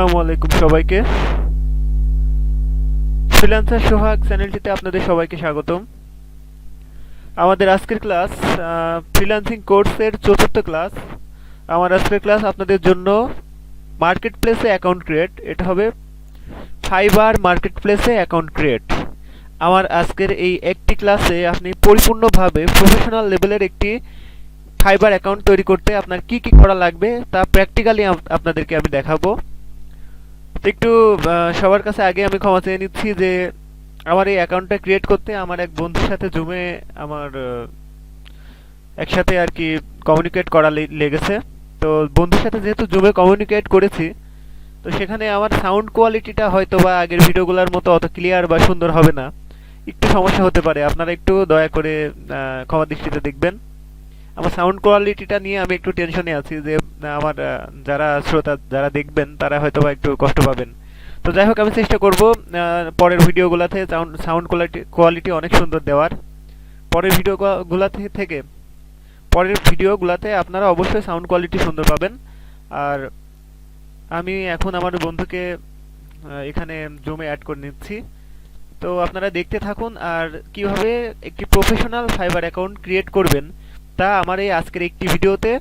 আসসালামু আলাইকুম সবাইকে। ফ্রিল্যান্সার সোহাগ চ্যানেলটিতে আপনাদের সবাইকে স্বাগতম। আমাদের আজকের ক্লাস ফ্রিল্যান্সিং কোর্সের চতুর্থ ক্লাস। আমার আজকের ক্লাস আপনাদের জন্য মার্কেট প্লেসে অ্যাকাউন্ট ক্রিয়েট। এটা হবে ফাইবার মার্কেট প্লেসে অ্যাকাউন্ট ক্রিয়েট। আমার আজকের এই একটি ক্লাসে আপনি পরিপূর্ণভাবে প্রফেশনাল লেভেলের একটি ফাইবার অ্যাকাউন্ট তৈরি করতে আপনার কি কি করা লাগবে তা প্র্যাকটিক্যালি আপনাদেরকে আমি দেখাবো। তো একটু সবার কাছে আগে আমি ক্ষমা চেয়ে নিচ্ছি যে আমার এই অ্যাকাউন্টটা ক্রিয়েট করতে আমার এক বন্ধুর সাথে জুমে আমার একসাথে আর কি কমিউনিকেট করা লেগেছে। তো বন্ধুর সাথে যেহেতু জুমে কমিউনিকেট করেছি, তো সেখানে আমার সাউন্ড কোয়ালিটিটা হয়তো বা আগের ভিডিওগুলোর মতো অত ক্লিয়ার বা সুন্দর হবে না, একটু সমস্যা হতে পারে। আপনারা একটু দয়া করে ক্ষমা দৃষ্টিতে দেখবেন। আমার সাউন্ড কোয়ালিটিটা নিয়ে আমি একটু টেনশনে আছি যে আমার যারা শ্রোতা যারা দেখবেন তারা হয়তো বা একটু কষ্ট পাবেন। তো যাই হোক, আমি চেষ্টা করব পরের ভিডিওগুলোতে সাউন্ড কোয়ালিটি অনেক সুন্দর দেওয়ার। পরের ভিডিওগুলোতে আপনারা অবশ্যই সাউন্ড কোয়ালিটি সুন্দর পাবেন। আর আমি এখন আমার বন্ধুকে এখানে জুমে অ্যাড করে নিচ্ছি। তো আপনারা দেখতে থাকুন আর কিভাবে একটি প্রফেশনাল ফাইবার অ্যাকাউন্ট ক্রিয়েট করবেন তা আমার এই আজকের একটি ভিডিওতে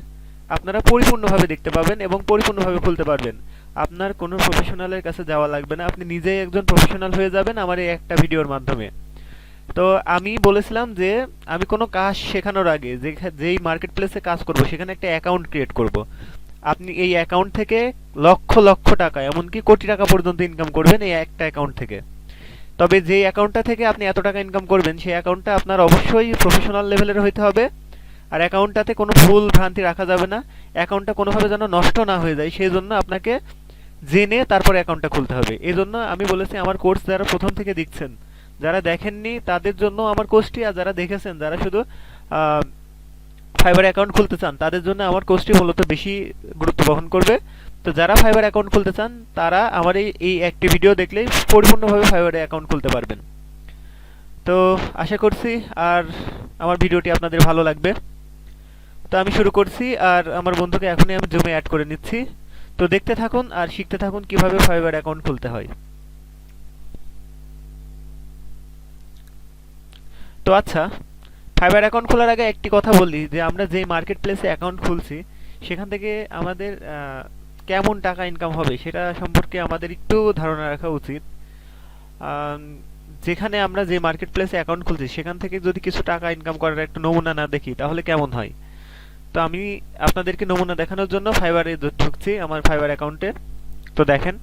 আপনারা পরিপূর্ণভাবে দেখতে পাবেন এবং পরিপূর্ণভাবে খুলতে পারবেন। আপনার কোনো প্রফেশনালের কাছে যাওয়া লাগবে না, আপনি নিজেই একজন প্রফেশনাল হয়ে যাবেন আমার এই একটা ভিডিওর মাধ্যমে। তো আমি বলেছিলাম যে আমি কোনো কাজ শেখানোর আগে যেই মার্কেট প্লেসে কাজ করব সেখানে একটা অ্যাকাউন্ট ক্রিয়েট করব। আপনি এই অ্যাকাউন্ট থেকে লক্ষ লক্ষ টাকা, এমনকি কোটি টাকা পর্যন্ত ইনকাম করবেন এই একটা অ্যাকাউন্ট থেকে। তবে যেই অ্যাকাউন্টটা থেকে আপনি এত টাকা ইনকাম করবেন সেই অ্যাকাউন্টটা আপনার অবশ্যই প্রফেশনাল লেভেলের হইতে হবে। আর অ্যাকাউন্টটাতে কোনো ভুল ভ্রান্তি রাখা যাবে না। অ্যাকাউন্টটা কোনোভাবে যেন নষ্ট না হয়ে যায় সেই জন্য আপনাকে জেনে তারপর অ্যাকাউন্টটা খুলতে হবে। এই জন্য আমি বলেছি আমার কোর্স যারা প্রথম থেকে দেখছেন, যারা দেখেননি তাদের জন্য আমার কোর্সটি, আর যারা দেখেছেন যারা শুধু ফাইবার অ্যাকাউন্ট খুলতে চান তাদের জন্য আমার কোর্সটি মূলত বেশি গুরুত্ব বহন করবে। তো যারা ফাইবার অ্যাকাউন্ট খুলতে চান তারা আমার এই একটি ভিডিও দেখলেই পরিপূর্ণভাবে ফাইবার অ্যাকাউন্ট খুলতে পারবেন। তো আশা করছি আর আমার ভিডিওটি আপনাদের ভালো লাগবে। তো আমি শুরু করছি আর আমার বন্ধুকে এখনই আমি জুমে অ্যাড করে নিচ্ছি। তো দেখতে থাকুন আর শিখতে থাকুন কিভাবে ফাইবার অ্যাকাউন্ট খুলতে হয়। তো আচ্ছা, ফাইবার অ্যাকাউন্ট খোলার আগে একটি কথা বলি যে আমরা যেই মার্কেট প্লেসে অ্যাকাউন্ট খুলছি সেখান থেকে আমাদের কেমন টাকা ইনকাম হবে সেটা সম্পর্কে আমাদের একটু ধারণা রাখা উচিত। যেখানে আমরা যে মার্কেট প্লেসে অ্যাকাউন্ট খুলছি সেখান থেকে যদি কিছু টাকা ইনকাম করার একটা নমুনা না দেখি তাহলে কেমন হয়। তো আমি আপনাদেরকে নমুনা দেখানোর জন্য ফাইবারে ঢুকছি, আমার ফাইবার অ্যাকাউন্টে। তো দেখেন,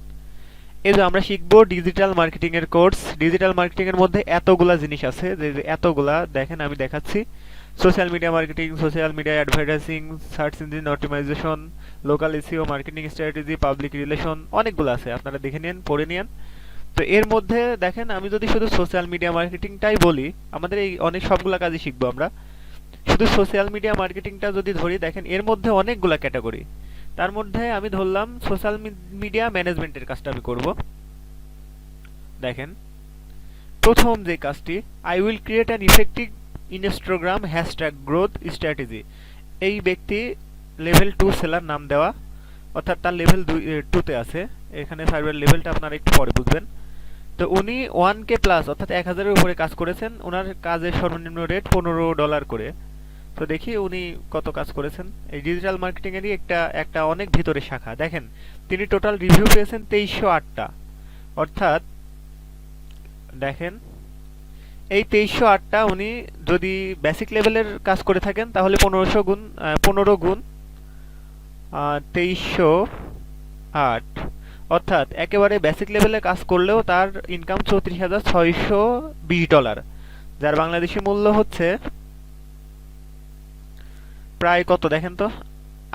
এই যে আমরা শিখবো ডিজিটাল মার্কেটিং এর কোর্স। ডিজিটাল মার্কেটিং এর মধ্যে এতগুলা জিনিস আছে, যে এতগুলা দেখেন আমি দেখাচ্ছি। Social media marketing, social media advertising, search engine optimisation, local SEO, marketing strategy, public relation, অনেকগুলো আছে, আপনারা দেখে নিন, পড়ে নিন। তো এর মধ্যে দেখেন আমি যদি শুধু সোশ্যাল মিডিয়া মার্কেটিংটাই বলি, আমাদের এই অনেক সবগুলা কাজই শিখবো আমরা। শুধু সোশ্যাল মিডিয়া মার্কেটিংটা যদি ধরি, দেখেন এর মধ্যে অনেকগুলা ক্যাটাগরি। তার মধ্যে আমি ধরলাম সোশ্যাল মিডিয়া ম্যানেজমেন্টের কাজটা আমি করব। দেখেন প্রথম যে কাজটি, I will create an effective Instagram hashtag growth strategy. এই ব্যক্তি লেভেল 2 সেলার নাম দেওয়া, অর্থাৎ তার লেভেল 2-তে আছে। এখানে সার্ভার লেভেলটা আপনারা একটু পরে বুঝবেন। তো উনি 1K প্লাস অর্থাৎ 1000-এর উপরে কাজ করেছেন। ওনার কাজের সর্বনিম্ন রেট $15 করে। তো দেখি উনি কত কাজ করেছেন। এই ডিজিটাল মার্কেটিং এরই একটা অনেক ভিতরে শাখা। দেখেন তিনি টোটাল রিভিউ পেয়েছেন 2308টা। অর্থাৎ দেখেন এই 2308টা উনি যদি বেসিক লেভেলের কাজ করে থাকেন তাহলে 1500 গুণ 15 গুণ 2308, অর্থাৎ একেবারে বেসিক লেভেলে কাজ করলেও তার ইনকাম $34,620, যার বাংলাদেশি মূল্য হচ্ছে প্রায় কত দেখেন তো,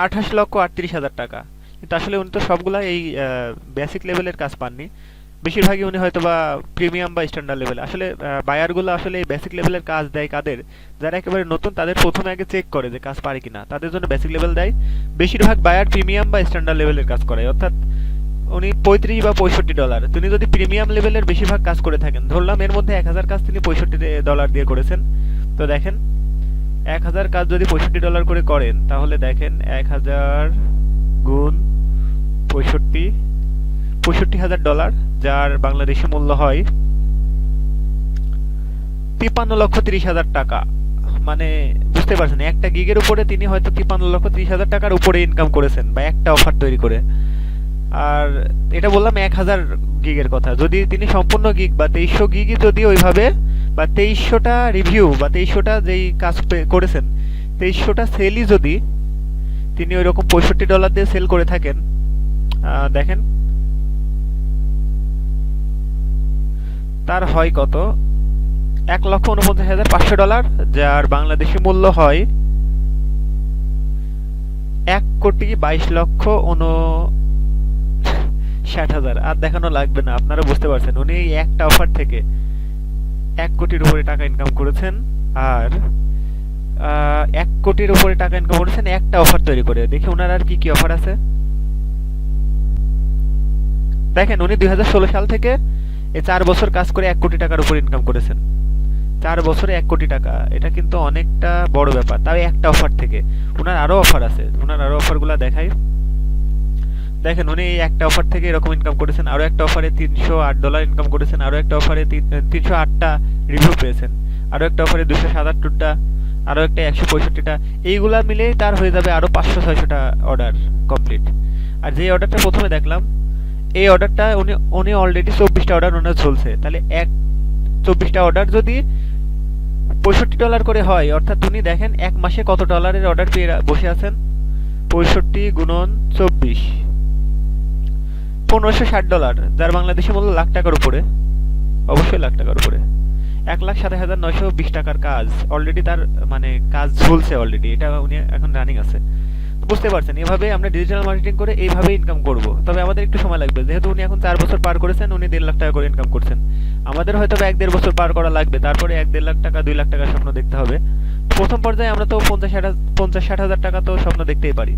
28,38,000 টাকা। কিন্তু আসলে উনি তো সবগুলা এই বেসিক লেভেলের কাজ পাননি, বেশিরভাগই উনি হয়তো বা প্রিমিয়াম বা স্ট্যান্ডার্ড লেভেল। আসলে বায়ারগুলো আসলে এই বেসিক লেভেলের কাজ দেয় কাদের, যারা একেবারে নতুন, তাদের প্রথমে আগে চেক করে যে কাজ পারে কিনা, তাদের জন্য বেসিক লেভেল দেয়। বেশিরভাগ বায়ার প্রিমিয়াম বা স্ট্যান্ডার্ড লেভেলের কাজ করে, অর্থাৎ উনি $35 বা $65। তিনি যদি প্রিমিয়াম লেভেলের বেশিরভাগ কাজ করে থাকেন, ধরলাম এর মধ্যে 1000 কাজ তিনি $65 দিয়ে করেছেন। তো দেখেন 1000 কাজ যদি $65 করে করেন তাহলে দেখেন 1000 গুণ 65 $65,000, যার বাংলাদেশি মূল্য হয় 53,30,000 টাকা। মানে বুঝতে পারছেন, একটা গিগের উপরে তিনি হয়তো 53,30,000 টাকার উপরে ইনকাম করেছেন, বা একটা অফার তৈরি করে। আর এটা বললাম 1,000 গিগের কথা। যদি তিনি সম্পূর্ণ গিগ বা 2300 গিগই যদি ওইভাবে, বা 2300টা রিভিউ বা 2300টা যেই কাজ করেছেন, 2300টা সেলই যদি তিনি ওইরকম $65 দিয়ে সেল করে থাকেন, দেখেন তার হয় কত, $1,49,500, যার বাংলাদেশি মূল্য হয় 1,22,59,000। আর দেখানো লাগবে না, আপনারা বুঝতে পারছেন উনি এই একটা অফার থেকে 1 কোটির উপরে টাকা ইনকাম করেছেন। আর 1 কোটির উপরে টাকা ইনকাম করেছেন একটা অফার তৈরি করে। দেখি ওনার আর কি কি অফার আছে। দেখেন উনি 2016 সাল থেকে এই 4 বছর কাজ করে 1 কোটি টাকার উপর ইনকাম করেছেন। 4 বছরে 1 কোটি টাকা, এটা কিন্তু অনেকটা বড় ব্যাপার, তাও একটা অফার থেকে। ওনার আরো অফার আছে, ওনার আরো অফারগুলো দেখাই। দেখেন উনি এই একটা অফার থেকে এরকম ইনকাম করেছেন, আরো একটা অফারে $308 ইনকাম করেছেন, আরো একটা অফারে 308টা রিভিউ পেয়েছেন, আরো একটা অফারে 277টা, আরো একটা 165টা। এইগুলা মিলে তার হয়ে যাবে আরো 500-600টা অর্ডার কমপ্লিট। আর যে অর্ডারটা প্রথমে দেখলাম, এই অর্ডারটা উনি অলরেডি 24টা অর্ডার ওনার চলছে। তাহলে 24টা অর্ডার যদি $65 করে হয়, অর্থাৎ উনি দেখেন এক মাসে কত ডলারের অর্ডার পেয়ে বসে আছেন। 65 গুণন 24, $1,560, যার বাংলাদেশি মূল্য লাখ টাকার উপরে, অবশ্যই লাখ টাকার উপরে। 1,07,920 টাকার কাজ অলরেডি তার, মানে কাজ চলছে অলরেডি, এটা উনি এখন রানিং আছে। বুঝতে পারছেন, এভাবে আমরা ডিজিটাল মার্কেটিং করে এইভাবে ইনকাম করব। তবে আমাদের একটু সময় লাগবে, যেহেতু উনি এখন 4 বছর পার করেছেন, উনি 1.5 লাখ টাকা করে ইনকাম করছেন। আমাদের হয়তো 1-1.5 বছর পার করা লাগবে, তারপরে 1-1.5 লাখ টাকা 2 লাখ টাকার স্বপ্ন দেখতে হবে। প্রথম পর্যায়ে আমরা তো 50-60 হাজার টাকা তো স্বপ্ন দেখতেই পারি।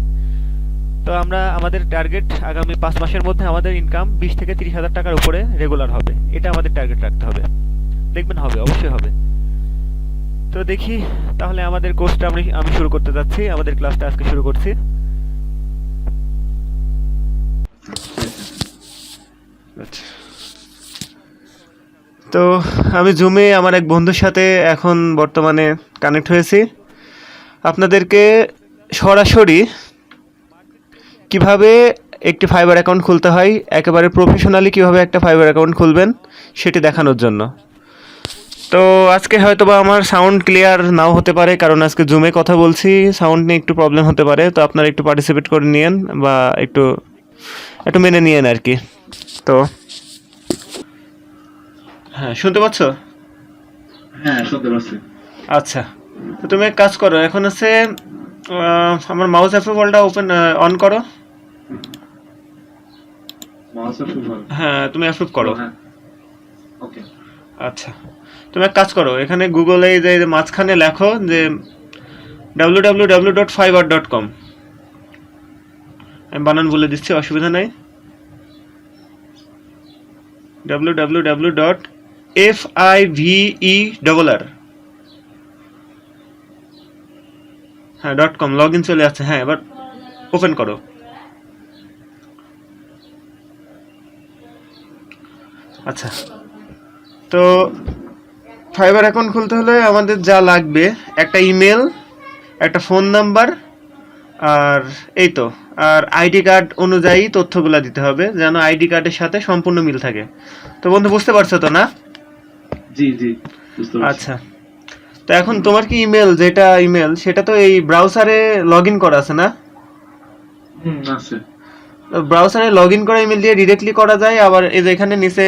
তো আমরা আমাদের টার্গেট আগামী 5 মাসের মধ্যে আমাদের ইনকাম 20-30 হাজার টাকার উপরে রেগুলার হবে, এটা আমাদের টার্গেট রাখতে হবে। দেখবেন হবে, অবশ্যই হবে। তো দেখি তাহলে আমাদের কোর্সটা আমি শুরু করতে যাচ্ছি, আমাদের ক্লাসটা আজকে শুরু করছি। আচ্ছা, তো আমি জুমে আমার এক বন্ধুর সাথে এখন বর্তমানে কানেক্ট হয়েছি। আপনাদেরকে সরাসরি কিভাবে একটি ফাইবার অ্যাকাউন্ট খুলতে হয়, একেবারে প্রফেশনালি কিভাবে একটা ফাইবার অ্যাকাউন্ট খুলবেন সেটি দেখানোর জন্য। তো আজকে হয়তোবা আমার সাউন্ড ক্লিয়ার নাও হতে পারে, কারণ আজকে জুমে কথা বলছি, সাউন্ড নিয়ে একটু প্রবলেম হতে পারে। তো আপনারা একটু পার্টিসিপেট করে নিয়েন, বা একটু মেনে নিয়েন আর কি। তো হ্যাঁ, শুনতে পাচ্ছ? হ্যাঁ, শুনতে পাচ্ছি। আচ্ছা, তো তুমি এক কাজ করো, এখন আছে আমার মাউস অ্যাপ্রুভালটা অন করো। Mouse approval. হ্যাঁ, তুমি অ্যাপ্রুভ করো। হ্যাঁ, ওকে। আচ্ছা, তুমি এক কাজ করো, এখানে গুগলে যে মাঝখানে লেখো যে www.fiverr.com। আমি বানান বলে দিচ্ছি, অসুবিধা নাই। www.fiverr, হ্যাঁ .com লগ ইন চলে আসছে। হ্যাঁ, এবার ওপেন করো। আচ্ছা, তো ফাইবার অ্যাকাউন্ট খুলতে হলে আমাদের যা লাগবে, একটা ইমেল, একটা ফোন নাম্বার, আর এই তো, আর আইডি কার্ড অনুযায়ী তথ্যগুলো দিতে হবে, যেন আইডি কার্ডের সাথে সম্পূর্ণ মিল থাকে। তো বন্ধু বুঝতে পারছো তো, না? জি জি, বুঝতে পারছি। আচ্ছা, তো এখন তোমার কি ইমেল, যেটা ইমেল সেটা তো এই ব্রাউজারে লগ ইন করা আছে না? আছে। ব্রাউজারে লগ ইন করা ইমেল দিয়ে ডিরেক্টলি করা যায়, আবার এই যে এখানে নিচে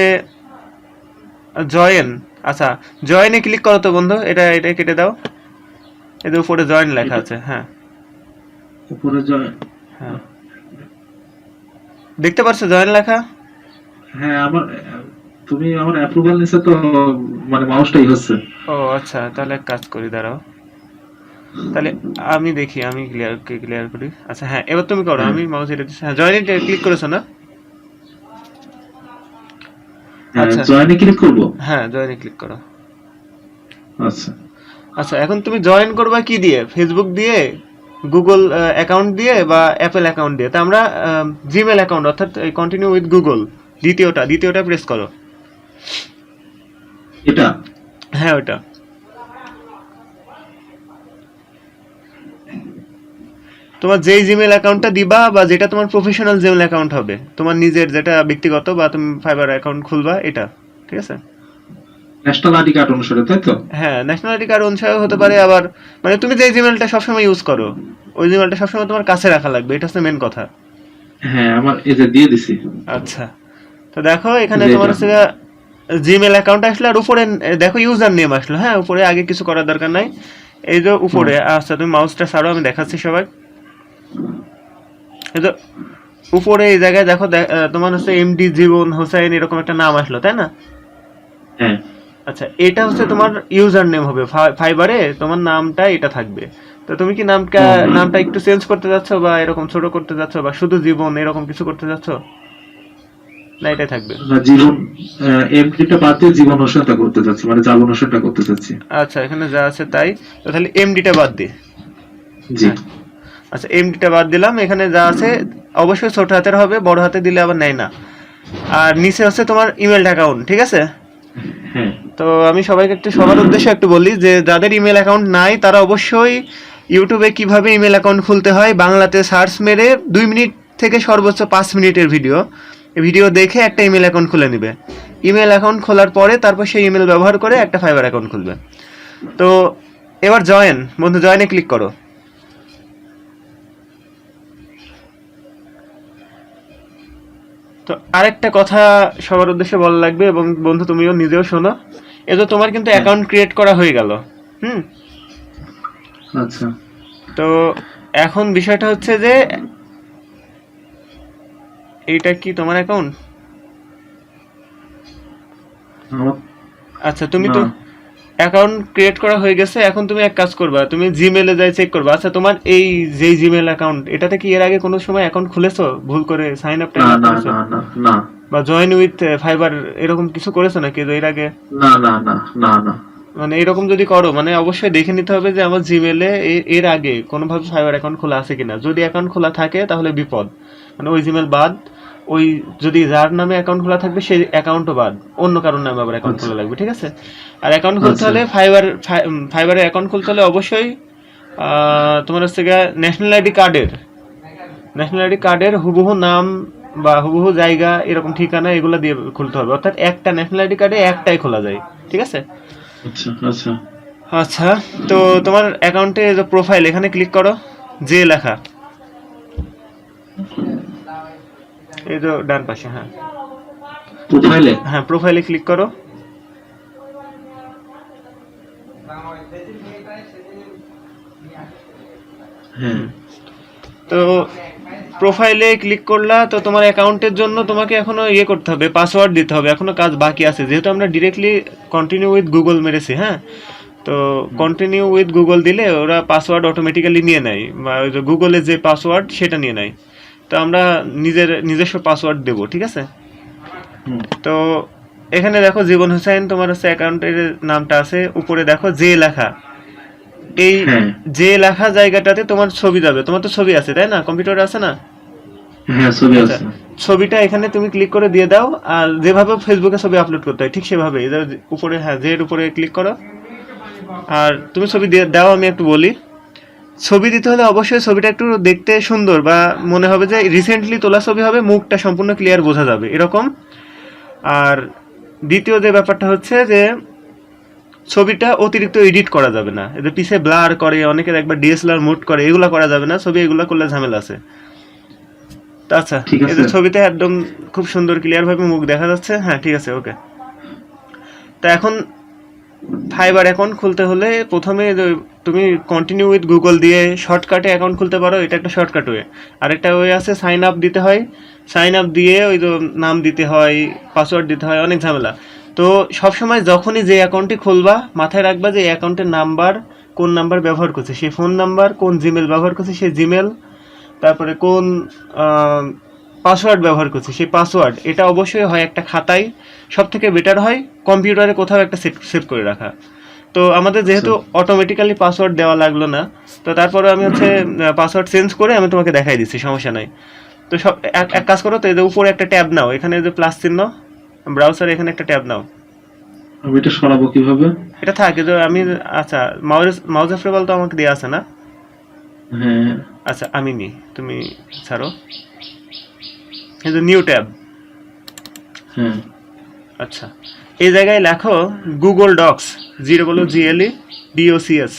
জয়েন, আচ্ছা জয়েনে ক্লিক করো তো বন্ধু, এটা কেটে দাও, এদের উপরে জয়েন লেখা আছে। হ্যাঁ, উপরে জয়েন। হ্যাঁ, দেখতে পাচ্ছ জয়েন লেখা? হ্যাঁ, তুমি আমার অ্যাপ্রুভাল নিছে তো, মানে মাউসটাই হচ্ছে। ও আচ্ছা, তাহলে এক কাজ করি, দাঁড়াও, তাহলে আমি দেখি, আমি ক্লিয়ার করি। আচ্ছা হ্যাঁ, এবার তুমি করো, আমি মাউস এটা দিচ্ছি। হ্যাঁ, জয়েনে ক্লিক করেছো না? আচ্ছা, জয়েনে ক্লিক করব। হ্যাঁ, জয়েনে ক্লিক করো। আচ্ছা আচ্ছা, এখন তুমি জয়েন করবা কি দিয়ে? ফেসবুক দিয়ে, গুগল অ্যাকাউন্ট দিয়ে, বা অ্যাপেল অ্যাকাউন্ট দিয়ে? তা আমরা জিমেল অ্যাকাউন্ট, অর্থাৎ কন্টিনিউ উইথ গুগল দ্বিতীয়টা প্রেস করো। এটা হ্যাঁ ওটা। তোমার যেই জিমেল অ্যাকাউন্টটা দিবা বা যেটা তোমার প্রফেশনাল জিমেল অ্যাকাউন্ট হবে, তোমার নিজের যেটা ব্যক্তিগত বা তুমি ফাইবার অ্যাকাউন্ট খুলবা এটা, ঠিক আছে? ন্যাশনাল আইডি কার্ড অনুসারে, তাই তো? হ্যাঁ ন্যাশনালিটি কার্ড অনুসারে হতে পারে, আবার মানে তুমি যে জিমেলটা সবসময় ইউজ করো ওই জিমেলটা সবসময় তোমার কাছে রাখা লাগবে, এটা হচ্ছে মেন কথা। হ্যাঁ, আমার এই যে দিয়ে দিছি, আচ্ছা, তো দেখো এখানে যে তোমার এটা। হচ্ছে জিমেল অ্যাকাউন্ট আসলো আর উপরে দেখো ইউজার নেম আসলো। হ্যাঁ উপরে আগে কিছু করার দরকার নাই, এই যে হুম, উপরে। আচ্ছা তুমি মাউসটা ছাড়ো, আমি দেখাচ্ছি সবাই। এই যে উপরে এই জায়গায় দেখো তোমার হচ্ছে এমডি জীবন হোসেন এরকম একটা নাম আসলো, তাই না? হ্যাঁ, আচ্ছা এটা হচ্ছে তোমার ইউজার নেম হবে, ফাইবারে তোমার নামটা এটা থাকবে। তো তুমি কি হুম। নামটা একটু চেঞ্জ করতে যাচ্ছ বা এরকম ছোট করতে যাচ্ছ বা শুধু জীবন এরকম কিছু করতে যাচ্ছ, না এটাই থাকবে? না, জীবন এমডিটা বাদ দিয়ে জীবন হোসেনটা করতে চাচ্ছি, মানে জাবন হোসেনটা করতে চাচ্ছি। আচ্ছা এখানে যা আছে তাই, তো তাহলে এমডিটা বাদ দি। জি। হ্যাঁ, আচ্ছা এমডিটা বাদ দিলাম, এখানে যা আছে অবশ্যই ছোট হাতের হবে, বড় হাতে দিলে আবার নেয় না। আর নিচে হচ্ছে তোমার ইমেল অ্যাকাউন্ট, ঠিক আছে? হ্যাঁ, তো আমি সবাইকে সবার উদ্দেশ্যে একটু বলি যে যাদের ইমেল অ্যাকাউন্ট নাই তারা অবশ্যই ইউটিউবে কিভাবে ইমেল অ্যাকাউন্ট খুলতে হয় বাংলাতে সার্চ মেরে 2 মিনিট থেকে সর্বোচ্চ 5 মিনিটের ভিডিও দেখে একটা ইমেল অ্যাকাউন্ট খুলে নেবে। ইমেল অ্যাকাউন্ট খোলার পরে তারপর সেই ইমেল ব্যবহার করে একটা ফাইবার অ্যাকাউন্ট খুলবে। তো এবার জয়েনে ক্লিক করো। তো আরেকটা কথা সবার উদ্দেশ্যে বলা লাগবে, এবং বন্ধু তুমিও নিজেও শোনো। এই যে তোমার কিন্তু হ্যাঁ। অ্যাকাউন্ট ক্রিয়েট করা হয়ে গেল। হুম। আচ্ছা। তো এখন বিষয়টা হচ্ছে যে এইটা কি তোমার অ্যাকাউন্ট? আমার আচ্ছা তুমি না। তো অ্যাকাউন্ট ক্রিয়েট করা হয়ে গেছে, এখন তুমি এক কাজ করবা, তুমি জিমেলে যাই চেক করবা। আচ্ছা তোমার এই যেই জিমেল অ্যাকাউন্ট, এটাতে কি এর আগে কোনো সময় অ্যাকাউন্ট খুলেছো ভুল করে, সাইন আপ টাইন না, আপ না, করেছো না, না, না, বা জয়েন উইথ ফাইবার এরকম কিছু করেছো নাকি এর আগে? না, না, না, না, না। মানে এরকম যদি করো মানে অবশ্যই দেখে নিতে হবে যে আমার জিমেলে এর আগে কোনোভাবে ফাইবার অ্যাকাউন্ট খোলা আছে কিনা। যদি অ্যাকাউন্ট খোলা থাকে তাহলে বিপদ, মানে ওই জিমেল বাদ। ওই যদি যার নামে অ্যাকাউন্ট খোলা থাকবে সেই অ্যাকাউন্টও বাদ, অন্য কারোর নামে আবার অ্যাকাউন্ট আচ্ছা, খোলা লাগবে, ঠিক আছে? আর অ্যাকাউন্ট খুলতে আচ্ছা। হলে ফাইবারের অ্যাকাউন্ট খুলতে হলে অবশ্যই তোমার হচ্ছে গিয়ে ন্যাশনাল আইডি কার্ডের হুবহু নাম বা হুবহু জায়গা এরকম ঠিকানা এগুলো দিয়ে খুলতে হবে, অর্থাৎ একটা ন্যাশনাল আইডি কার্ডে একটাই খোলা যায়, ঠিক আছে? আচ্ছা, আচ্ছা। আচ্ছা, তো তোমার অ্যাকাউন্টে যে প্রোফাইল এখানে ক্লিক করো, যে লেখা এই যে ডান পাশে, হ্যাঁ প্রোফাইলে। হ্যাঁ প্রোফাইলে ক্লিক করো। হ্যাঁ। তো প্রোফাইলে ক্লিক করলা, তো তোমার অ্যাকাউন্টের জন্য তোমাকে এখনো করতে হবে, পাসওয়ার্ড দিতে হবে, এখনো কাজ বাকি আছে, যেহেতু আমরা ডিরেক্টলি কন্টিনিউ উইথ গুগল মেরেছি। হ্যাঁ, তো কন্টিনিউ উইথ গুগল দিলে ওরা পাসওয়ার্ড অটোমেটিক্যালি নিয়ে নেয়, বা ওই যে গুগলের যে পাসওয়ার্ড সেটা নিয়ে নেয়। তো আমরা নিজস্ব পাসওয়ার্ড দেবো, ঠিক আছে? হুম। তো এখানে দেখো জীবন হোসেন তোমার হচ্ছে অ্যাকাউন্টের নামটা আছে, উপরে দেখো যে লেখা, এই হ্যাঁ, যে লেখা জায়গাটাতে তোমার ছবি যাবে। তোমার তো ছবি আছে তাই না, কম্পিউটারে আছে না? হ্যাঁ, ছবি আচ্ছা, আছে। ছবিটা এখানে তুমি ক্লিক করে দিয়ে দাও। আর যেভাবে ফেসবুকে ছবি আপলোড করতে হয় ঠিক সেভাবে এই যে উপরে, হ্যাঁ জের উপরে ক্লিক করো আর তুমি ছবি দিয়ে দাও। আমি একটু বলি, ছবি দিতে হলে অবশ্যই ছবিটা একটু দেখতে সুন্দর বা মনে হবে যে রিসেন্টলি তোলা ছবি হবে, মুখটা সম্পূর্ণ ক্লিয়ার বোঝা যাবে এরকম। আর দ্বিতীয় যে ব্যাপারটা হচ্ছে যে ছবিটা অতিরিক্ত এডিট করা যাবে না, এদের পিছে ব্লার করে, অনেকের একবার ডিএসএলআর মুড করে, এগুলো করা যাবে না। ছবি এগুলো করলে ঝামেলা আছে। তা আচ্ছা, ঠিক আছে। এদের ছবিতে একদম খুব সুন্দর ক্লিয়ার ভাবে মুখ দেখা যাচ্ছে। হ্যাঁ ঠিক আছে, ওকে। তা এখন ফাইবার অ্যাকাউন্ট খুলতে হলে প্রথমে তুমি কন্টিনিউ উইথ গুগল দিয়ে শর্টকাটে অ্যাকাউন্ট খুলতে পারো, এটা একটা শর্টকাট ওয়ে। আরেকটা ওয়ে আছে সাইন আপ দিতে হয়, সাইন আপ দিয়ে ওই তো নাম দিতে হয়, পাসওয়ার্ড দিতে হয়, অনেক ঝামেলা। তো সবসময় যখনই যে অ্যাকাউন্টটি খুলবা মাথায় রাখবা যে এই অ্যাকাউন্টের নাম্বার, কোন নাম্বার ব্যবহার করছে সেই ফোন নাম্বার, কোন জিমেল ব্যবহার করছে সেই জিমেল, তারপরে কোন পাসওয়ার্ড ব্যবহার করছি সেই পাসওয়ার্ড, এটা অবশ্যই হয় একটা খাতায়। সব থেকে বেটার হয় কম্পিউটারে কোথাও একটা সেভ করে রাখা। তো আমাদের যেহেতু অটোমেটিক্যালি পাসওয়ার্ড দেওয়া লাগলো না, তো তারপরে আমি হচ্ছে পাসওয়ার্ড চেঞ্জ করে আমি তোমাকে দেখাই দিচ্ছি, সমস্যা নাই। তো সব এক কাজ করো তো, এদের উপরে একটা ট্যাব নাও, এখানে যে প্লাস চিহ্ন ব্রাউজার, এখানে একটা ট্যাব নাও। আমি এটা সরাবো কিভাবে? এটা থাকে যে আমি, আচ্ছা মাউস অ্যাপ্রুভাল তো আমাকে দেওয়া আছে না? হ্যাঁ আচ্ছা আমি নি, তুমি ছাড়ো। এই যে নিউ ট্যাব, হ্যাঁ আচ্ছা এই জায়গায় লেখো Google Docs, GLE DOCS,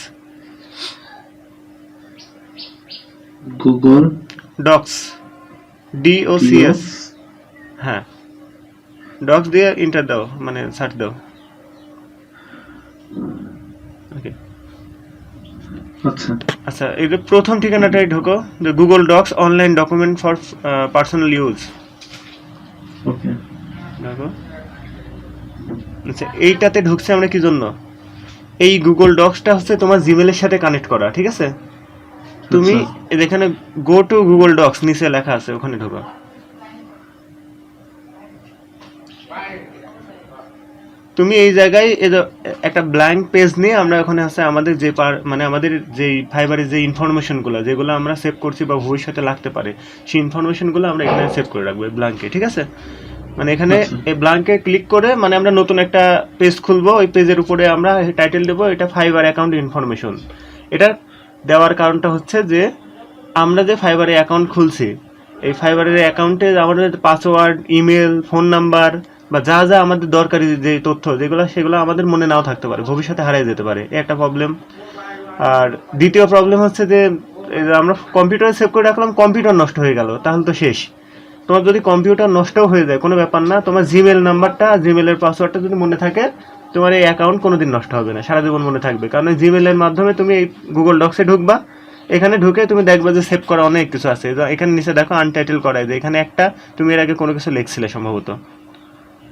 Google Docs DOCS। হ্যাঁ ডক্স দিয়ে ইন্টার দাও, মানে সার্চ দাও। ওকে আচ্ছা আচ্ছা, এই যে প্রথম ঠিকানাটাই ঢোকো, যে Google Docs online document for personal use. Okay ঢোকো। আচ্ছা এইটাতে ঢুকছে আমরা কি জন্য? এই গুগল ডক্সটা হচ্ছে তোমার জিমেলের সাথে কানেক্ট করা, ঠিক আছে? তুমি এখানে গো টু গুগল ডক্স নিচে লেখা আছে, ওখানে ঢোকো। তুমি এই জায়গায় একটা ব্ল্যাঙ্ক পেজ নিয়ে আমরা ওখানে আছে আমাদের যে মানে আমাদের যে ফাইবারের যে ইনফরমেশনগুলো যেগুলো আমরা সেভ করছি বা ভবিষ্যতে লাগতে পারে, সেই ইনফরমেশনগুলো আমরা এখানে সেভ করে রাখবো ব্ল্যাঙ্কে, ঠিক আছে? মানে এখানে এই ব্ল্যাঙ্কে ক্লিক করে মানে আমরা নতুন একটা পেজ খুলবো, ওই পেজের উপরে আমরা টাইটেল দেবো এটা ফাইবার অ্যাকাউন্ট ইনফরমেশন। এটা দেওয়ার কারণটা হচ্ছে যে আমরা যে ফাইবারে অ্যাকাউন্ট খুলছি, এই ফাইবারের অ্যাকাউন্টে আমাদের পাসওয়ার্ড, ইমেল, ফোন নাম্বার বা যা যা আমাদের দরকারি যে তথ্য যেগুলো, সেগুলো আমাদের মনে নাও থাকতে পারে, ভবিষ্যতে হারিয়ে যেতে পারে, একটা প্রবলেম। আর দ্বিতীয় প্রবলেম হচ্ছে যে আমরা কম্পিউটারে সেভ করে রাখলাম, কম্পিউটার নষ্ট হয়ে গেল, তাহলে তো শেষ। তোমার যদি কম্পিউটার নষ্টও হয়ে যায় কোনো ব্যাপার না, তোমার জিমেল নাম্বারটা, জিমেলের পাসওয়ার্ডটা যদি মনে থাকে, তোমার এই অ্যাকাউন্ট কোনোদিন নষ্ট হবে না, সারা জীবন মনে থাকবে। কারণ জিমেলের মাধ্যমে তুমি এই গুগল ডক্সে ঢুকবা, এখানে ঢুকে তুমি দেখবা যে সেভ করা অনেক কিছু আছে। এখানে নিচে দেখো আনটাইটেল করা, যে এখানে একটা তুমি এর আগে কোনো কিছু লিখছিলে সম্ভবত।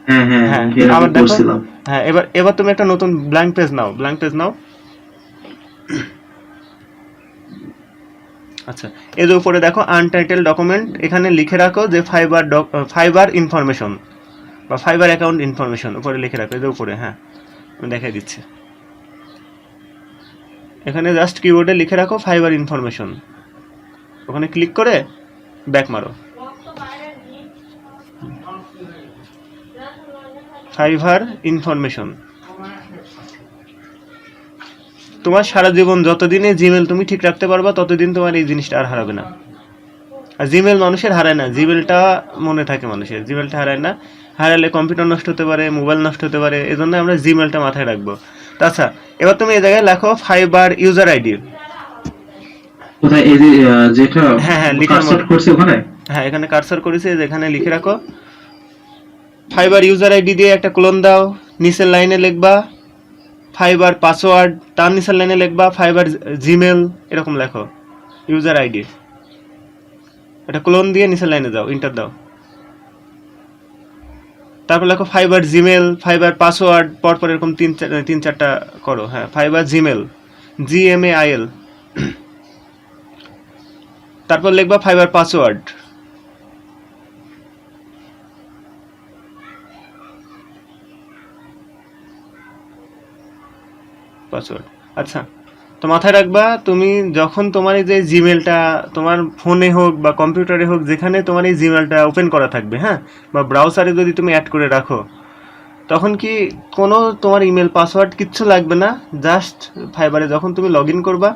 হ্যাঁ হ্যাঁ হ্যাঁ এর আবার আগে দেখো, করছিলাম। হ্যাঁ এবার তুমি একটা নতুন ব্ল্যাঙ্ক পেজ নাও, ব্ল্যাঙ্ক পেজ নাও। আচ্ছা এর উপরে দেখো আনটাইটেল ডকুমেন্ট, এখানে লিখে রাখো যে ফাইবার ইনফরমেশন বা ফাইবার অ্যাকাউন্ট ইনফরমেশন, উপরে লিখে রাখো, এর উপরে। হ্যাঁ আমি দেখাই দিচ্ছি, এখানে জাস্ট কিবোর্ডে লিখে রাখো ফাইবার ইনফরমেশন, ওখানে ক্লিক করে ব্যাক মারো। Fibre information. তোমার সারা জীবন যতদিনে জিমেল তুমি ঠিক রাখতে পারবা, ততদিন তোমার এই জিনিসটা আর হারাবে না। আর জিমেল মানুষের হারায় না, জিমেলটা মনে থাকে মানুষের, জিমেলটা হারায় না। হারালে কম্পিউটার নষ্ট হতে পারে, মোবাইল নষ্ট হতে পারে, এই জন্য আমরা জিমেলটা মাথায় রাখবো। আচ্ছা এবার তুমি এই জায়গায় লেখো ফাইবার ইউজার আইডি। কোথায়? এই যে যেটা হ্যাঁ হ্যাঁ লিখার কাটসাট করছে ওখানে? হ্যাঁ এখানে কার্সর করেছে, এখানে লিখে রাখো ফাইবার ইউজার আইডি দিয়ে একটা ক্লোন দাও, নিচের লাইনে লিখবা ফাইবার পাসওয়ার্ড, তার নিচের লাইনে লিখবা ফাইবার জিমেল, এরকম লেখো ইউজার আইডি, এটা ক্লোন দিয়ে নিচের লাইনে দাও, ইন্টার দাও। তারপর লেখো ফাইবার জিমেল, ফাইবার পাসওয়ার্ড, পরপর এরকম তিন চারটা করো। হ্যাঁ ফাইবার জিমেল, GMAIL। তারপর লিখবা ফাইবার পাসওয়ার্ড, পাসওয়ার্ড। আচ্ছা তো মাথায় রাখবা, তুমি যখন তোমার এই যে জিমেলটা তোমার ফোনে হোক বা কম্পিউটারে হোক, যেখানে তোমার এই জিমেলটা ওপেন করা থাকবে, হ্যাঁ, বা ব্রাউজারে যদি তুমি অ্যাড করে রাখো, তখন কি কোনো তোমার ইমেল পাসওয়ার্ড কিচ্ছু লাগবে না। জাস্ট ফাইবারে যখন তুমি লগ ইন করবা,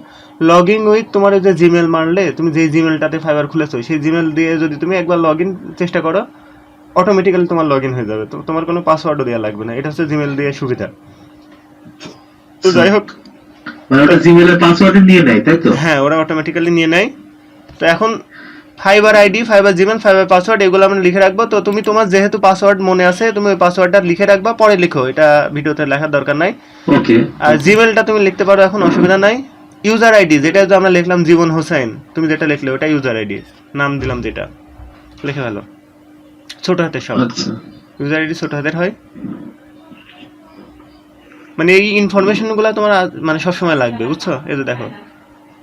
লগ ইন উইথ তোমার ওই যে জিমেল মারলে, তুমি যে জিমেলটাতে ফাইবার খুলেছো সেই জিমেল দিয়ে যদি তুমি একবার লগ ইন চেষ্টা করো, অটোমেটিক্যালি তোমার লগ ইন হয়ে যাবে, তো তোমার কোনো পাসওয়ার্ডও দেওয়া লাগবে না। এটা হচ্ছে জিমেল দিয়ে সুবিধা। তো যাই হোক, মানে ওটা জিমেলের পাসওয়ার্ড নিয়ে নেয়, তাই তো? হ্যাঁ ওরা অটোমেটিক্যালি নিয়ে নেয়। তো এখন fibre ID, fibre Gmail, fibre password এগুলো আমরা লিখে রাখবো। তো তুমি তোমার যেহেতু পাসওয়ার্ড মনে আছে, তুমি ওই পাসওয়ার্ডটা লিখে রাখবা, পরে লিখো, এটা ভিডিওতে লেখার দরকার নাই। ওকে। আর জিমেলটা তুমি লিখতে পারো, এখন অসুবিধা নাই। ইউজার আইডি যেটা যে আমরা লিখলাম জীবন হোসেন, তুমি যেটা লিখলে ওটা ইউজার আইডি, নাম দিলাম যেটা, লিখে ফেলো ছোট হাতের সব। আচ্ছা ইউজার আইডি ছোট হাতের হয়, মানে এই ইনফরমেশনগুলো তোমার মানে সবসময় লাগবে, বুঝছো? এই যে দেখো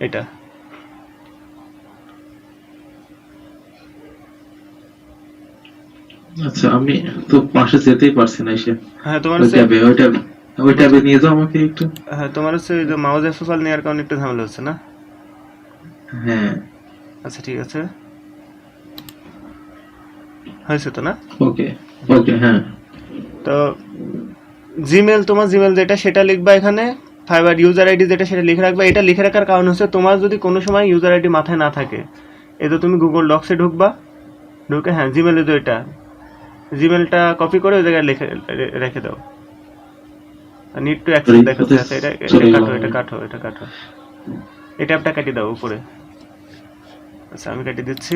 এটা, আচ্ছা আমি তো পাশে যেতেই পারছি না এসে। হ্যাঁ তোমার ওই হচ্ছে, ট্যাবে ওই ট্যাবে নিয়ে যাও আমাকে একটু। হ্যাঁ তোমার হচ্ছে ওই যে মাউস এফএফএল নেওয়ার কারণে একটু ঝামেলা হচ্ছে না? হ্যাঁ আচ্ছা ঠিক আছে। হয়েছে তো না? ওকে ওকে, হ্যাঁ তো জিমেল, তোমার জিমেল যেটা সেটা লিখবা এখানে, ফাইবার ইউজার আইডি যেটা সেটা লিখে রাখবা। এটা লিখে রাখার কারণ হচ্ছে তোমার যদি কোনো সময় ইউজার আইডি মাথায় না থাকে, এই তো তুমি গুগল ডক্সে ঢুকবা, ঢুকে হ্যাঁ জিমেলে তো এটা জিমেলটা কপি করে ওই জায়গায় লিখে রেখে দাও। নিড টু অ্যাক্সেস দেখাচ্ছে, আচ্ছা এটা এটা কাটো, এটা কাটো, এটা কাটো, এটা একটা কাটি দাও উপরে। আচ্ছা আমি কাটি দিচ্ছি।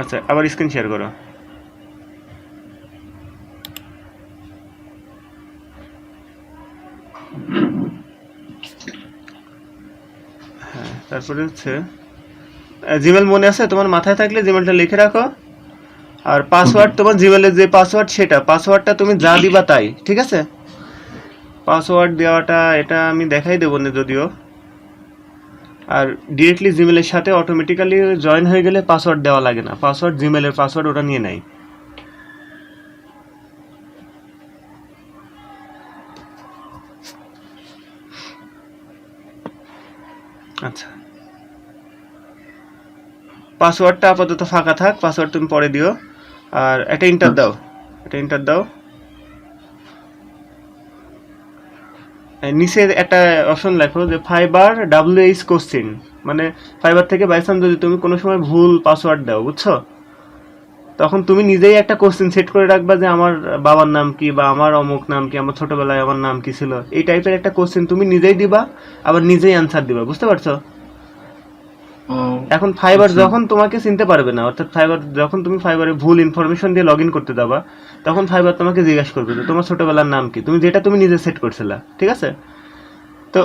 আচ্ছা আবার স্ক্রিন শেয়ার করো। হ্যাঁ তারপরে হচ্ছে জিমেল মনে আছে তোমার মাথায় থাকলে জিমেলটা লিখে রাখো। আর পাসওয়ার্ড, তোমার জিমেলের যে পাসওয়ার্ড সেটা পাসওয়ার্ডটা তুমি যা দিবা তাই, ঠিক আছে? পাসওয়ার্ড দেওয়াটা এটা আমি দেখাই দেবো না যদিও। আর ডিরেক্টলি জিমেলের সাথে অটোমেটিক্যালি জয়েন হয়ে গেলে পাসওয়ার্ড দেওয়া লাগে না, পাসওয়ার্ড জিমেলের পাসওয়ার্ড ওটা নিয়ে নেয়। আচ্ছা পাসওয়ার্ডটা আপাতত ফাঁকা থাক, পাসওয়ার্ড তুমি পরে দিও। আর একটা ইন্টার দাও, একটা ইন্টার দাও। নিচে একটা অপশন লেখো যে ফাইবার WH কোশ্চিন, মানে ফাইবার থেকে বাইসান যদি তুমি কোনো সময় ভুল পাসওয়ার্ড দাও, বুঝছো, তখন তুমি নিজেই একটা কোশ্চিন সেট করে রাখবা যে আমার বাবার নাম কি, বা আমার অমুক নাম কি, আমার ছোটবেলায় আমার নাম কি ছিল, এই টাইপের একটা কোশ্চিন তুমি নিজেই দিবা, আবার নিজেই অ্যান্সার দিবা, বুঝতে পারছো? এখন ফাইবার যখন তোমাকে চিনতে পারবে না, অর্থাৎ ফাইবার যখন তুমি ফাইবারে ভুল ইনফরমেশন দিয়ে লগ ইন করতে যাবা, তখন ফাইবার তোমাকে জিজ্ঞাসা করবে যে তোমার ছোটবেলার নাম কি, তুমি যেটা তুমি নিজে সেট করছিলা, ঠিক আছে? তো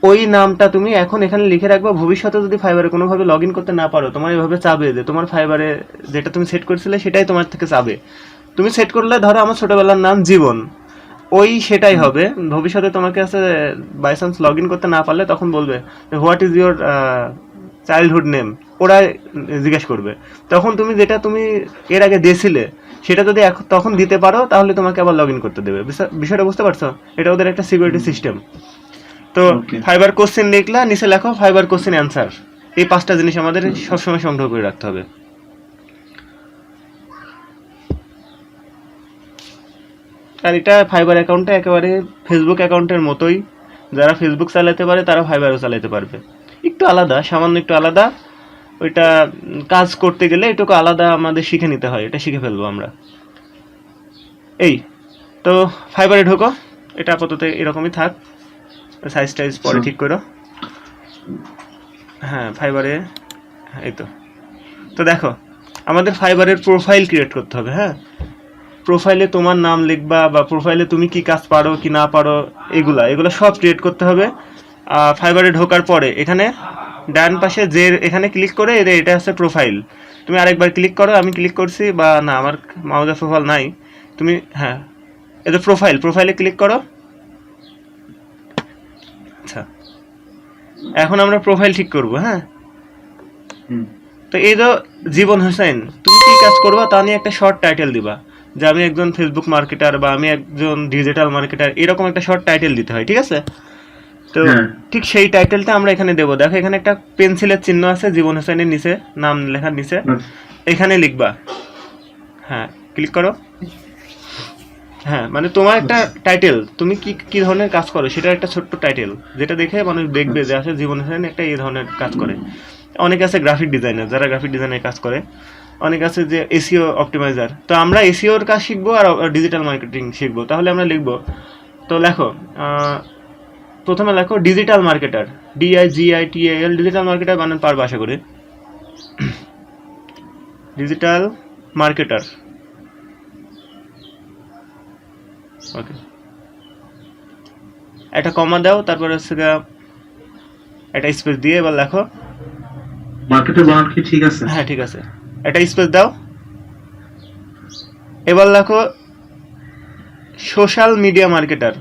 ওই নামটা তুমি এখন এখানে লিখে রাখবা। ভবিষ্যতে যদি ফাইবারে কোনোভাবে লগ ইন করতে না পারো, তোমার এভাবে চাবে যে তোমার ফাইবারে যেটা তুমি সেট করছিলে সেটাই তোমার থেকে চাবে। তুমি সেট করলে ধরো আমার ছোটবেলার নাম জীবন, ওই সেটাই হবে। ভবিষ্যতে তোমাকে আছে বাই চান্স লগ ইন করতে না পারলে তখন বলবে what is your childhood name, ওরা জিজ্ঞেস করবে। তখন তুমি যেটা তুমি এর আগে দিয়েছিলে সেটা যদি তখন দিতে পারো তাহলে তোমাকে আবার লগ ইন করতে দেবে। বিষয়টা বুঝতে পারছো? এটা ওদের একটা সিকিউরিটি সিস্টেম। তো ফাইবার কোশ্চেন লিখলা, নিচে লেখো ফাইবার কোশ্চেন অ্যান্সার। এই 5টা জিনিস আমাদের সবসময় সংগ্রহ করে রাখতে হবে। আর এটা ফাইবার অ্যাকাউন্টটা একেবারে ফেসবুক অ্যাকাউন্টের মতোই, যারা ফেসবুক চালাতে পারে তারা ফাইবারও চালাতে পারবে। একটু আলাদা, সামান্য একটু আলাদা, ওইটা কাজ করতে গেলে এটুকু আলাদা আমাদের শিখে নিতে হয়, এটা শিখে ফেলবো আমরা। এই তো ফাইবারে ঢোকো, এটা আপাতত এরকমই থাক, সাইজ টাইজ পরে ঠিক করো। হ্যাঁ ফাইবারে এই তো। তো দেখো আমাদের ফাইবারের প্রোফাইল ক্রিয়েট করতে হবে। হ্যাঁ প্রোফাইলে তোমার নাম লিখবা, বা প্রোফাইলে তুমি কি কাজ পারো কি না পারো এগুলা সব ক্রিয়েট করতে হবে। ফাইবারে ঢোকার পরে এখানে ডান পাশে যে এখানে ক্লিক করে এটা হচ্ছে প্রোফাইল। তুমি আরেকবার ক্লিক করো, আমি ক্লিক করছি, বা না আমার মাউসের প্রোফাইল নাই, তুমি হ্যাঁ এটা প্রোফাইলে ক্লিক করো। আচ্ছা এখন আমরা প্রোফাইল ঠিক করব। হ্যাঁ তো এই যে জীবন হোসেন, তুমি কি কাজ করবা তা নিয়ে একটা শর্ট টাইটেল দিবা, যে আমি একজন ফেসবুক মার্কেটার বা আমি একজন ডিজিটাল মার্কেটার, এরকম একটা শর্ট টাইটেল দিতে হয়, ঠিক আছে? তো ঠিক সেই টাইটেলটা আমরা এখানে দেবো। দেখো এখানে একটা পেন্সিলের চিহ্ন আছে জীবন হোসেনের নিচে, নাম লেখার নিচে, এখানে লিখবা। হ্যাঁ ক্লিক করো। হ্যাঁ মানে তোমার একটা টাইটেল, তুমি কি কি ধরনের কাজ করো সেটার একটা ছোট্ট টাইটেল, যেটা দেখে মানুষ দেখবে যে আসলে জীবন হোসেন একটা এই ধরনের কাজ করে। অনেকে আছে গ্রাফিক ডিজাইনার, যারা গ্রাফিক ডিজাইনের কাজ করে, অনেক আছে যে এসইও অপটিমাইজার। তো আমরা এসইওর কাজ শিখবো আর ডিজিটাল মার্কেটিং শিখবো, তাহলে আমরা লিখবো। তো লেখো প্রথমে লেখো digital marketer, DIGITAL, digital marketer বানান পারবো আশা করি। ডিজিটাল মার্কেটার, ওকে একটা কমা দাও, তারপরে হচ্ছে একটা স্পেস দিয়ে এবার লেখো মার্কেটের বানান কি ঠিক আছে? হ্যাঁ ঠিক আছে, একটা স্পেস দাও। এবার লেখো social media marketer,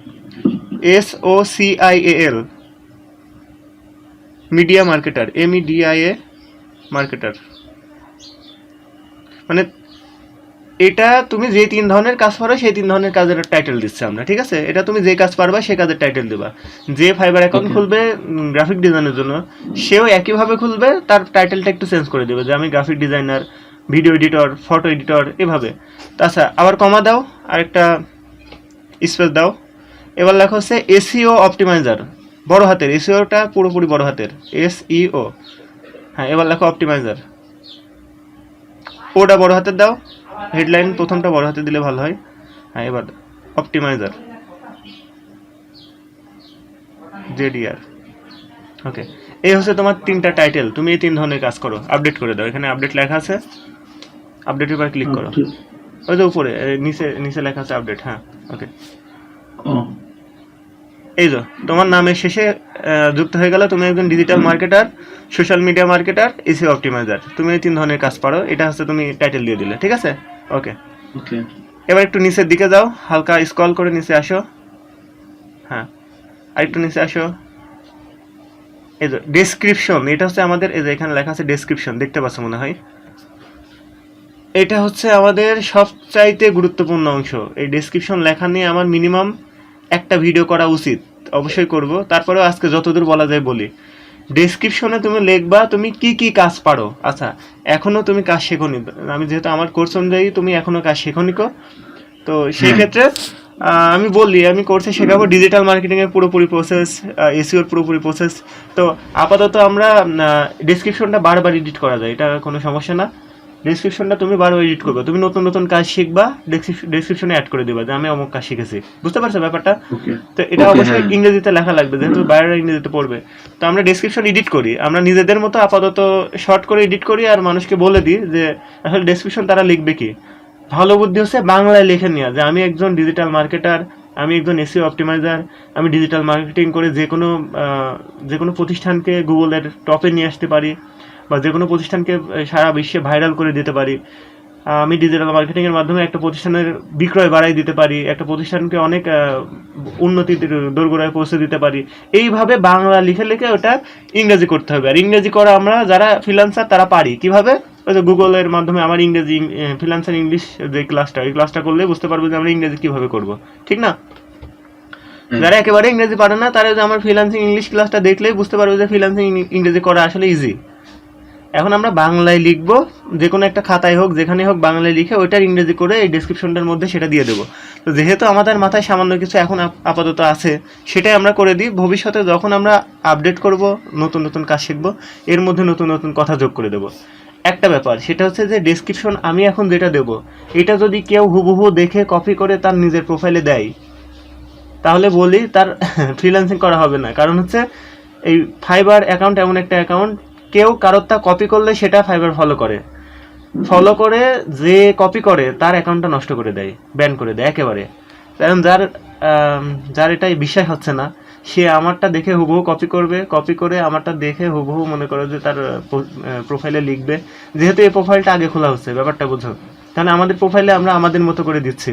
SOCIAL, media marketer, MEDIA marketer. মানে এটা তুমি যে 3 ধরনের কাজ পারো সেই 3 ধরনের কাজের টাইটেল দিচ্ছি আমরা, ঠিক আছে? এটা তুমি যে কাজ পারবা সেই কাজের টাইটেল দেবা। যে ফাইবার অ্যাকাউন্ট খুলবে গ্রাফিক ডিজাইনের জন্য, সেও একইভাবে খুলবে, তার টাইটেলটা একটু চেঞ্জ করে দেবে, যে আমি graphic designer video editor, photo editor, এভাবে। তাছাড়া আবার কমা দাও, আরেকটা স্পেস দাও, এবার লেখা হচ্ছে এসইও অপটিমাইজার, বড় হাতের, এসইওটা পুরোপুরি বড় হাতের, এসইও। হ্যাঁ, এবার লেখো অপটিমাইজার, ওটা বড় হাতের দাও, হেডলাইন প্রথমটা বড় হাতে দিলে ভালো হয়। হ্যাঁ, এবার অপটিমাইজার, জেডিআর। ওকে, এই হচ্ছে তোমার 3টা টাইটেল। তুমি এই 3 ধরনের কাজ করো, আপডেট করে দাও। এখানে আপডেট লেখা আছে, আপডেটের উপর ক্লিক করো, ওই যে উপরে নিচে নিচে লেখা আছে আপডেট। হ্যাঁ, ওকে, ও এই যে তোমার নামের শেষে যুক্ত হয়ে গেল, তুমি একজন digital marketer, social media marketer, SEO optimiser. তুমি এই 3 ধরনের কাজ পারো, এটা হচ্ছে তুমি টাইটেল দিয়ে দিলে, ঠিক আছে? ওকে, ওকে। এবার একটু নিচের দিকে যাও, হালকা স্ক্রল করে নিচে আসো। হ্যাঁ, আর একটু নিচে আসো। এই যে ডেসক্রিপশন, এটা হচ্ছে আমাদের, এই যে এখানে লেখা আছে ডেসক্রিপশন, দেখতে পাচ্ছ মনে হয়। এটা হচ্ছে আমাদের সবচাইতে গুরুত্বপূর্ণ অংশ। এই ডেসক্রিপশন লেখা নিয়ে আমার মিনিমাম একটা ভিডিও করা উচিত, অবশ্যই করব। তারপরেও আজকে যতদূর বলা যায় বলি। ডেসক্রিপশনে তুমি লিখবা তুমি কি কি কাজ পারো। আচ্ছা, এখনো তুমি কাজ শেখোনি, আমি যেহেতু আমার কোর্স অনুযায়ী তুমি এখনো কাজ শেখোনি কো, তো সেই ক্ষেত্রে আমি বললি আমি কোর্সে শেখাবো ডিজিটাল মার্কেটিং এর পুরোপুরি প্রসেস, এসইওর পুরোপুরি প্রসেস। তো আপাতত আমরা ডেসক্রিপশনটা বারবার এডিট করা যায়, এটা কোনো সমস্যা না। ডেসক্রিপশনটা তুমি বারবার এডিট করবে, তুমি নতুন নতুন কাজ শিখবা, ডেসক্রিপশনে অ্যাড করে দিবা যে আমি অমুক কাজ শিখেছি। বুঝতে পারছো ব্যাপারটা? ওকে, তো এটা ওকে, অবশ্যই হ্যাঁ। ইংরেজিতে লেখা লাগবে, যেহেতু বাইরেরা ইংরেজিতে পড়বে। তো আমরা ডেসক্রিপশন এডিট করি, আমরা নিজেদের মতো আপাতত শর্ট করে এডিট করি, আর মানুষকে বলে দিই যে আসলে ডেসক্রিপশন তারা লিখবে কি। ভালো বুদ্ধি হচ্ছে বাংলায় লিখে নেওয়া, যে আমি একজন ডিজিটাল মার্কেটার, আমি একজন এসইও অপটিমাইজার, আমি ডিজিটাল মার্কেটিং করে যে কোনো প্রতিষ্ঠানকে গুগলের টপে নিয়ে আসতে পারি, বা যে কোনো প্রতিষ্ঠানকে সারা বিশ্বে ভাইরাল করে দিতে পারি। আমি ডিজিটাল মার্কেটিংয়ের মাধ্যমে একটা প্রতিষ্ঠানের বিক্রয় বাড়াই দিতে পারি, একটা প্রতিষ্ঠানকে অনেক উন্নতির দোরগোড়ায় পৌঁছে দিতে পারি। এইভাবে বাংলা লিখে লিখে ওটা ইংরেজি করতে হবে। আর ইংরেজি করা আমরা যারা ফ্রিল্যান্সার তারা পারি কিভাবে, ওই যে গুগলের মাধ্যমে আমার ইংরেজি ফ্রিল্যান্সার ইংলিশ যে ক্লাসটা, ওই ক্লাসটা করলে বুঝতে পারবো যে আমরা ইংরেজি কিভাবে করব, ঠিক না? যারা একেবারে ইংরেজি পারে না তারা যে আমার ফ্রিল্যান্সিং ইংলিশ ক্লাসটা দেখলেই বুঝতে পারবে যে ফ্রিল্যান্সিং ইংরেজি করা আসলে ইজি। এখন আমরা বাংলায় লিখবো, যে কোনো একটা খাতায় হোক যেখানে হোক বাংলায় লিখে ওইটার ইংরেজি করে এই ডেসক্রিপশনটার মধ্যে সেটা দিয়ে দেবো। তো যেহেতু আমাদের মাথায় সামান্য কিছু এখন আপাতত আছে, সেটাই আমরা করে দিই। ভবিষ্যতে যখন আমরা আপডেট করব, নতুন নতুন কাজ শিখবো, এর মধ্যে নতুন নতুন কথা যোগ করে দেবো। একটা ব্যাপার সেটা হচ্ছে যে ডেসক্রিপশন আমি এখন যেটা দেবো, এটা যদি কেউ হুবহু দেখে কপি করে তার নিজের প্রোফাইলে দেয়, তাহলে বলি তার ফ্রিল্যান্সিং করা হবে না। কারণ হচ্ছে এই ফাইবার অ্যাকাউন্ট এমন একটা অ্যাকাউন্ট, কেউ কারোর তা কপি করলে সেটা ফাইবার ফলো করে যে কপি করে তার অ্যাকাউন্টটা নষ্ট করে দেয়, ব্যান করে দেয় একেবারে। কারণ যার এটাই বিশ্বাস হচ্ছে না, সে আমারটা দেখে হুবহু কপি করে আমারটা দেখে হুবহু মনে করো যে তার প্রোফাইলে লিখবে। যেহেতু এই প্রোফাইলটা আগে খোলা হচ্ছে, ব্যাপারটা বুঝো, তাহলে আমাদের প্রোফাইলে আমরা আমাদের মতো করে দিচ্ছি।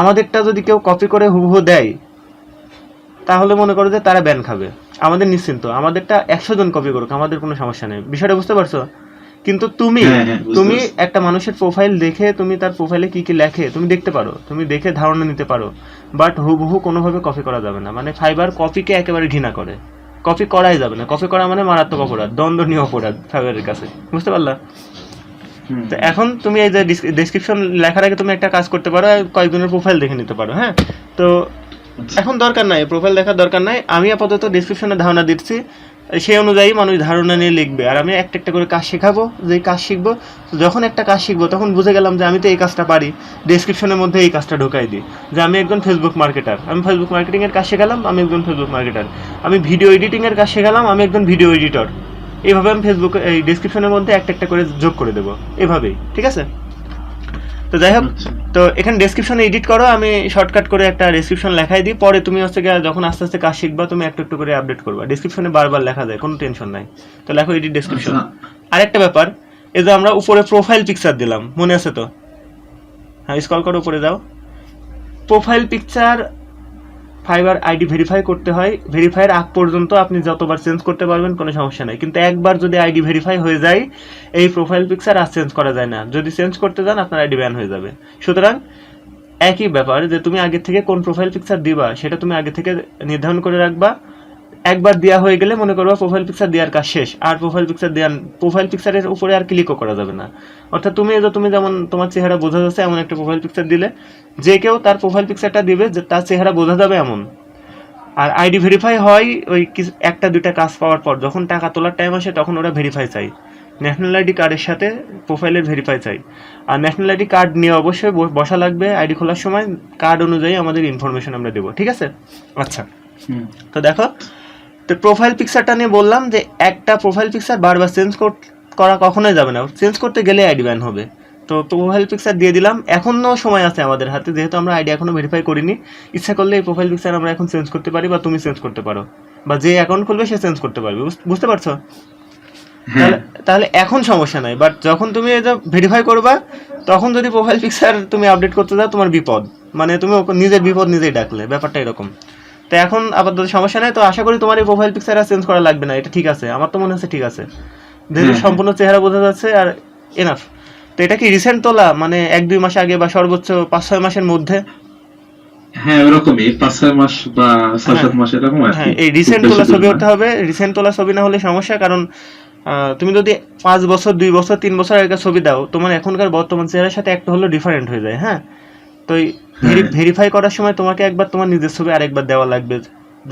আমাদেরটা যদি কেউ কপি করে হুবহু দেয়, তাহলে মনে করো যে তারা ব্যান খাবে। আমাদের নিশ্চিন্ত, আমাদেরটা 100 জন কপি করুক, আমাদের কোনো সমস্যা নেই। বিষয়টা বুঝতে পারছো? কিন্তু তুমি বুঝতে পারছি। একটা মানুষের প্রোফাইল দেখে তুমি তার প্রোফাইলে কি কি লেখে তুমি দেখতে পারো, তুমি দেখে ধারণা নিতে পারো, বাট হুবহু কোনোভাবে কপি করা যাবে না। মানে ফাইবার কপিকে একেবারে ঘৃণা করে, কপি করাই যাবে না। কপি করা মানে মারাত্মক অপরাধ, দণ্ডনীয় অপরাধ ফাইবারের কাছে। বুঝতে পারলা? তো এখন তুমি এই যে ডেসক্রিপশন লেখার আগে তুমি একটা কাজ করতে পারো, কয়েকজনের প্রোফাইল দেখে নিতে পারো। হ্যাঁ, তো এখন দরকার নাই, প্রোফাইল দেখার দরকার নাই। আমি আপাতত ডেসক্রিপশনে ধারণা দিচ্ছি, সেই অনুযায়ী মানুষ ধারণা নিয়ে লিখবে। আর আমি একটা একটা করে কাজ শেখাবো, যে কাজ শিখবো, যখন একটা কাজ শিখবো তখন বুঝে গেলাম যে আমি তো এই কাজটা পারি, ডেসক্রিপশনের মধ্যে এই কাজটা ঢোকাই দিই। যে আমি একজন ফেসবুক মার্কেটার, আমি ফেসবুক মার্কেটিংয়ের কাজ শেখালাম, আমি একজন ফেসবুক মার্কেটার। আমি ভিডিও এডিটিংয়ের কাজ শেখালাম, আমি একজন ভিডিও এডিটর। এইভাবে আমি ফেসবুক এই ডেসক্রিপশনের মধ্যে একটা একটা করে যোগ করে দেবো, এভাবেই। ঠিক আছে? তো যাই হোক, তো এখানে ডেসক্রিপশনে এডিট করো, আমি শর্টকাট করে একটা ডেসক্রিপশন লেখাই দিই। পরে তুমি হচ্ছে গিয়ে যখন আস্তে আস্তে কাজ শিখবা, তুমি একটু একটু করে আপডেট করবা। ডেসক্রিপশনে বারবার লেখা যায়, কোনো টেনশন নাই। তো লেখো এডিট ডেসক্রিপশন। আরেকটা ব্যাপার, এই যে আমরা উপরে প্রোফাইল পিকচার দিলাম, মনে আছে তো? হ্যাঁ, স্ক্রল করো, উপরে যাও। Profile picture fibre ID verify করতে হয়। ভেরিফাইয়ের আগ পর্যন্ত আপনি যতবার চেঞ্জ করতে পারবেন, কোনো সমস্যা নেই। কিন্তু একবার যদি আইডি ভেরিফাই হয়ে যায়, এই প্রোফাইল পিকচার আর চেঞ্জ করা যায় না। যদি চেঞ্জ করতে যান, আপনার আইডি ব্যান হয়ে যাবে। সুতরাং একই ব্যাপার, যে তুমি আগে থেকে কোন প্রোফাইল পিকচার দিবা সেটা তুমি আগে থেকে নির্ধারণ করে রাখবা। একবার দেওয়া হয়ে গেলে মনে করবা প্রোফাইল পিকচার দেওয়ার কাজ শেষ, আর প্রোফাইল পিকচারের উপরে আর ক্লিকও করা যাবে না। অর্থাৎ তুমি যেমন তোমার চেহারা বোঝা যাচ্ছে এমন একটা প্রোফাইল পিকচার দিলে যে কেউ তার প্রোফাইল পিকচারটা দিবে যে তার চেহারা বোঝা যাবে এমন। আর আইডি ভেরিফাই হয় ওই একটা দুইটা কাজ পাওয়ার পর, যখন টাকা তোলার টাইম আসে তখন ওরা ভেরিফাই চাই, ন্যাশনাল আইডি কার্ডের সাথে প্রোফাইলের ভেরিফাই চাই। আর ন্যাশনাল আইডি কার্ড নিয়ে অবশ্যই বসা লাগবে, আইডি খোলার সময় কার্ড অনুযায়ী আমাদের ইনফরমেশন আমরা দেবো, ঠিক আছে? আচ্ছা, তো দেখো, তো প্রোফাইল পিকচারটা নিয়ে বললাম যে একটা প্রোফাইল পিকচার বারবার চেঞ্জ করা কখনোই যাবে না, চেঞ্জ করতে গেলে আইডি ব্যান হবে। তো প্রোফাইল পিকচার দিয়ে দিলাম, এখনও সময় আছে আমাদের হাতে, যেহেতু আমরা আইডি এখনও ভেরিফাই করিনি। ইচ্ছা করলে এই প্রোফাইল পিকচার আমরা এখন চেঞ্জ করতে পারি, বা তুমি চেঞ্জ করতে পারো, বা যে অ্যাকাউন্ট খুলবে সে চেঞ্জ করতে পারবে, বুঝতে পারছো? তাহলে এখন সমস্যা নাই, বাট যখন তুমি এই যে ভেরিফাই করবা তখন যদি প্রোফাইল পিকচার তুমি আপডেট করতে যাও তোমার বিপদ, মানে তুমি নিজের বিপদ নিজেই ডাকলে, ব্যাপারটা এরকম। তো এখন আপাতত সমস্যা নেই, তো আশা করি তোমার এই প্রোফাইল পিকচার আর চেঞ্জ করা লাগবে না, এটা ঠিক আছে, আমার তো মনে হচ্ছে ঠিক আছে, যেহেতু সম্পূর্ণ চেহারা বোঝা যাচ্ছে আর এনাফ। তো এটা কি রিসেন্ট তোলা, মানে 1-2 মাস আগে, বা সর্বোচ্চ 5-6 মাসের মধ্যে? হ্যাঁ ওরকমই 5-6 মাস বা 6-7 মাস এরকম আর কি। হ্যাঁ, এই রিসেন্ট তোলা ছবি হতে হবে। রিসেন্ট তোলা ছবি না হলে সমস্যা, কারণ তুমি যদি 5 বছর 2 বছর 3 বছর আগে ছবি দাও, তোমার এখনকার বর্তমান চেহারার সাথে একটা হলো ডিফারেন্ট হয়ে যায়। হ্যাঁ, তো ভেরিফাই করার সময় তোমাকে একবার তোমার নিজের ছবি আরেকবার দেওয়া লাগবে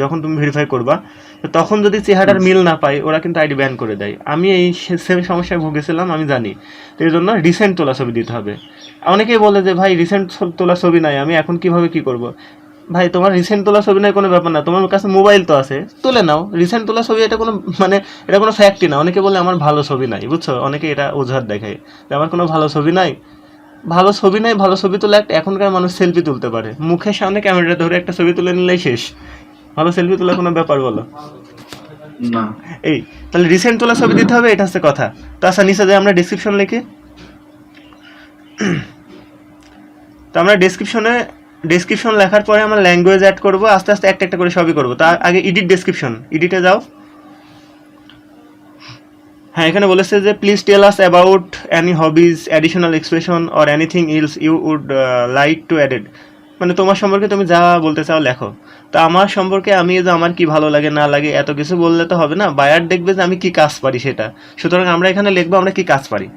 যখন তুমি ভেরিফাই করবা। তো তখন যদি চেহারার মিল না পায় ওরা কিন্তু আইডি ব্যান করে দেয়। আমি এই সেম সমস্যায় ভুগেছিলাম, আমি জানি। তো এই জন্য রিসেন্ট তোলা ছবি দিতে হবে। অনেকেই বলে যে ভাই রিসেন্ট তোলা ছবি নাই, আমি এখন কিভাবে কি করব? ভাই তোমার রিসেন্ট তোলা ছবি নাই কোনো ব্যাপার না, তোমার কাছে মোবাইল তো আছে, তুলে নাও। রিসেন্ট তোলা ছবি এটা কোনো মানে এটা কোনো ফ্যাক্টই না। অনেকে বলে আমার ভালো ছবি নাই, বুঝছো? অনেকে এটা অজুহাত দেখায় যে আমার কোনো ভালো ছবি নাই। ভালো ছবি নাই, ভালো ছবি তোলা এখনকার মানুষ সেলফি তুলতে পারে, মুখের সামনে ক্যামেরা ধরে একটা ছবি তুলে নিলেই শেষ। ভালো সেলফি তোলা কোনো ব্যাপার বলো? না। এই তাহলে রিসেন্ট তোলা ছবি দিতে হবে, এটা হচ্ছে কথা। তো আচ্ছা, নিচে যে আমরা ডেসক্রিপশন লিখি, তো আমরা ডেসক্রিপশন লেখার পরে আমরা ল্যাঙ্গুয়েজ অ্যাড করব, আস্তে আস্তে একটা একটা করে সবই করব। তার আগে এডিট ডেসক্রিপশন, এডিটে যাও। হ্যাঁ, এখানে বলেছে যে please tell us about any hobbies, additional expression or anything else you would like to added, মানে তোমার সম্পর্কে তুমি যা বলতে চাও লেখো। তো আমার সম্পর্কে আমি যে আমার কি ভালো লাগে না লাগে এত কিছু বললে তো হবে না, বায়ার দেখবে যে আমি কি কাজ পারি সেটা। সুতরাং আমরা এখানে লিখবো আমরা কি কাজ পারি।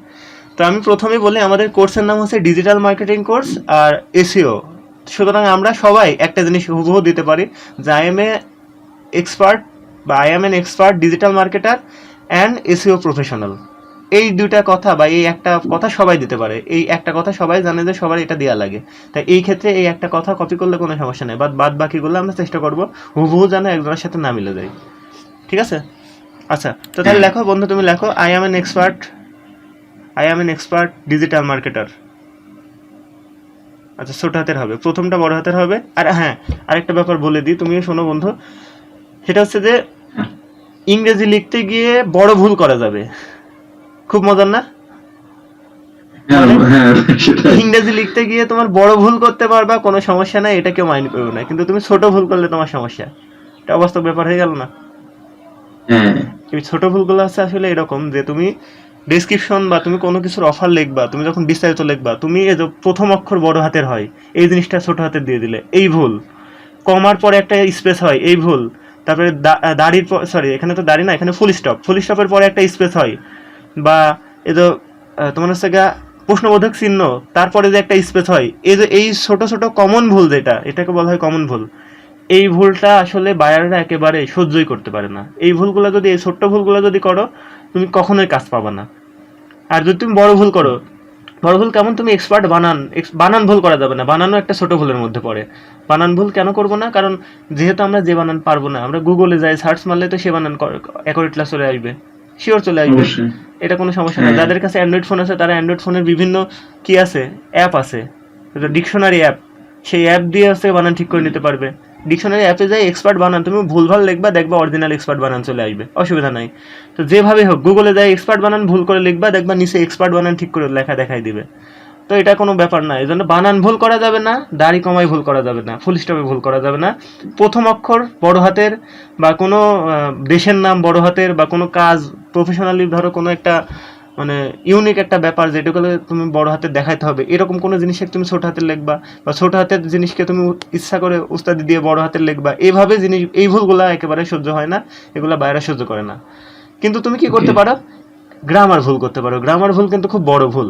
তো আমি প্রথমে বলি আমাদের কোর্সের নাম হচ্ছে ডিজিটাল মার্কেটিং কোর্স আর এসইও। সুতরাং আমরা সবাই একটা জিনিস হুবহু দিতে পারি যে I am an expert digital marketer and SEO professional. এই দুইটা কথা বা এই একটা কথা সবাই দিতে পারে, এই একটা কথা সবাই জানে যে সবার এটা দেওয়া লাগে। তাই এই ক্ষেত্রে এই একটা কথা কপি করলে কোনো সমস্যা নেই, বাদ বাকিগুলো আমরা চেষ্টা করবো হুবহু যেন একজনের সাথে না মিলে যায়, ঠিক আছে? আচ্ছা, তো তাহলে লেখো বন্ধু, তুমি লেখো I am an expert digital marketer. আচ্ছা, ছোট হাতের হবে, প্রথমটা বড় হাতের হবে। আর হ্যাঁ, আরেকটা ব্যাপার বলে দিই, তুমি শোনো বন্ধু, সেটা হচ্ছে যে ইংরেজি লিখতে গিয়ে বড় ভুল করা যাবে। খুব মজার না? ইংরেজি লিখতে গিয়ে তোমার বড় ভুল করতে পারবা, কোনো সমস্যা নাই, এটা কেউ মাইনে করবে না। কিন্তু তুমি ছোট ভুল করলে তোমার সমস্যা, এটা অবাস্তব ব্যাপার হয়ে গেল না? এই ছোট ভুলগুলো আছে আসলে এরকম যে তুমি ডেসক্রিপশন বা তুমি কোনো কিছুর অফার লিখবা, তুমি যখন বিস্তারিত লিখবা, তুমি এই যে প্রথম অক্ষর বড় হাতের হয় এই জিনিসটা ছোট হাতের দিয়ে দিলে, এই ভুল। কমার পরে একটা স্পেস হয়, এই ভুল। তারপরে দাড়ির সরি, এখানে তো দাড়ি না, এখানে ফুল স্টপের পরে একটা স্পেস হয়, বা এই যে তোমার হচ্ছে গা প্রশ্নবোধক চিহ্ন, তারপরে যে একটা স্পেস হয়, এই যে এই ছোট ছোট কমন ভুল, এটাকে বলা হয় কমন ভুল। এই ভুলটা আসলে বায়াররা একেবারে সহ্যই করতে পারে না। এই ভুলগুলো যদি, এই ছোট্ট ভুলগুলো যদি করো, তুমি কখনোই কাজ পাবা না। আর যদি তুমি বড় ভুল করো, বড় ভুল কেমন, তুমি এক্সপার্ট বানান ভুল করা যাবে না, বানানো একটা ছোট ভুলের মধ্যে পড়ে। বানান ভুল কেন করবো না? কারণ যেহেতু আমরা যে বানান পারবো না, আমরা গুগলে যাই সার্চ মারলে তো সে বানান অ্যাকুরেটলি চলে আসবে, শিওর চলে আসবে, এটা কোনো সমস্যা না। যাদের কাছে অ্যান্ড্রয়েড ফোন আছে তারা অ্যান্ড্রয়েড ফোনের বিভিন্ন কি আছে, অ্যাপ আছে, ডিকশনারি অ্যাপ, সেই অ্যাপ দিয়ে হচ্ছে বানান ঠিক করে নিতে পারবে। ডিকশনারি অ্যাপে যাই এক্সপার্ট বানান, তুমি ভুলভাল লিখবা, দেখবা অরিজিনাল এক্সপার্ট বানান চলে আসবে, অসুবিধা নাই। তো যেভাবে হোক গুগলে যাই এক্সপার্ট বানান ভুল করে লিখবা, দেখবা নিচে এক্সপার্ট বানান ঠিক করে লেখা দেখাই দিবে। তো এটা কোনো ব্যাপার না। এই জন্য বানান ভুল করা যাবে না, দাড়ি কমাই ভুল করা যাবে না, ফুল স্টপে ভুল করা যাবে না, প্রথম অক্ষর বড় হাতের, বা কোনো দেশের নাম বড় হাতের, বা কোনো কাজ প্রফেশনালি ধরো কোনো একটা মানে ইউনিক একটা ব্যাপার যেটাগুলো তুমি বড় হাতের দেখাইতে হবে, এরকম কোনো জিনিসকে তুমি ছোট হাতের লিখবা, বা ছোট হাতের জিনিসকে তুমি ইচ্ছা করে উস্তাদি দিয়ে বড় হাতের লিখবা, এইভাবে জিনিস, এই ভুলগুলা একেবারে সহ্য হয় না, এগুলা বাইরে সহ্য করে না। কিন্তু তুমি কি করতে Okay. পারো, গ্রামার ভুল করতে পারো। গ্রামার ভুল কিন্তু খুব বড় ভুল,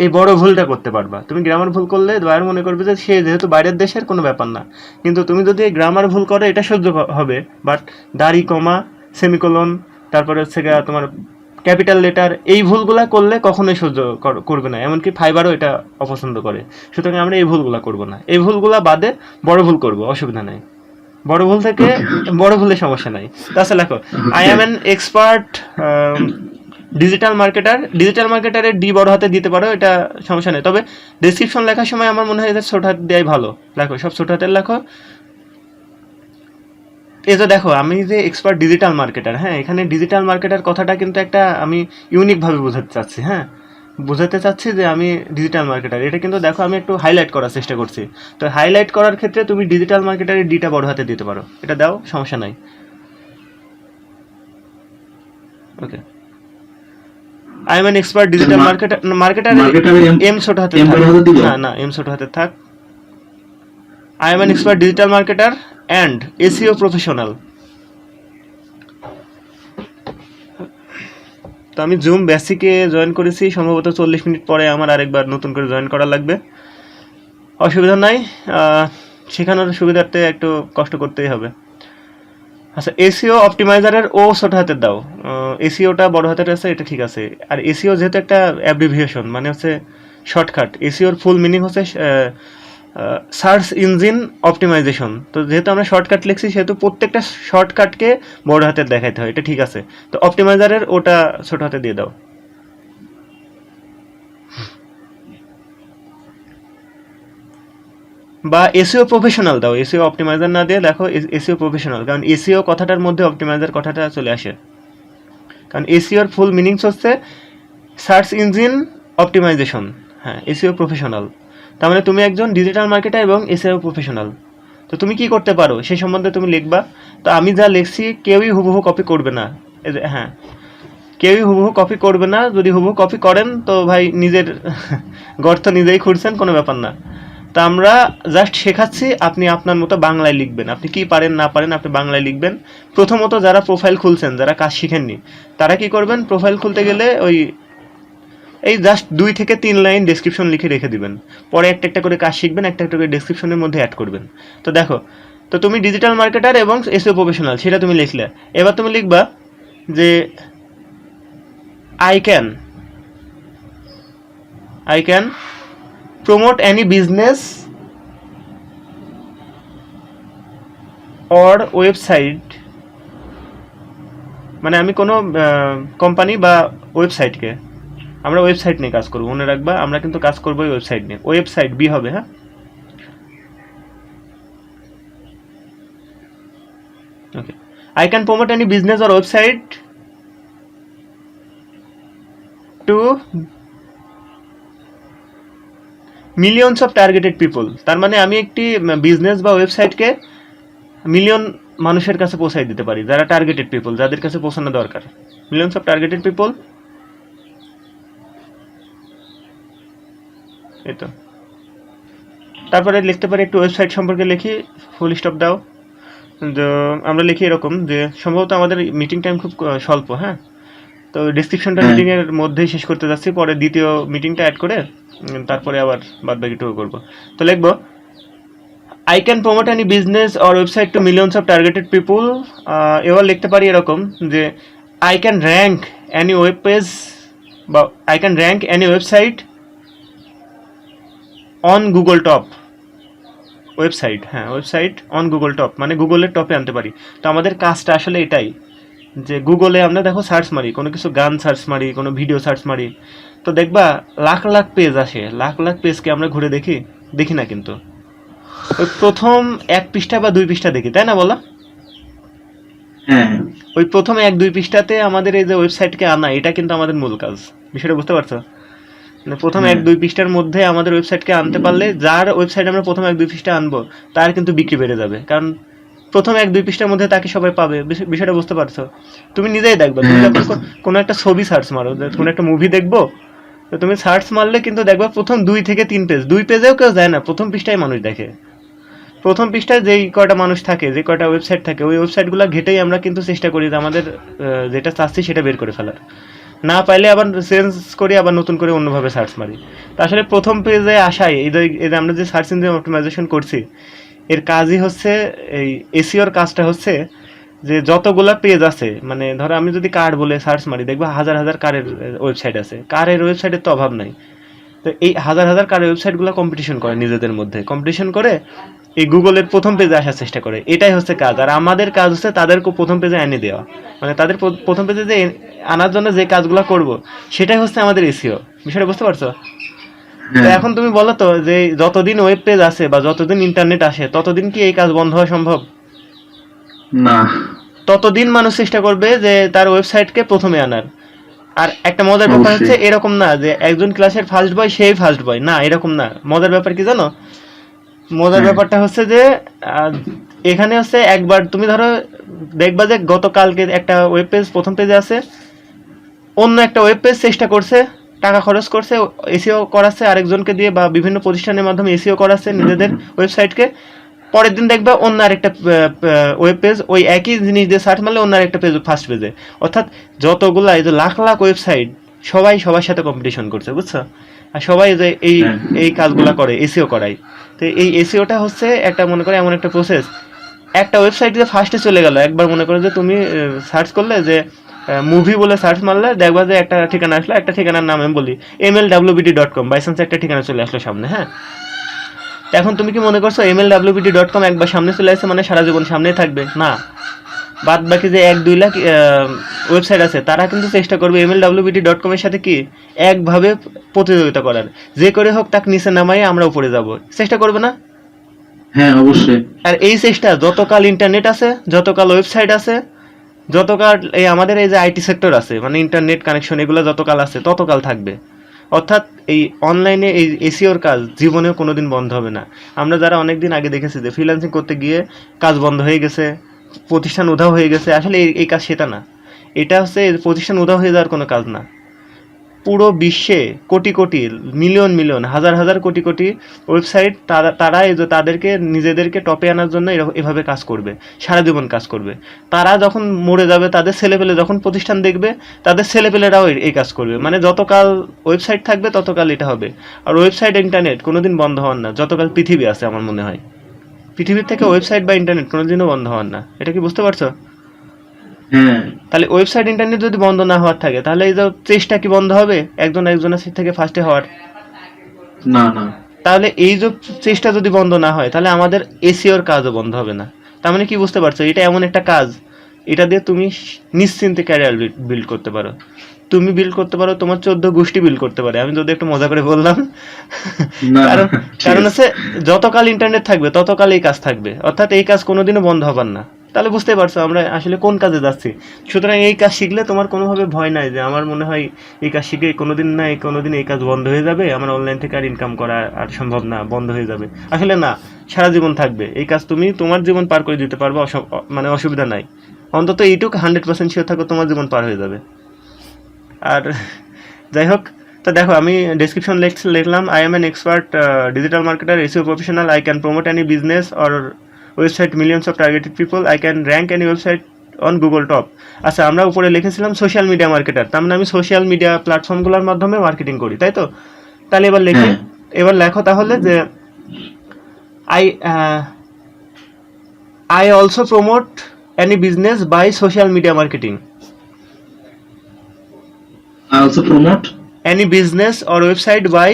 এই বড় ভুলটা করতে পারবা। তুমি গ্রামার ভুল করলে বাইরে মনে করবে যে সে যেহেতু বাইরের দেশের কোনো ব্যাপার না, কিন্তু তুমি যদি এই গ্রামার ভুল করো এটা সহ্য হবে, বাট দাড়ি কমা, সেমিকোলন, তারপরে হচ্ছে গিয়ে তোমার ক্যাপিটাল লেটার, এই ভুলগুলা করলে কখনোই সহ্য করবে না, এমনকি ফাইবারও এটা অপছন্দ করে। সুতরাং আমরা এই ভুলগুলা করব না, এই ভুলগুলা বাদে বড় ভুল করব, অসুবিধা নাই। বড় ভুল থেকে বড় ভুলের সমস্যা নাই। তাছাড়া লেখো I am an expert digital marketer. Digital মার্কেটারের ডি বড় হাতে দিতে পারো, এটা সমস্যা নেই। তবে ডেসক্রিপশন লেখার সময় আমার মনে হয় এদের ছোট হাতে দেওয়াই ভালো। লেখো, সব ছোট হাতের লেখো। এই যে দেখো, আমি যে এক্সপার্ট ডিজিটাল মার্কেটার, হ্যাঁ, এখানে ডিজিটাল মার্কেটার কথাটা কিন্তু একটা আমি ইউনিকভাবে বোঝাতে চাচ্ছি। হ্যাঁ, বোঝাতে চাচ্ছি যে আমি ডিজিটাল মার্কেটার, এটা কিন্তু দেখো আমি একটু হাইলাইট করার চেষ্টা করছি। তো হাইলাইট করার ক্ষেত্রে তুমি ডিজিটাল মার্কেটারের ডিটা বড় হাতে দিতে পারো, এটা দাও, সমস্যা নাই। Okay, I am an expert digital marketer. Marketer মার্কেটারে এম ছোট হাতে এম থাক, বড় হাতে দিব? না না, এম ছোট হাতে থাক। I am an expert digital marketer and SEO professional. তো আমি জুম বেসিকে জয়েন করেছি, সম্ভবত 40 মিনিট পরে আমার আরেকবার নতুন করে জয়েন করা লাগবে। অসুবিধা নাই, শেখানোর সুবিধার্থে একটু কষ্ট করতেই হবে। আচ্ছা, এসিও অপটিমাইজারের ও ছোট হাতের দাও, এসিওটা বড় হাতের আছে, এটা ঠিক আছে। আর এসিও যেহেতু একটা অ্যাব্রিভিয়েশন, মানে হচ্ছে শর্টকাট, এসিওর ফুল মিনিং হচ্ছে সার্চ ইঞ্জিন অপটিমাইজেশন। তো যেহেতু আমরা শর্টকাট লিখছি, সেহেতু প্রত্যেকটা শর্টকাটকে বড় হাতের দেখাইতে হয়, এটা ঠিক আছে। তো অপটিমাইজারের ওটা ছোট হাতে দিয়ে দাও। বা এসিও প্রফেশনাল দাও, এসিও অপটিমাইজার না দিয়ে দেখো এসিও প্রফেশনাল, কারণ এসিও কথাটার মধ্যে অপটিমাইজার কথাটা চলে আসে। কারণ এসিওর ফুল মিনিংস হচ্ছে সার্চ ইঞ্জিন অপটিমাইজেশন। হ্যাঁ, এসিও প্রফেশনাল, তার মানে তুমি একজন ডিজিটাল মার্কেটার এবং এসিও প্রফেশনাল। তো তুমি কি করতে পারো সেই সম্বন্ধে তুমি লিখবা। তো আমি যা লিখছি কেউই হুবহু কপি করবে না, হ্যাঁ, কেউই হুবহু কপি করবে না। যদি হুবহু কপি করেন তো ভাই নিজের গর্ত নিজেই খুঁড়ছেন, কোনো ব্যাপার না। তা আমরা জাস্ট শেখাচ্ছি, আপনি আপনার মতো বাংলায় লিখবেন। আপনি কি পারেন না পারেন আপনি বাংলায় লিখবেন। প্রথমত যারা প্রোফাইল খুলছেন, যারা কাজ শিখেননি, তারা কি করবেন, প্রোফাইল খুলতে গেলে ওই এই জাস্ট 2 থেকে 3 লাইন ডেসক্রিপশন লিখে রেখে দিবেন। পরে একটা একটা করে কাজ শিখবেন, একটা একটা করে ডেসক্রিপশনের মধ্যে অ্যাড করবেন। তো দেখো, তো তুমি ডিজিটাল মার্কেটার এবং এসইও প্রফেশনাল সেটা তুমি লিখলে। এবার তুমি লিখবা যে I can promote any business or website, মানে আমি কোনো কোম্পানি বা ওয়েবসাইটকে, আমরা ওয়েবসাইট নিয়ে কাজ করবো, মনে রাখবা আমরা কিন্তু কাজ করবো ওয়েবসাইট নিয়ে। ওয়েবসাইট বি হবে, হ্যাঁ। Okay, I can promote any business or website to millions of targeted people. তার মানে আমি একটি বিজনেস বা ওয়েবসাইটকে মিলিয়ন মানুষের কাছে পৌঁছাই দিতে পারি, যারা টার্গেটেড পিপল, যাদের কাছে পৌঁছানো দরকার। মিলিয়নস অফ টার্গেটেড পিপল, এই তো। তারপরে লিখতে পারি একটু ওয়েবসাইট সম্পর্কে লিখি, ফুল স্টপ দাও। তো আমরা লিখি এরকম যে সম্ভবত আমাদের মিটিং টাইম খুব স্বল্প, হ্যাঁ। তো ডিসক্রিপশনটা মিটিংয়ের মধ্যেই শেষ করতে যাচ্ছি, পরে দ্বিতীয় মিটিংটা অ্যাড করে তারপরে আবার বাদ বাকিটুকু করবো। তো লিখবো I can promote any business or website to millions of targeted people. এবার লিখতে পারি এরকম যে I can rank any web page বা I can rank any website on Google top. Website, হ্যাঁ, ওয়েবসাইট অন গুগল টপ, মানে গুগলের টপে আনতে পারি। তো আমাদের কাজটা আসলে এটাই, যে গুগলে আমরা দেখো সার্চ মারি, কোনো কিছু গান সার্চ মারি, কোনো ভিডিও সার্চ মারি, তো দেখবা লাখ লাখ পেজ আসে। লাখ লাখ পেজকে আমরা ঘুরে দেখি না, কিন্তু ওই প্রথম 1 পৃষ্ঠা বা 2 পৃষ্ঠা দেখি, তাই না বলো? হ্যাঁ, ওই প্রথম 1-2 পৃষ্ঠাতে আমাদের এই যে ওয়েবসাইটকে আনা, এটা কিন্তু আমাদের মূল কাজ। বিষয়টা বুঝতে পারছো? মানে প্রথম 1-2 পৃষ্ঠার মধ্যে আমাদের ওয়েবসাইটকে আনতে পারলে, যার ওয়েবসাইট আমরা প্রথম 1-2 পৃষ্ঠা আনবো, তার কিন্তু বিক্রি বেড়ে যাবে। কারণ প্রথম 1-2 পৃষ্ঠার মধ্যে তাকে সবাই পাবে, বিষয়টা বুঝতে পারছো? তুমি নিজেই দেখবে, তুমি হ্যাঁ, যখন কোনো একটা ছবি সার্চ মারো, যে কোনো একটা মুভি দেখবো, তো তুমি সার্চ মারলে কিন্তু দেখবে প্রথম 2 থেকে 3 পেজ, 2 পেজেও কেউ যায় না, প্রথম পৃষ্ঠায় মানুষ দেখে। প্রথম পৃষ্ঠায় যেই কয়টা মানুষ থাকে, যে কয়টা ওয়েবসাইট থাকে, ওই ওয়েবসাইটগুলো ঘেটেই আমরা কিন্তু চেষ্টা করি যে আমাদের যেটা চাচ্ছি সেটা বের করে ফেলার। না পাইলে আবার চেঞ্জ করি, আবার নতুন করে অন্যভাবে সার্চ মারি। তা আসলে প্রথম পেজে আসাই এই যে আমরা যে সার্চ ইঞ্জিন অপটিমাইজেশন করছি, এর কাজই হচ্ছে, এই এসইওর কাজটা হচ্ছে যে যতগুলা পেজ আছে, মানে ধরো আমি যদি কার বলে সার্চ মারি, দেখবো হাজার হাজার কারের ওয়েবসাইট আছে, কারের ওয়েবসাইটের তো অভাব নাই। তো এই হাজার হাজার কারের ওয়েবসাইটগুলো কম্পিটিশন করে, নিজেদের মধ্যে কম্পিটিশন করে এই গুগলের প্রথম পেজে আসার চেষ্টা করে। এটাই হচ্ছে কাজ। আর আমাদের কাজ হচ্ছে তাদেরকে প্রথম পেজে এনে দেওয়া, মানে তাদের প্রথম পেজে যে আনার জন্য যে কাজগুলো করব, সেটাই হচ্ছে আমাদের এসইও। বিষয়টা বুঝতে পারছো? তো হ্যাঁ, এখন তুমি বলো তো, যে যতদিন ওয়েব পেজ আছে বা যতদিন ইন্টারনেট আসে, ততদিন কি এই কাজ বন্ধ হওয়া সম্ভব? না, ততদিন মানুষ চেষ্টা করবে যে তার ওয়েবসাইটকে প্রথমে আনার। আর একটা মজার ব্যাপার অবশ্যই। হচ্ছে, এরকম না যে একজন ক্লাসের ফার্স্ট বয় সেই ফার্স্ট বয়, না, এরকম না। মজার ব্যাপার কি জানো? মজার হ্যাঁ, ব্যাপারটা হচ্ছে যে আহ, এখানে হচ্ছে একবার তুমি ধরো দেখবা যে গতকালকে একটা ওয়েব পেজ প্রথম পেজে আছে, অন্য একটা ওয়েব পেজ চেষ্টা করছে, টাকা খরচ করছে, এসিও করাচ্ছে আরেকজনকে দিয়ে বা বিভিন্ন প্রতিষ্ঠানের মাধ্যমে এসিও করাচ্ছে নিজেদের ওয়েবসাইটকে। পরের দিন দেখবা অন্য আরেকটা ওয়েব পেজ ওই একই জিনিস দিয়ে সার্চ মারলে অন্য আরেকটা পেজ ফার্স্ট পেজে। অর্থাৎ যতগুলা এই যে লাখ লাখ ওয়েবসাইট, সবাই সবার সাথে কম্পিটিশন করছে, বুঝছো? আর সবাই যে এই হ্যাঁ, এই কাজগুলা করে, এসিও করায়। তো এই এসিওটা হচ্ছে একটা, মনে করে এমন একটা প্রসেস, একটা ওয়েবসাইট যে ফার্স্টে চলে গেল, একবার মনে করো যে তুমি সার্চ করলে যে মুভি বলে সার্চ মারলে, দেখবা যে একটা ঠিকানা আসলো, একটা ঠিকানার নাম আমি বলি mlwbd.com, বাই চান্স একটা ঠিকানা চলে আসলো সামনে, হ্যাঁ? তো এখন তুমি কি মনে করছো mlwbd.com একবার সামনে চলে আসছে মানে সারা জীবন সামনেই থাকবে? না। বাদ বাকি যে 1-2 লাখ ওয়েবসাইট আছে, তারা কিন্তু চেষ্টা করবে mlwbd.com এর সাথে কি একভাবে প্রতিযোগিতা করার, যে করে হোক তাকে নিচে নামাই আমরা উপরে যাব, চেষ্টা করবে না? হ্যাঁ, অবশ্যই। আর এই চেষ্টা যতকাল ইন্টারনেট আছে, যতকাল ওয়েবসাইট আছে, যতকাল এই আমাদের এই যে আইটি সেক্টর আছে, মানে ইন্টারনেট কানেকশন, এগুলো যতকাল আছে ততকাল থাকবে। অর্থাৎ এই অনলাইনে এই এসিওর কাজ জীবনেও কোনোদিন বন্ধ হবে না। আমরা যারা অনেক দিন আগে দেখেছি যে ফ্রিল্যান্সিং করতে গিয়ে কাজ বন্ধ হয়ে গেছে, প্রতিষ্ঠান উধাও হয়ে গেছে, আসলে এই কাজ সেটা না। এটা হচ্ছে প্রতিষ্ঠান উধাও হয়ে যাওয়ার কোনো কাজ না। পুরো বিশ্বে কোটি কোটি, মিলিয়ন মিলিয়ন, হাজার হাজার কোটি কোটি ওয়েবসাইট, তারা এই যে তাদেরকে নিজেদেরকে টপে আনার জন্য এভাবে কাজ করবে, সারা জীবন কাজ করবে। তারা যখন মরে যাবে, তাদের ছেলেপেলে যখন প্রতিষ্ঠান দেখবে, তাদের ছেলেপেলেরাও এই কাজ করবে। মানে যতকাল ওয়েবসাইট থাকবে ততকাল এটা হবে। আর ওয়েবসাইট ইন্টারনেট কোনোদিন বন্ধ হওয়ার না যতকাল পৃথিবী আছে, আমার মনে হয়। পৃথিবীর থেকে ওয়েবসাইট বা ইন্টারনেট কোনোদিনও বন্ধ হওয়ার না। এটা কি বুঝতে পারছো? হ্যাঁ, তাহলে ওয়েবসাইট ইন্টারনেট যদি বন্ধ না হওয়ার থাকে, তাহলে এই যে চেষ্টা কি বন্ধ হবে একজন একজনের থেকে ফার্স্টে হওয়ার? না, না। তাহলে এই যে চেষ্টা যদি বন্ধ না হয়, তাহলে আমাদের এসিওর কাজও বন্ধ হবে না। তার মানে কি বুঝতে পারছো? এটা এমন একটা কাজ, এটা দিয়ে তুমি নিশ্চিন্তে ক্যারিয়ার বিল্ড করতে পারো। তুমি বিল্ড করতে পারো, তোমার 14 গোষ্ঠী বিল্ড করতে পারে। আমি যদি একটু মজা করে বললাম, না, কারণ ঠিক কারণ আছে। হচ্ছে যতকাল ইন্টারনেট থাকবে ততকাল এই কাজ থাকবে, অর্থাৎ এই কাজ কোনোদিনও বন্ধ হবার না। তাহলে বুঝতে পারছো আমরা আসলে কোন কাজে যাচ্ছি। সুতরাং এই কাজ শিখলে তোমার কোনোভাবে ভয় নাই যে আমার মনে হয় এই কাজ শিখে কোনোদিন এই কাজ বন্ধ হয়ে যাবে, আমার অনলাইন থেকে আর ইনকাম করা আর সম্ভব না, বন্ধ হয়ে যাবে। আসলে না, সারা জীবন থাকবে এই কাজ, তুমি তোমার জীবন পার করে দিতে পারবে, মানে অসুবিধা নাই। অন্তত এইটুকু 100% শিওর থাকো, তোমার জীবন পার হয়ে যাবে। আর যাই হোক, তো দেখো আমি ডেসক্রিপশন লিখলাম, I am an expert digital marketer, SEO professional, I can promote any business or website millions of targeted people, I can rank any website on Google top. আচ্ছা, আমরা উপরে লিখেছিলাম সোশ্যাল মিডিয়া মার্কেটার, তার মানে আমি social media প্ল্যাটফর্মগুলোর মাধ্যমে marketing করি, তাই তো? তাহলে এবার লিখি, হ্যাঁ, এবার লেখো তাহলে যে I I also promote any business by social media marketing, I also promote. any business or website by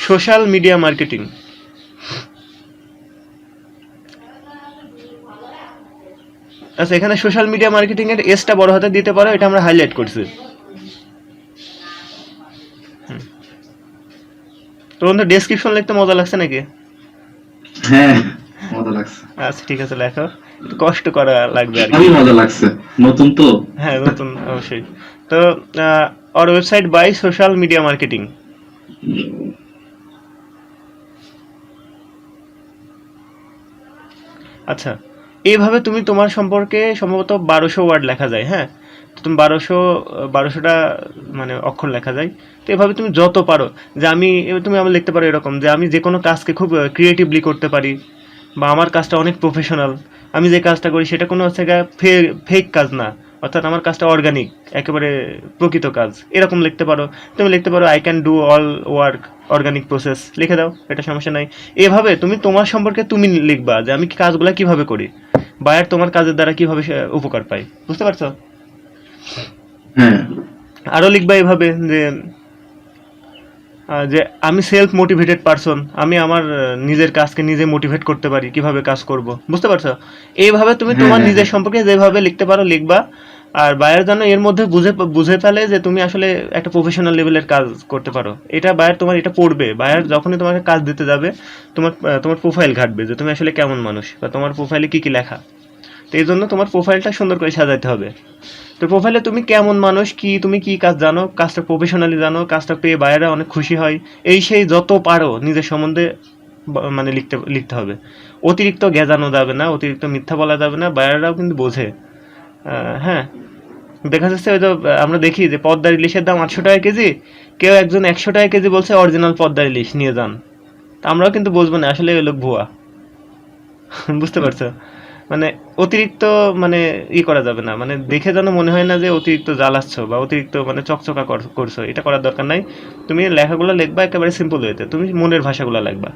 social media marketing. আচ্ছা, এখানে সোশ্যাল মিডিয়া মার্কেটিং এর এসটা বড় হাতে দিতে পারো, এটা আমরা হাইলাইট করছি। তো বন্ধু, ডেসক্রিপশন লিখতে মজা লাগছে নাকি? হ্যাঁ, মজা লাগছে। আচ্ছা ঠিক আছে, লেখো, একটু কষ্ট করা লাগবে আর কি। খুবই মজা লাগছে, নতুন তো। হ্যাঁ নতুন অবশ্যই। তো আর website by social media marketing. আচ্ছা, এইভাবে তুমি তোমার সম্পর্কে সম্ভবত 1200 ওয়ার্ড লেখা যায়, হ্যাঁ। তো তুমি 1200টা মানে অক্ষর লেখা যায়। তো এভাবে তুমি যত পারো, যে আমি, তুমি আমার লিখতে পারো এরকম যে আমি যে কোনো কাজকে খুব ক্রিয়েটিভলি করতে পারি, বা আমার কাজটা অনেক প্রফেশনাল, আমি যে কাজটা করি সেটা কোনো হচ্ছে ফেক কাজ না, অর্থাৎ আমার কাজটা অর্গানিক, একেবারে প্রকৃত কাজ, এরকম লিখতে পারো। তুমি লিখতে পারো I can do all work organic process, লিখে দাও, এটা সমস্যা নাই। এভাবে তুমি তোমার সম্পর্কে তুমি লিখবা যে আমি কাজগুলো কিভাবে করি, বায়ার তোমার কাজের দ্বারা কিভাবে সে উপকার পায়, বুঝতে পারছো? হ্যাঁ, আরো লিখবা এভাবে যে যে আমি সেলফ মোটিভেটেড পারসন, আমি আমার নিজের কাজকে নিজে মোটিভেট করতে পারি, কিভাবে কাজ করব, বুঝতে পারছো? এইভাবে তুমি হ্যাঁ, তোমার হ্যাঁ, নিজের হ্যাঁ। সম্পর্কে যেভাবে লিখতে পারো লিখবা। আর বায়ার যেন এর মধ্যে বুঝে ফেলে যে তুমি আসলে একটা প্রফেশনাল লেভেলের কাজ করতে পারো। এটা বায়ার তোমার এটা পড়বে, বায়ার যখনই তোমাকে কাজ দিতে যাবে তোমার প্রোফাইল ঘাটবে যে তুমি আসলে কেমন মানুষ, বা তোমার প্রোফাইলে কি কি লেখা। তো এই জন্য তোমার প্রোফাইলটা সুন্দর করে সাজাতে হবে। তো প্রোফাইলে তুমি কেমন মানুষ, কি তুমি কি কাজ জানো, কাজটা প্রফেশনালি জানো, কাজটা পেয়ে বাইরে অনেক খুশি হয়, এই সেই যত পারো নিজের সম্বন্ধে মানে লিখতে হবে। অতিরিক্ত গেজানো যাবে না, অতিরিক্ত মিথ্যা বলা যাবে না, বাইরেরাও কিন্তু বোঝে। হ্যাঁ, দেখা যাচ্ছে ওই যে আমরা দেখি যে পদ্মার ইলিশের দাম 800 টাকা কেজি, কেউ একজন 100 টাকা কেজি বলছে অরিজিনাল পদ্মার ইলিশ নিয়ে যান। তা আমরাও কিন্তু বুঝবো না আসলে ওই লোক ভুয়া। বুঝতে পারছো? মানে অতিরিক্ত মানে করা যাবে না, মানে দেখে যেন মনে হয় না যে অতিরিক্ত জ্বালাচ্ছ বা অতিরিক্ত মানে চকচকা করছো, এটা করার দরকার নাই। তুমি লেখাগুলো লিখবা একেবারে সিম্পল ওয়েতে, তুমি মনের ভাষাগুলো লিখবা।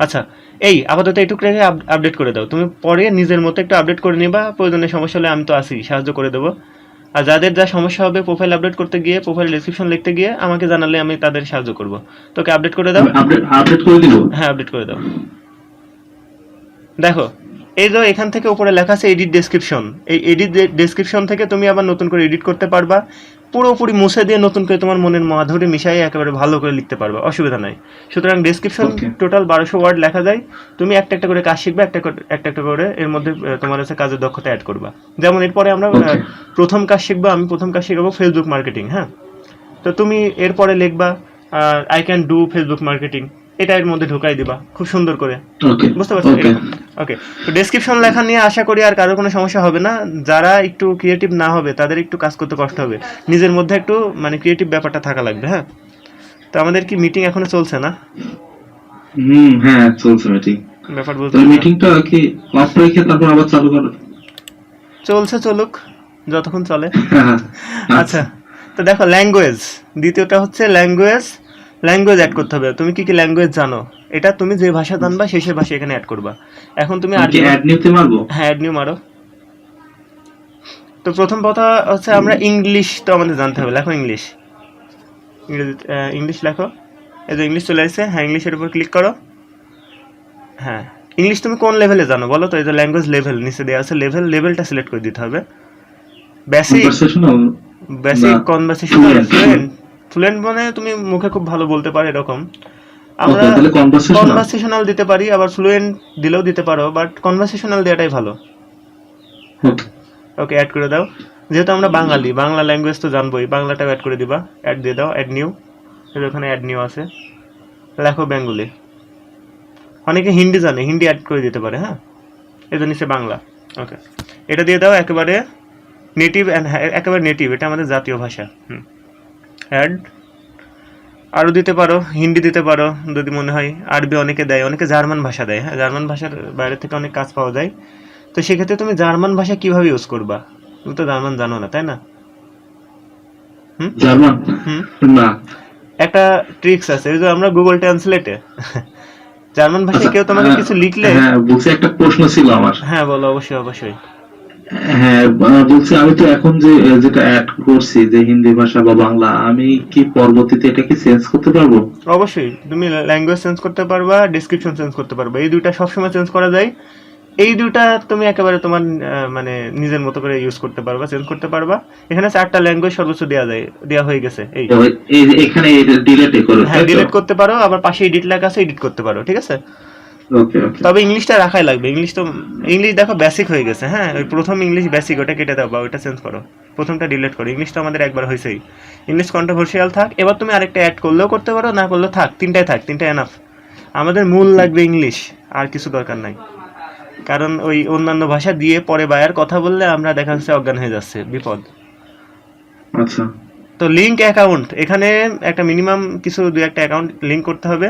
আচ্ছা, এই আপাতত এইটুকু রেখে আপডেট করে দাও, তুমি পরে নিজের মতো একটু আপডেট করে নিবা, প্রয়োজনে সমস্যা হলে আমি তো আছি, সাহায্য করে দেবো। আর যাদের যা সমস্যা হবে প্রোফাইল আপডেট করতে গিয়ে, প্রোফাইল ডেসক্রিপশন লিখতে গিয়ে আমাকে জানালে আমি তাদের সাহায্য করব। তোকে আপডেট করে দাও। আমি আপডেট আপডেট করে দিব। হ্যাঁ আপডেট করে দাও। দেখো, এই যে এখান থেকে উপরে লেখা আছে এডিট ডেসক্রিপশন, এই এডিট ডেসক্রিপশন থেকে তুমি আবার নতুন করে এডিট করতে পারবা, পুরোপুরি মুছে দিয়ে নতুন করে তোমার মনের মাধুরী মিশাই একেবারে ভালো করে লিখতে পারবা, অসুবিধা নাই। সুতরাং ডেসক্রিপশন ওকে। টোটাল 1200 ওয়ার্ড লেখা যায়। তুমি একটা একটা করে কাজ শিখবে, একটা করে এর মধ্যে তোমার হচ্ছে কাজের দক্ষতা অ্যাড করবা। যেমন এরপরে আমরা ওকে। প্রথম কাজ শিখবো, আমি প্রথম কাজ শিখাবো ফেসবুক মার্কেটিং, হ্যাঁ। তো তুমি এরপরে লিখবা I can do Facebook marketing, এটা এর মধ্যে ঢুকাই দিবা খুব সুন্দর করে, ওকে। বুঝতে পারছো? ওকে। এরকম। ওকে, তো ডেসক্রিপশন লেখা নিয়ে আশা করি আর কারোর কোনো সমস্যা হবে না। যারা একটু ক্রিয়েটিভ না হবে তাদের একটু কাজ করতে কষ্ট হবে, নিজের মধ্যে একটু মানে ক্রিয়েটিভ ব্যাপারটা থাকা লাগবে, হ্যাঁ। তো আমাদের কি মিটিং এখনো চলছে না? হ্যাঁ, চলছে মিটিং। ব্যাপার বুঝতে তাহলে পারলাম। মিটিংটা কি অফ রেখে তারপর আবার চালু করো? চলছে, চলুক যতক্ষণ চলে। হ্যাঁ, আচ্ছা, তো দেখো ল্যাঙ্গুয়েজ, দ্বিতীয়টা হচ্ছে ল্যাঙ্গুয়েজ অ্যাড করতে হবে। তুমি কি কি ল্যাঙ্গুয়েজ জানো, এটা তুমি যে ভাষা জানবা সেই ভাষা এখানে অ্যাড করবা। এখন তুমি আমি কি আরবি, অ্যাড নিতে পারবো? হ্যাঁ অ্যাড নিউ মারো। তো প্রথম কথা হচ্ছে আমরা ইংলিশ তো আমাদের জানতে হবে, লেখো ইংলিশ, ইংলিশ লেখো। এই যে ইংলিশ চলে আসছে, হ্যাঁ ইংলিশের উপর ক্লিক করো। হ্যাঁ, ইংলিশ তুমি কোন লেভেলে জানো বলো তো? এই যে ল্যাঙ্গুয়েজ লেভেল নিচে দেওয়া আছে, লেভেলটা সিলেক্ট করে দিতে হবে। বেসিক, কনভারসেশনাল না কনভারসেশনাল, ফ্লুয়েন্ট? ফ্লুয়েন্ট মানে তুমি মুখে খুব ভালো বলতে পারো এরকম। ওকে, আমরা তাহলে কনভারসেশনাল। কনভারসেশনাল দিতে পারি, আবার ফ্লুয়েন্ট দিলেও দিতে পারো, বাট কনভারসেশনাল দেওয়াটাই ভালো। ওকে। ওকে, অ্যাড করে দাও। যেহেতু আমরা বাঙালি, বাংলা ল্যাঙ্গুয়েজ তো জানবোই, বাংলাটাও অ্যাড করে দিবা, অ্যাড দিয়ে দাও, অ্যাড নিউ। ওখানে অ্যাড নিউ আছে, লেখো বেঙ্গলি। অনেকে হিন্দি জানে, হিন্দি অ্যাড করে দিতে পারে, হ্যাঁ। এই যে নিচে বাংলা, ওকে এটা দিয়ে দাও, একেবারে নেটিভ একেবারে নেটিভ, এটা আমাদের জাতীয় ভাষা। অ্যাড আরও দিতে পারো, হিন্দি দিতে পারো যদি মনে হয়, আরবি অনেকে দেয়, অনেকে জার্মান ভাষা দেয়, হ্যাঁ জার্মান ভাষার বাইরে থেকে অনেক কাজ পাওয়া যায়। তো সেক্ষেত্রে তুমি জার্মান ভাষা কিভাবে ইউজ করবা? তুমি তো জার্মান জানো না, তাই না? জার্মান হুম, না। একটা ট্রিক্স আছে, ওই যে আমরা গুগল ট্রান্সলেটে জার্মান ভাষায় কেউ তোমাকে কিছু লিখলে, হ্যাঁ, বলছি একটা প্রশ্ন ছিল আমার। হ্যাঁ বলো, অবশ্যই অবশ্যই। হ্যাঁ, বলছি আমি তো এখন যেটা অ্যাড করছি যে হিন্দি ভাষা বা বাংলা, আমি কি পরবর্তীতে এটা কি চেঞ্জ করতে পারবো? অবশ্যই তুমি ল্যাঙ্গুয়েজ চেঞ্জ করতে পারবা, ডেসক্রিপশন চেঞ্জ করতে পারবা, এই দুইটা সবসময় চেঞ্জ করা যায়। এই দুইটা তুমি একেবারে তোমার মানে নিজের মতো করে ইউজ করতে পারবা, চেঞ্জ করতে পারবা। এখানে 4টা ল্যাঙ্গুয়েজ সর্বোচ্চ দেওয়া হয়ে গেছে। এই এই যে এখানে ডিলেট করো, হ্যাঁ ডিলিট করতে পারো, আবার পাশে এডিট লেখা আছে, এডিট করতে পারো, ঠিক আছে। ওকে ওকে। তবে ইংলিশটা রাখাই লাগবে। ইংলিশ দেখো বেসিক হয়ে গেছে, হ্যাঁ, ওই প্রথম ইংলিশ বেসিক ওটা কেটে দাও বা ওটা চেঞ্জ করো, প্রথমটা ডিলিট করো। ইংলিশ তো আমাদের একবার হয়েছেই। ইংলিশ কন্ট্রোভার্সিয়াল থাক। এবার তুমি আরেকটা অ্যাড করলেও করতে পারো, না করলেও থাক, তিনটাই থাক, তিনটা এনাফ। আমাদের মূল লাগবে ইংলিশ, আর কিছু দরকার নাই। কারণ ওই অন্যান্য ভাষা দিয়ে পরে বায়ার কথা বললে আমরা দেখা যাচ্ছে অজ্ঞান হয়ে যাচ্ছে, বিপদ। আচ্ছা তো লিঙ্ক অ্যাকাউন্ট, এখানে একটা মিনিমাম কিছু দুই একটা অ্যাকাউন্ট লিঙ্ক করতে হবে।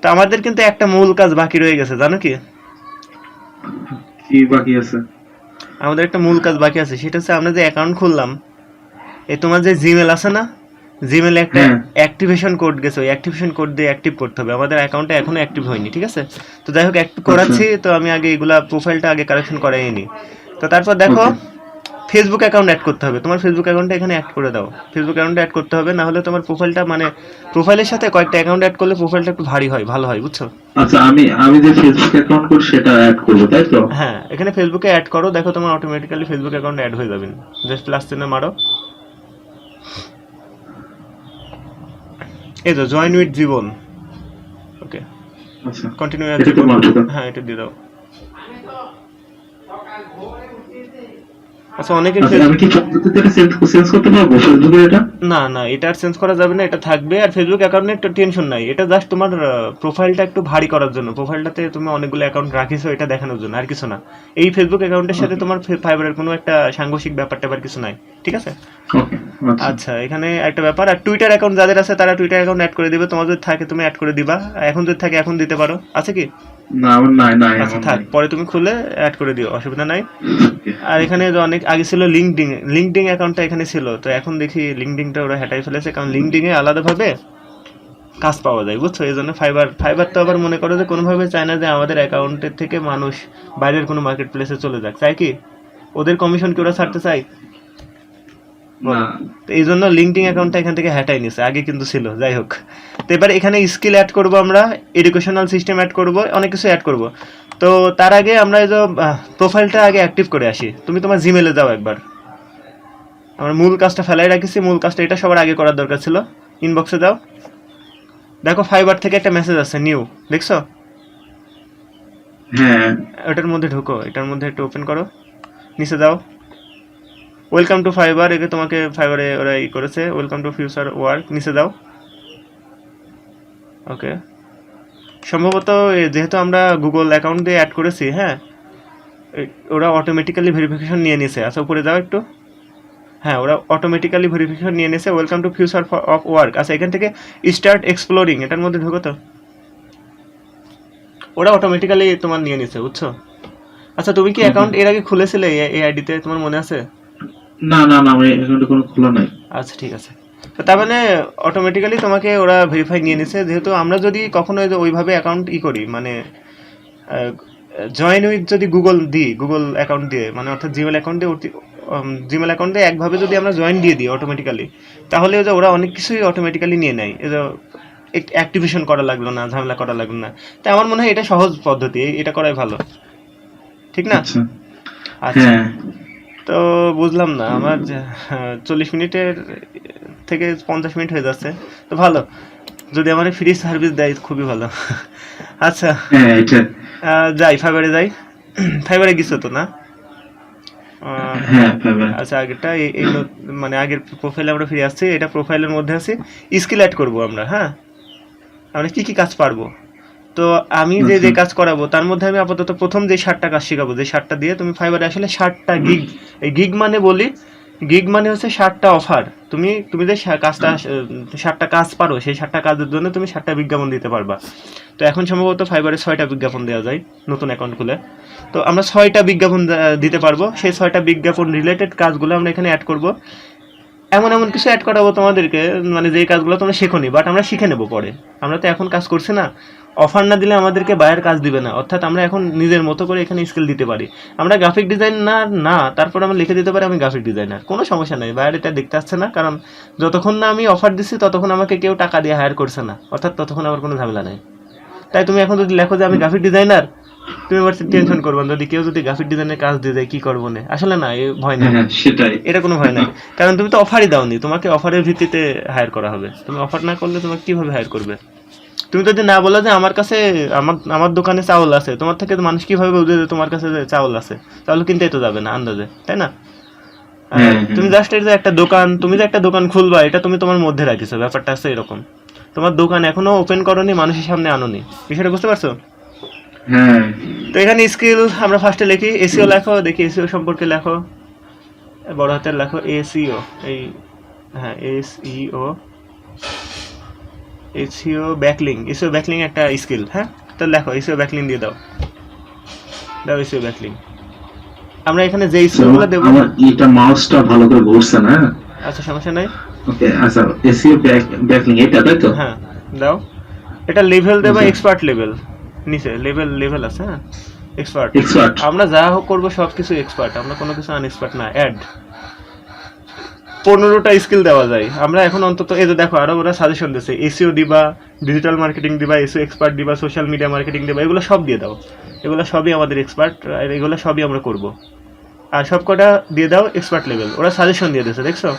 তো আমাদের কিন্তু একটা মূল কাজ বাকি রয়ে গেছে, জানো কি? কি বাকি আছে? আমাদের একটা মূল কাজ বাকি আছে, সেটা হচ্ছে আমরা যে অ্যাকাউন্ট খুললাম, তোমার যে জিমেল আছে না, জিমেলে একটা হ্যাঁ অ্যাক্টিভেশন কোড গেছে, ওই অ্যাক্টিভেশন কোড দিয়ে অ্যাক্টিভ করতে হবে। আমাদের অ্যাকাউন্টটা এখনো অ্যাক্টিভ হয়নি, ঠিক আছে? তো যাই হোক, অ্যাক্টিভ করাচ্ছি। তো আমি আগে এগুলা প্রোফাইলটা আগে কারেকশন করাই নি। তো তারপর দেখো ওকে ফেসবুক অ্যাকাউন্ট অ্যাড করতে হবে। তোমার ফেসবুক অ্যাকাউন্টটা এখানে অ্যাড করে দাও। ফেসবুক অ্যাকাউন্টটা অ্যাড করতে হবে, না হলে তোমার প্রোফাইলটা মানে প্রোফাইলের সাথে কয়েকটা অ্যাকাউন্ট অ্যাড করলে প্রোফাইলটা একটু ভারী হয়, ভালো হয়, বুঝছো? আচ্ছা, আমি যে ফেসবুক অ্যাকাউন্ট করি সেটা অ্যাড করবো তাই তো? হ্যাঁ, এখানে ফেসবুকে অ্যাড করো, দেখো তোমার অটোমেটিক্যালি ফেসবুক অ্যাকাউন্ট অ্যাড হয়ে যাবেন। জাস্ট প্লাস চিহ্ন মারো, এই তো জয়েন উইথ জীবন। ওকে, আচ্ছা কন্টিনিউ এটা তো জীবন। মারবো তো? হ্যাঁ, এটা দিয়ে দাও। আচ্ছা, অনেকের আচ্ছা আমি কি পদ্ধতিতে এটা চেঞ্জ করতে পারবো ফেসবুকে এটা? না না, এটা আর চেঞ্জ করা যাবে না, এটা থাকবে। আর ফেসবুক অ্যাকাউন্টে একটু টেনশন নাই, এটা জাস্ট তোমার প্রোফাইলটা একটু ভারী করার জন্য, প্রোফাইলটাতে তুমি অনেকগুলো অ্যাকাউন্ট রাখিছো এটা দেখানোর জন্য, আর কিছু না। এই ফেসবুক অ্যাকাউন্টের সাথে তোমার ফাইবারের কোনো একটা সাংঘর্ষিক ব্যাপার ট্যাপার কিছু নাই, ঠিক আছে? ওকে আচ্ছা আচ্ছা, এখানে একটা ব্যাপার, আর টুইটার অ্যাকাউন্ট যাদের আছে তারা টুইটার অ্যাকাউন্ট অ্যাড করে দিবে। তোমার যদি থাকে তুমি অ্যাড করে দিবা, এখন যদি থাকে এখন দিতে পারো। আছে কি? না আমার নাই নাই আচ্ছা আমার থাক, নাই। পরে তুমি খুলে অ্যাড করে দিও, অসুবিধা নাই। ওকে আর এখানে যে অনেক আগে ছিল লিঙ্কডিন অ্যাকাউন্টটা এখানে ছিল, তো এখন দেখি লিঙ্কডিনটা ওরা হটাই ফেলেছে, কারণ লিঙ্কডিনে আলাদাভাবে কাজ পাওয়া যায়, বুঝছো? এই জন্য ফাইবার তো আবার মনে করো যে কোনোভাবে চায় না যে আমাদের অ্যাকাউন্টের থেকে মানুষ বাইরের কোনো মার্কেট প্লেসে চলে যাক, চাই কি? ওদের কমিশন কি ওরা ছাড়তে চায়? না বলো। তো এই জন্য লিঙ্কডিন অ্যাকাউন্টটা এখান থেকে হটাই নিছে, আগে কিন্তু ছিল। যাই হোক, তো এবার এখানে স্কিল অ্যাড করব, আমরা এডুকেশনাল সিস্টেম অ্যাড করব, অনেক কিছু অ্যাড করব। তো তার আগে আমরা এই যে প্রোফাইলটা আগে অ্যাক্টিভ করে আসি। তুমি তোমার জিমেলে যাও একবার, আমরা মূল কাজটা ফেলাই রাখছি। মূল কাজটা এটা সবার আগে করার দরকার ছিল। ইনবক্সে যাও, দেখো ফাইবার থেকে একটা মেসেজ আছে, নিউ, দেখছো? হ্যাঁ ওটার মধ্যে ঢুকো, এটার মধ্যে একটু ওপেন করো, নিচে যাও, ওয়েলকাম টু ফাইবার, একে তোমাকে ফাইবারে ওরা ই করেছে, ওয়েলকাম টু ফিউচার ওয়ার্ক, নিচে যাও। ওকে, সম্ভবত যেহেতু আমরা গুগল অ্যাকাউন্ট দিয়ে অ্যাড করেছি, হ্যাঁ, ওরা অটোমেটিক্যালি ভেরিফিকেশন নিয়ে নিছে। আচ্ছা, উপরে যাও একটু। হ্যাঁ, ওরা অটোমেটিক্যালি ভেরিফিকেশন নিয়ে নিছে, welcome to future of work. আচ্ছা, এখান থেকে স্টার্ট এক্সপ্লোরিং, এটার মধ্যে ঢুকো তো। ওরা অটোমেটিক্যালি তোমার নিয়ে নিছে, বুঝছো? আচ্ছা, তুমি কি অ্যাকাউন্ট এর আগে খুলেছিলে এই আইডিতে, তোমার মনে আছে? না না না, আমি এখানে কোনো খোলা নাই। আচ্ছা, ঠিক আছে। তো তার মানে অটোমেটিক্যালি তোমাকে ওরা ভেরিফাই নিয়ে নিছে। যেহেতু আমরা যদি কখনো ওইভাবে অ্যাকাউন্ট করি, মানে জয়েন উইথ যদি গুগল অ্যাকাউন্ট দিয়ে, মানে অর্থাৎ জিমেল অ্যাকাউন্ট দিয়ে জিমেল অ্যাকাউন্ট দিয়ে একভাবে যদি আমরা জয়েন দিয়ে দিই অটোমেটিক্যালি, তাহলে যে ওরা অনেক কিছুই অটোমেটিক্যালি নিয়ে নেয়। এই যে অ্যাক্টিভেশন করা লাগলো না, ঝামেলা করা লাগলো না। তাই আমার মনে হয় এটা সহজ পদ্ধতি, এটা করাই ভালো, ঠিক না? আচ্ছা আচ্ছা, হ্যাঁ তো বুঝলাম না, আমার 40 মিনিটের থেকে 50 মিনিট হয়ে যাচ্ছে। তো ভালো, যদি আমার ফ্রি সার্ভিস দেয় খুবই ভালো। আচ্ছা, হ্যাঁ এটা যাই ফাইবারে যাই। ফাইবারে গেছো তো না? হ্যাঁ পাবেন। আচ্ছা, আগেরটা মানে আগের প্রোফাইলে আমরা ফিরে আসছি, এটা প্রোফাইলের মধ্যে আছে। স্কিল অ্যাড করবো আমরা, হ্যাঁ, আমরা কি কি কাজ পারবো। তো আমি যে আচ্ছা যে কাজ করাবো তার মধ্যে আমি আপাতত প্রথম যে 60টা কাজ শেখাবো, যে 60টা দিয়ে তুমি ফাইবারে আসলে 60টা গিগ, এই গিগ মানে বলি, গিগ মানে হচ্ছে 60টা অফার। তুমি যে কাজটা 60টা কাজ পারো, সেই 60টা কাজের জন্য তুমি 60টা বিজ্ঞাপন দিতে পারবা। তো এখন সম্ভবত ফাইবারে 6টা বিজ্ঞাপন দেওয়া যায় নতুন অ্যাকাউন্ট খুলে। তো আমরা 6টা বিজ্ঞাপন দিতে পারবো। সেই 6টা বিজ্ঞাপন রিলেটেড কাজগুলো আমরা এখানে অ্যাড করব। এমন এমন কিছু অ্যাড করাবো তোমাদেরকে, মানে যেই কাজগুলো তোমরা শেখোনি, বাট আমরা শিখে নেবো পরে। আমরা তো এখন কাজ করছি না, অফার না দিলে আমাদেরকে বায়ার কাজ দিবে না। অর্থাৎ আমরা এখন নিজের মতো করে এখানে স্কিল দিতে পারি। আমরা গ্রাফিক ডিজাইনার না, তারপর আমরা লিখে দিতে পারি আমি গ্রাফিক ডিজাইনার, কোনো সমস্যা নেই। বায়ার এটা দেখতে আসছে না, কারণ যতক্ষণ না আমি অফার দিচ্ছি ততক্ষণ আমাকে কেউ টাকা দিয়ে হায়ার করছে না, অর্থাৎ ততক্ষণ আমার কোনো ঝামেলা নেই। তাই তুমি এখন যদি লেখো যে আমি গ্রাফিক ডিজাইনার, তুমি এবার টেনশন করবে না। যদি কেউ যদি গ্রাফিক ডিজাইনের কাজ দিয়ে দেয় কি করবো না, আসলে না, এই ভয় নেই, হ্যাঁ সেটাই। এটা কোনো ভয় নাই। কারণ তুমি তো অফারই দাওনি, তোমাকে অফারের ভিত্তিতে হায়ার করা হবে। তুমি অফার না করলে তোমাকে কিভাবে হায়ার করবে? তুমি যদি না বলো যে আমার কাছে আমার দোকানে চাউল আছে, তোমার থেকে মানুষ কিভাবে বুঝবে যে তোমার কাছে যে চাউল আছে? চাউল কিনতেই তো যাবে না আন্দাজে, তাই না? তুমি জাস্ট এই যে একটা দোকান, তুমি যে একটা দোকান খুলবা, এটা তুমি তোমার মধ্যে রাখিছো, ব্যাপারটা আছে এরকম। তোমার দোকান এখনো ওপেন করনি, মানুষের সামনে আনোনি, বিষয়টা বুঝতে পারছো? হ্যাঁ তো এখানে স্কিল আমরা ফার্স্টে লিখি, এসিও লেখো, দেখি এসিও সম্পর্কে লেখো, বড় হাতের লেখো এসিও, এই হ্যাঁ SEO, SEO backlink, SEO backlink একটা স্কিল। হ্যাঁ, তো লেখো এসইও ব্যাকলিং দিয়ে দাও, দাও এসইও ব্যাকলিং। আমরা এখানে যে স্কিলগুলো দেবো, আমার এটা মাউসটা ভালো করে ঘুরছে না। আচ্ছা সমস্যা নাই, ওকে আচ্ছা, এসইও ব্যাকলিং এটা তাই তো? হ্যাঁ দাও। এটা লেভেল দেবা আচ্ছা। এক্সপার্ট লেভেল, নিচে লেভেল আছে, হ্যাঁ এক্সপার্ট। এক্সপার্ট। আমরা যা হোক করবো সব কিছু এক্সপার্ট, আমরা কোনো কিছু আনএক্সপার্ট না। অ্যাড 15টা স্কিল দেওয়া যায়। আমরা এখন অন্তত এই যে দেখো, আরো ওরা সাজেশন দিচ্ছে, এসইও দিবা, ডিজিটাল মার্কেটিং দিবা, এসইও এক্সপার্ট দিবা, সোশ্যাল মিডিয়া মার্কেটিং দিবা, এগুলো সব দিয়ে দাও। এগুলো সবই আমাদের এক্সপার্ট, এগুলো সবই আমরা করব। আর সব কটা দিয়ে দাও এক্সপার্ট লেভেল। ওরা সাজেশন দিয়ে দিচ্ছে, দেখছো?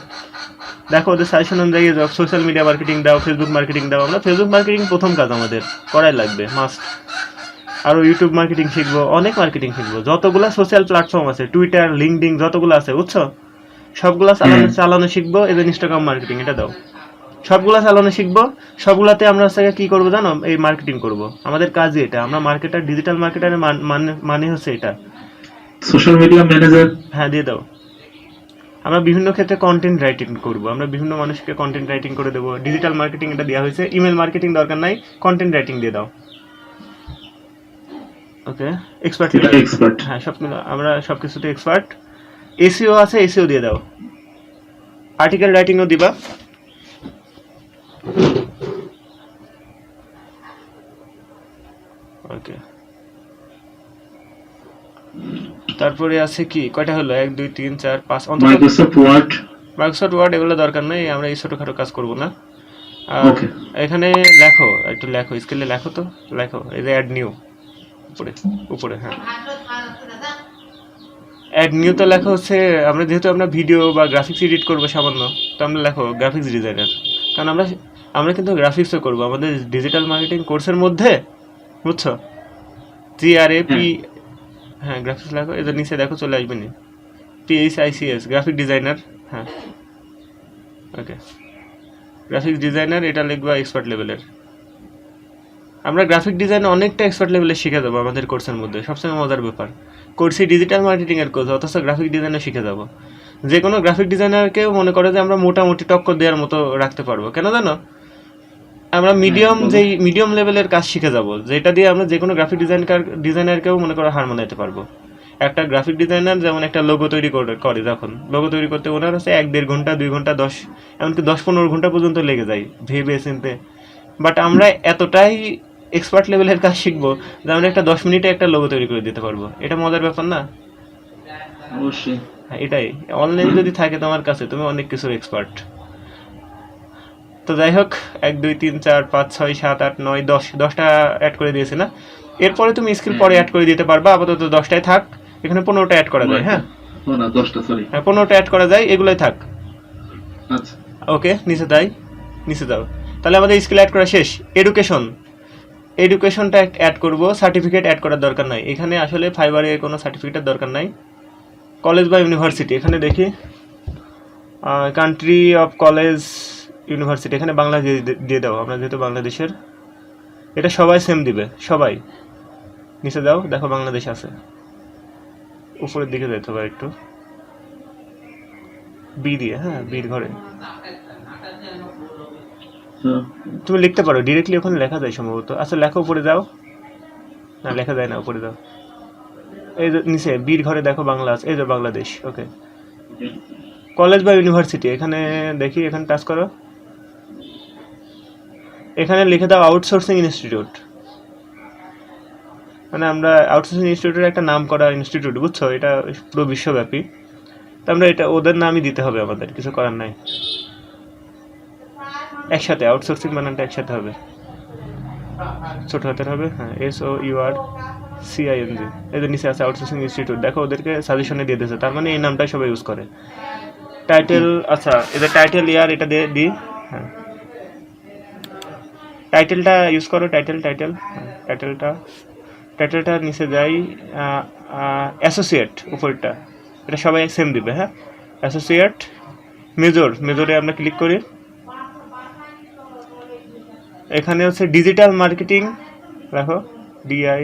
দেখো ওদের সাজেশন অনুযায়ী যাও, সোশ্যাল মিডিয়া মার্কেটিং দাও, ফেসবুক মার্কেটিং দাও। আমরা ফেসবুক মার্কেটিং প্রথম কাজ আমাদের করাই লাগবে, মাস্ট। আরও ইউটিউব মার্কেটিং শিখবো, অনেক মার্কেটিং শিখবো, যতগুলো সোশ্যাল প্ল্যাটফর্ম আছে, টুইটার, লিঙ্কডইন, যতগুলো আছে, বুঝছো? সবগুলা চালানো শিখবো। এদের ইনস্টাগ্রাম মার্কেটিং এটা দাও, সবগুলা চালানো শিখবো। সবগুলাতে আমরা হচ্ছে কি করবো জানো? এই মার্কেটিং করব। আমাদের কাজই এটা, আমরা মার্কেটার, ডিজিটাল মার্কেটারের মানে হচ্ছে এটা। সোশ্যাল মিডিয়া ম্যানেজার, হ্যাঁ দিয়ে দাও। আমরা বিভিন্ন ক্ষেত্রে কন্টেন্ট রাইটিং করব, আমরা বিভিন্ন মানুষকে কন্টেন্ট রাইটিং করে দেবো। ডিজিটাল মার্কেটিং এটা দেওয়া হয়েছে, ইমেল মার্কেটিং দরকার নাই, কন্টেন্ট রাইটিং দিয়ে দাও। ওকে, এক্সপার্ট। এক্সপার্ট। হ্যাঁ সবগুলো আমরা সবকিছুতে এক্সপার্ট। এসইও আছে, এসইও দিয়ে দাও। আর্টিকেল রাইটিংও দিবা। ওকে, তারপরে আছে কি, কয়টা হলো? 1 2 3 4 5, মাইক্রোসফট ওয়ার্ড। মাইক্রোসফট ওয়ার্ড এগুলো দরকার নেই, আমরা এই ছোটখাটো কাজ করব না। আর ওকে। এখানে লেখো, একটু লেখো, স্কেলে লেখো, তো লেখো এই যে অ্যাড নিউ উপরে উপরে, হ্যাঁ অ্যাড নিউ তো লেখো হচ্ছে, আমরা যেহেতু আমরা ভিডিও বা গ্রাফিক্স এডিট করবো সামান্য, তো আমরা লেখো গ্রাফিক্স ডিজাইনার। কারণ আমরা কিন্তু গ্রাফিক্সও করবো আমাদের ডিজিটাল মার্কেটিং কোর্সের মধ্যে, বুঝছো? GRAP, হ্যাঁ গ্রাফিক্স লেখো, এদের নিচে দেখো চলে আসবে নি, PHICS গ্রাফিক ডিজাইনার। হ্যাঁ ওকে, গ্রাফিক্স ডিজাইনার এটা লিখবা এক্সপার্ট লেভেলের। আমরা গ্রাফিক ডিজাইন অনেকটা এক্সপার্ট লেভেলে শিখে যাবো আমাদের কোর্সের মধ্যে। সবচেয়ে মজার ব্যাপার, কোর্সে ডিজিটাল মার্কেটিং এর কোর্স, অথচ গ্রাফিক ডিজাইনার শিখে যাবো। যে কোনো গ্রাফিক ডিজাইনারকেও মনে করে যে আমরা মোটামুটি টক্কর দেওয়ার মতো রাখতে পারবো। কেন জানো? আমরা মিডিয়াম লেভেলের কাজ শিখে যাব, যেটা দিয়ে আমরা যে কোনো গ্রাফিক ডিজাইনারকেও মনে করো হার মানাইতে পারবো। একটা গ্রাফিক ডিজাইনার যেমন একটা লোগো তৈরি করে, যখন লোগো তৈরি করতে ওনার হচ্ছে 1-1.5 ঘন্টা, 2 ঘন্টা, 10 এমনকি 10-15 ঘন্টা পর্যন্ত লেগে যায় ভেবে চিনতে। বাট আমরা এতটাই এক্সপার্ট লেভেলের কাজ শিখবো যে আমরা একটা 10 মিনিটে একটা লোগো তৈরি করে দিতে পারবো। এটা মজার ব্যাপার না? অবশ্যই। হ্যাঁ এটাই, অনলাইন যদি থাকে তোমার কাছে, তুমি অনেক কিছুর এক্সপার্ট। তো যাই হোক, 1 2 3 4 5 6 7 8 9 10, 10টা অ্যাড করে দিয়েছে না? এরপরে তুমি স্কিল পরে অ্যাড করে দিতে পারবা, আপাতত 10টাই থাক। এখানে 15টা অ্যাড করা যায়। হ্যাঁ না 10টা, সরি। হ্যাঁ 15টা অ্যাড করা যায়, এগুলোই থাক। আচ্ছা ওকে, নিচে দাও। তাহলে আমাদের স্কিল অ্যাড করা শেষ। এডুকেশনটা অ্যাড করব, সার্টিফিকেট অ্যাড করার দরকার নাই এখানে। আসলে ফাইবারে কোনো সার্টিফিকেটের দরকার নাই। কলেজ বা ইউনিভার্সিটি, এখানে দেখি কান্ট্রি অফ কলেজ ইউনিভার্সিটি, এখানে বাংলা দিয়ে দাও, আমরা যেহেতু বাংলাদেশের। এটা সবাই সেম দিবে, সবাই। নিচে দাও, দেখো বাংলাদেশ আছে, উপরের দিকে যেতে হবে একটু, বি দিয়ে, হ্যাঁ বির ঘরে। তুমি লিখতে পারো ডিরেক্টলি, ওখানে লেখা যায় সম্ভবত। আচ্ছা লেখো, উপরে যাও। না লেখা যায় না, উপরে যাও। এই যে নিচে বির ঘরে দেখো বাংলা আছে, এই যে বাংলাদেশ। ওকে, কলেজ বা ইউনিভার্সিটি, এখানে দেখি, এখানে টাচ করো, এখানে লিখে দাও আউটসোর্সিং ইনস্টিটিউট। মানে আমরা আউটসোর্সিং ইনস্টিটিউটের একটা নাম করা ইনস্টিটিউট, বুঝছো? এটা পুরো বিশ্বব্যাপী, তো আমরা এটা ওদের নামই দিতে হবে, আমাদের কিছু করার নাই। একসাথে আউটসোর্সিং বানানটা একসাথে হবে, ছোট হাতের হবে। হ্যাঁ SOURCING, এদের নিচে আছে আউটসোর্সিং ইনস্টিটিউট। দেখো ওদেরকে সাজেশনে দিয়ে দিয়েছে, তার মানে এই নামটাই সবাই ইউজ করে। টাইটেল, আচ্ছা এদের টাইটেল ইয়ার এটা দিয়ে দিই। হ্যাঁ টাইটেলটা ইউজ করো, টাইটেলটার নিচে যাই, অ্যাসোসিয়েট উপরটা, এটা সবাই সেম দিবে, হ্যাঁ। অ্যাসোসিয়েট মেজরে আমরা ক্লিক করি। এখানে হচ্ছে ডিজিটাল মার্কেটিং, দেখো ডিআই,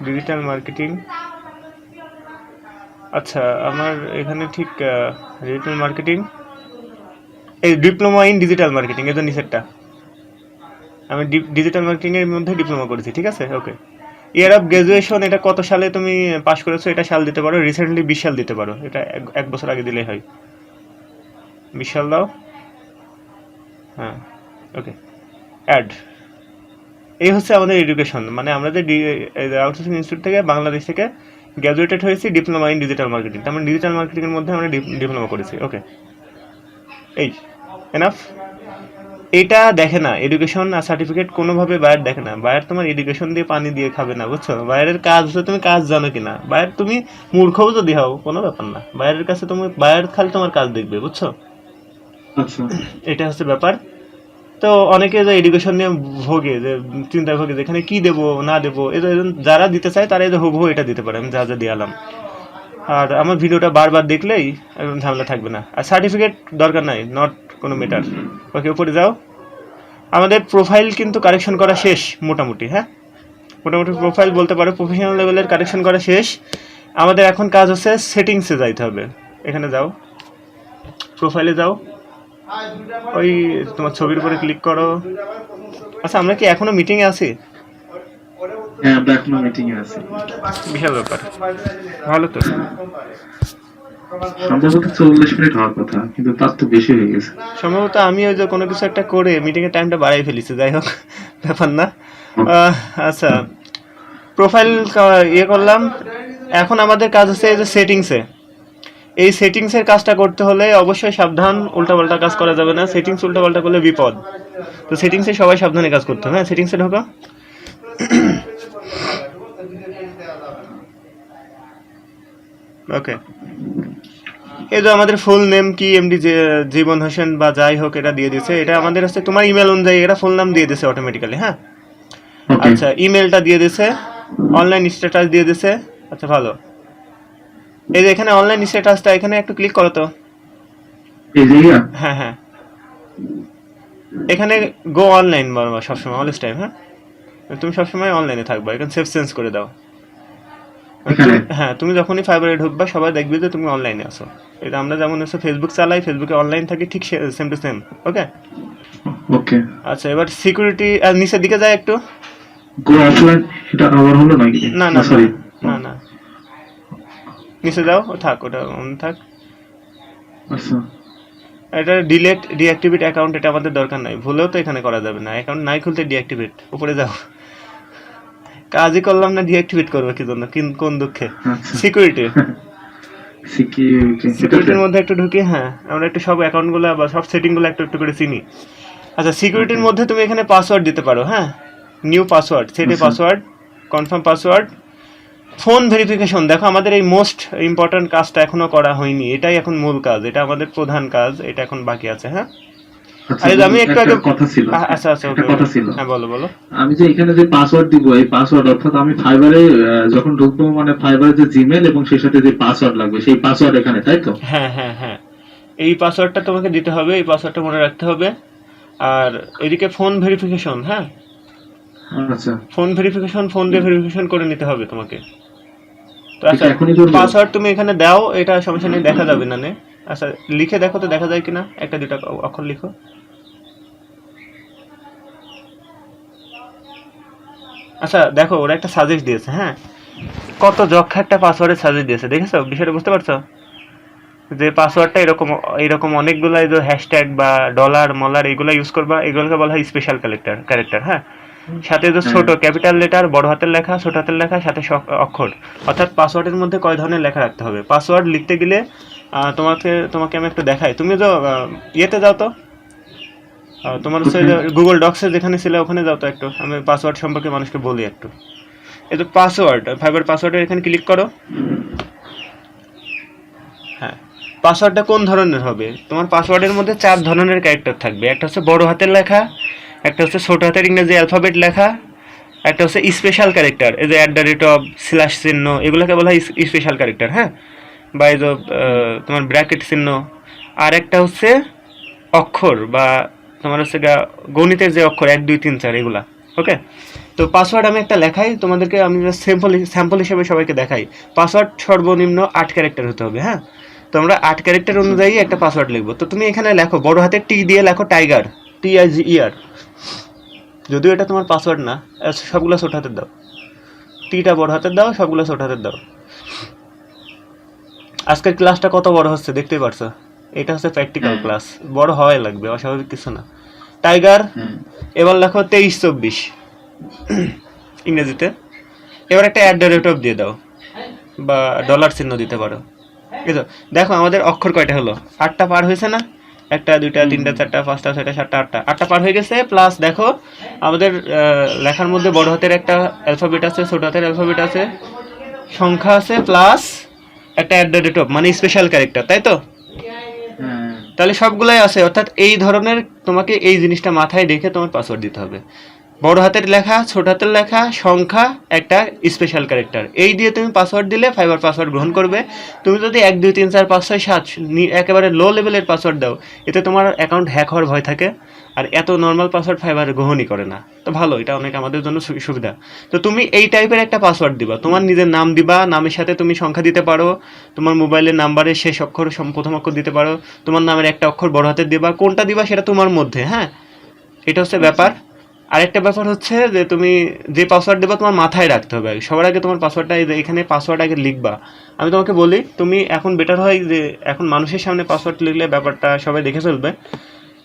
ডিজিটাল মার্কেটিং। আচ্ছা, আমার এখানে ঠিক ডিজিটাল মার্কেটিং, এই ডিপ্লোমা ইন ডিজিটাল মার্কেটিং, এই তো নিচেরটা আমি ডিজিটাল মার্কেটিং এর মধ্যে ডিপ্লোমা করেছি, ঠিক আছে, ওকে। ইয়ার অফ গ্র্যাজুয়েশন, এটা কত সালে তুমি পাশ করেছো এটা সাল দিতে পারো, রিসেন্টলি 20 সাল দিতে পারো, এটা এক বছর আগে দিলেই হয়, 20 সাল দাও, হ্যাঁ, ওকে, অ্যাড। এই হচ্ছে আমাদের এডুকেশন, মানে আমরা যে আউটসোর্সিং ইনস্টিটিউট থেকে বাংলাদেশ থেকে গ্র্যাজুয়েটেড হয়েছি ডিপ্লোমা ইন ডিজিটাল মার্কেটিং, তার মানে ডিজিটাল মার্কেটিংয়ের মধ্যে আমরা ডিপ্লোমা করেছি, ওকে। এই এনাফ। এটা দেখে না এডুকেশন আর সার্টিফিকেট, কোনোভাবে বায়ার দেখে না। বায়ার তোমার এডুকেশন দিয়ে পানি দিয়ে খাবে না, বুঝছো। বায়ারের কাজ হচ্ছে তুমি কাজ জানো কিনা। বায়ার তুমি মূর্খও যদি হও কোনো ব্যাপার না, বায়ারের কাছে তুমি, বায়ার খালি তোমার কাজ দেখবে, বুঝছো। আচ্ছা, এটা হচ্ছে ব্যাপার। তো অনেকে যে এডুকেশন নিয়ে ভোগে, যে চিন্তায় ভোগে যে এখানে কি দেবো না দেবো, যারা দিতে চায় তারা এই যে হুবহু এটা দিতে পারে, আমি যা যা দিয়ালাম। আর আমার ভিডিওটা বারবার দেখলেই একদম ঝামেলা থাকবে না। আর সার্টিফিকেট দরকার নাই, নট কোনো ম্যাটার। ওকে, উপরে যাও। আমাদের প্রোফাইল কিন্তু কারেকশন করা শেষ মোটামুটি, হ্যাঁ, মোটামুটি প্রোফাইল বলতে পারো প্রফেশনাল লেভেলের কারেকশন করা শেষ। আমাদের এখন কাজ হচ্ছে সেটিংসে যাইতে হবে। এখানে যাও, প্রোফাইলে যাও, ওই তোমার ছবির উপরে ক্লিক করো। আচ্ছা, আমরা কি এখনো মিটিংয়ে আছি? হ্যাঁ, আমরা এখনো মিটিং এ আছি। বিশাল ব্যাপার, ভালো তো। সম্ভবত 40 মিনিট হওয়ার কথা, কিন্তু তার তো বেশি হয়ে গেছে। সম্ভবত আমি ওই যে কোনো কিছু একটা করে মিটিংয়ের টাইমটা বাড়াই ফেলেছি, যাই হোক ব্যাপার না। আচ্ছা, প্রোফাইল ইয়ে করলাম। এখন আমাদের কাজ হচ্ছে এই যে সেটিংসে। এই সেটিংসের কাজটা করতে হলে অবশ্যই সাবধান, উল্টাপাল্টা কাজ করা যাবে না। সেটিংস উল্টাপাল্টা করলে বিপদ। তো সেটিংসে সবাই সাবধানে কাজ করতে হবে, হ্যাঁ। সেটিংসে ঢোকা। ওকে, এই যে আমাদের ফুল নেম কি, এমডি জীবন হোসেন বা যাই হোক, এটা দিয়ে দিয়েছে। এটা আমাদের হচ্ছে তোমার ইমেল অনুযায়ী এটা ফুল নাম দিয়ে দিয়েছে অটোমেটিক্যালি, হ্যাঁ। ওকে, আচ্ছা, ইমেলটা দিয়ে দিয়েছে, অনলাইন স্ট্যাটাস দিয়ে দিয়েছে। আচ্ছা, ভালো। এই যে এখানে অনলাইন স্ট্যাটাসটা, এখানে একটু ক্লিক করো তো। এই যে ইয়া, হ্যাঁ হ্যাঁ, এখানে গো অনলাইন বলবা সবসময়, অলওয়েজ টাইম, হ্যাঁ। তুমি সবসময় অনলাইনে থাকবা, এখানে সেভ চেঞ্জ করে দাও। এখানে? হ্যাঁ, তুমি যখনই ফাইবারে ঢুকবা সবাই দেখবে যে তুমি অনলাইনে আছো। এটা আমরা যেমন হচ্ছে ফেসবুক চালাই, ফেসবুকে অনলাইন থাকি, ঠিক সেম টু সেম, ওকে। ওকে, আচ্ছা, এবার সিকিউরিটি নিচের দিকে যায় একটু। গো অফলাইন, এটা আবার হলো নাকি? না না সরি, না না, নিচে যাও, ও থাক, ওটা অন থাক। আচ্ছা, এটা ডিঅ্যাক্টিভেট অ্যাকাউন্ট, এটা আমাদের দরকার নাই, ভুলেও তো এখানে করা যাবে না। অ্যাকাউন্ট নাই খুলতে ডিঅ্যাক্টিভেট, উপরে যাও। কাজই করলাম না, ডিঅ্যাক্টিভেট করবো কি জন্য, কোন দুঃখে। আচ্ছা। সিকিউরিটি, সিকিউরিটি, সিকিউরিটির মধ্যে একটু ঢুকি, হ্যাঁ। আমরা একটু সব অ্যাকাউন্টগুলো বা সব সেটিংগুলো একটু একটু করে চিনি। আচ্ছা, সিকিউরিটির মধ্যে তুমি এখানে পাসওয়ার্ড দিতে পারো, হ্যাঁ। নিউ পাসওয়ার্ড, সেট এ আচ্ছা। Password, confirm password. Phone verification, দেখো আমাদের এই মোস্ট ইম্পর্ট্যান্ট কাজটা এখনো করা হয়নি, এটাই এখন মূল কাজ, এটা আমাদের প্রধান কাজ, এটা এখন বাকি আছে, হ্যাঁ। আচ্ছা, আরে আমি একটু আগে কথা ছিল, আচ্ছা আচ্ছা, একটা ওকে, কথা ছিল। হ্যাঁ, বলো বলো। আমি যে এখানে যে পাসওয়ার্ড দিব, এই পাসওয়ার্ড অর্থাৎ আমি ফাইবারে যখন ঢুকবো, মানে ফাইবারে যে জিমেল এবং সেই সাথে যে পাসওয়ার্ড লাগবে, সেই পাসওয়ার্ড এখানে, তাই তো? হ্যাঁ হ্যাঁ হ্যাঁ, এই পাসওয়ার্ডটা তোমাকে দিতে হবে, এই পাসওয়ার্ডটা মনে রাখতে হবে। আর এদিকে ফোন ভেরিফিকেশন, হ্যাঁ। আচ্ছা, ফোন ভেরিফিকেশন, ফোন দিয়ে ভেরিফিকেশন করে নিতে হবে তোমাকে। তো আচ্ছা, এটা এখনই করবো? পাসওয়ার্ড তুমি এখানে দাও, এটা সমস্যা নেই, দেখা যাবে না নে। আচ্ছা, লিখে দেখো তো দেখা যায় কিনা, একটা দুটা অক্ষর লিখো। আচ্ছা, দেখো ওরা একটা সাজেস্ট দিয়েছে, হ্যাঁ। কত যক্ষা একটা পাসওয়ার্ডের সাজেস্ট দিয়েছে, দেখেছো বিষয়টা, বুঝতে পারছো? যে পাসওয়ার্ডটা এরকম এরকম অনেকগুলো এই যে হ্যাশট্যাগ বা ডলার মলার এগুলো ইউজ করবা, এগুলোকে বলা হয় স্পেশাল ক্যারেক্টার, হ্যাঁ। সাথে যে ছোট ক্যাপিটাল লেটার, বড় হাতের লেখা, ছোট হাতের লেখা, সাথে অক্ষর, অর্থাৎ পাসওয়ার্ডের মধ্যে কয় ধরনের লেখা রাখতে হবে। পাসওয়ার্ড লিখতে গেলে তোমাকে আমি একটু দেখাই। তুমি তো ইয়েতে যাও তো, তোমার হচ্ছে গুগল ডক্সে যেখানে ছিল ওখানে যাও তো একটু, আমি পাসওয়ার্ড সম্পর্কে মানুষকে বলি একটু। এই তো পাসওয়ার্ড, ফাইবার পাসওয়ার্ডের এখানে ক্লিক করো, হ্যাঁ। পাসওয়ার্ডটা কোন ধরনের হবে? তোমার পাসওয়ার্ডের মধ্যে 4 ধরনের ক্যারেক্টার থাকবে। একটা হচ্ছে বড় হাতের লেখা, একটা হচ্ছে ছোট হাতের ইংরেজি অ্যালফাবেট লেখা, একটা হচ্ছে স্পেশাল ক্যারেক্টার, এই যে @ চিহ্ন, এগুলোকে বলা হয় স্পেশাল ক্যারেক্টার, হ্যাঁ, বা এই যে তোমার ব্র্যাকেট চিহ্ন। আর একটা হচ্ছে অক্ষর বা তোমার হচ্ছে গণিতের যে অক্ষর 1 2 3 4 এগুলা। ওকে, তো পাসওয়ার্ড আমি একটা লেখাই তোমাদেরকে, আমি স্যাম্পল হিসেবে সবাইকে দেখাই। পাসওয়ার্ড সর্বনিম্ন 8 ক্যারেক্টার হতে হবে, হ্যাঁ। তো আমরা 8 ক্যারেক্টার অনুযায়ী একটা পাসওয়ার্ড লিখবো। তো তুমি এখানে লেখো, বড় হাতের টি দিয়ে লেখো টাইগার, TIGER। যদিও এটা তোমার পাসওয়ার্ড না, সবগুলো ছোট হাতের দাও, টিটা বড় হাতের দাও, সবগুলো ছোট হাতের দাও। আজকের ক্লাসটা কত বড় হচ্ছে দেখতেই পারছো, এটা হচ্ছে প্র্যাকটিক্যাল ক্লাস, বড় হওয়াই লাগবে, অস্বাভাবিক কিছু না। টাইগার, এবার লেখো 23 24 ইংরেজিতে। এবার একটা @ দিয়ে দাও বা ডলার চিহ্ন দিতে পারো। এই তো দেখো আমাদের অক্ষর কয়টা হলো, 8টা পার হয়েছে না? 1 2 3 4 5 6 7 8টা 8টা পার হয়ে গেছে। প্লাস দেখো আমাদের লেখার মধ্যে বড় হাতের একটা অ্যালফাবেট আছে, ছোট হাতের অ্যালফাবেট আছে, সংখ্যা আছে, প্লাস একটা @ মানে স্পেশাল ক্যারেক্টার, তাই তো? তাহলে সবগুলাই আছে, অর্থাৎ এই ধরনের তোমাকে এই জিনিসটা মাথায় রেখে তোমার পাসওয়ার্ড দিতে হবে। বড় হাতের লেখা, ছোট হাতের লেখা, সংখ্যা, একটা স্পেশাল ক্যারেক্টার, এই দিয়ে তুমি পাসওয়ার্ড দিলে ফাইবার পাসওয়ার্ড গ্রহণ করবে। তুমি যদি 1 2 3 4 5 6 7 একেবারে লো লেভেলের পাসওয়ার্ড দাও, এতে তোমার অ্যাকাউন্ট হ্যাক হওয়ার ভয় থাকে, আর এত নর্মাল পাসওয়ার্ড ফাইবার গ্রহণই করে না। তো ভালো, এটা অনেক আমাদের জন্য সুবিধা। তো তুমি এই টাইপের একটা পাসওয়ার্ড দিবা, তোমার নিজের নাম দিবা, নামের সাথে তুমি সংখ্যা দিতে পারো, তোমার মোবাইলের নাম্বারের শেষ অক্ষর প্রথম অক্ষর দিতে পারো, তোমার নামের একটা অক্ষর বড় হাতের দিবা, কোনটা দিবা সেটা তোমার মধ্যে, হ্যাঁ। এটা হচ্ছে ব্যাপার। আরেকটা ব্যাপার হচ্ছে যে তুমি যে পাসওয়ার্ড দেবা তোমার মাথায় রাখতে হবে। সবার আগে তোমার পাসওয়ার্ডটা এখানে পাসওয়ার্ড আগে লিখবা। আমি তোমাকে বলি, তুমি এখন বেটার হয় যে এখন মানুষের সামনে পাসওয়ার্ড লিখলে ব্যাপারটা সবাই দেখে ফেলবে।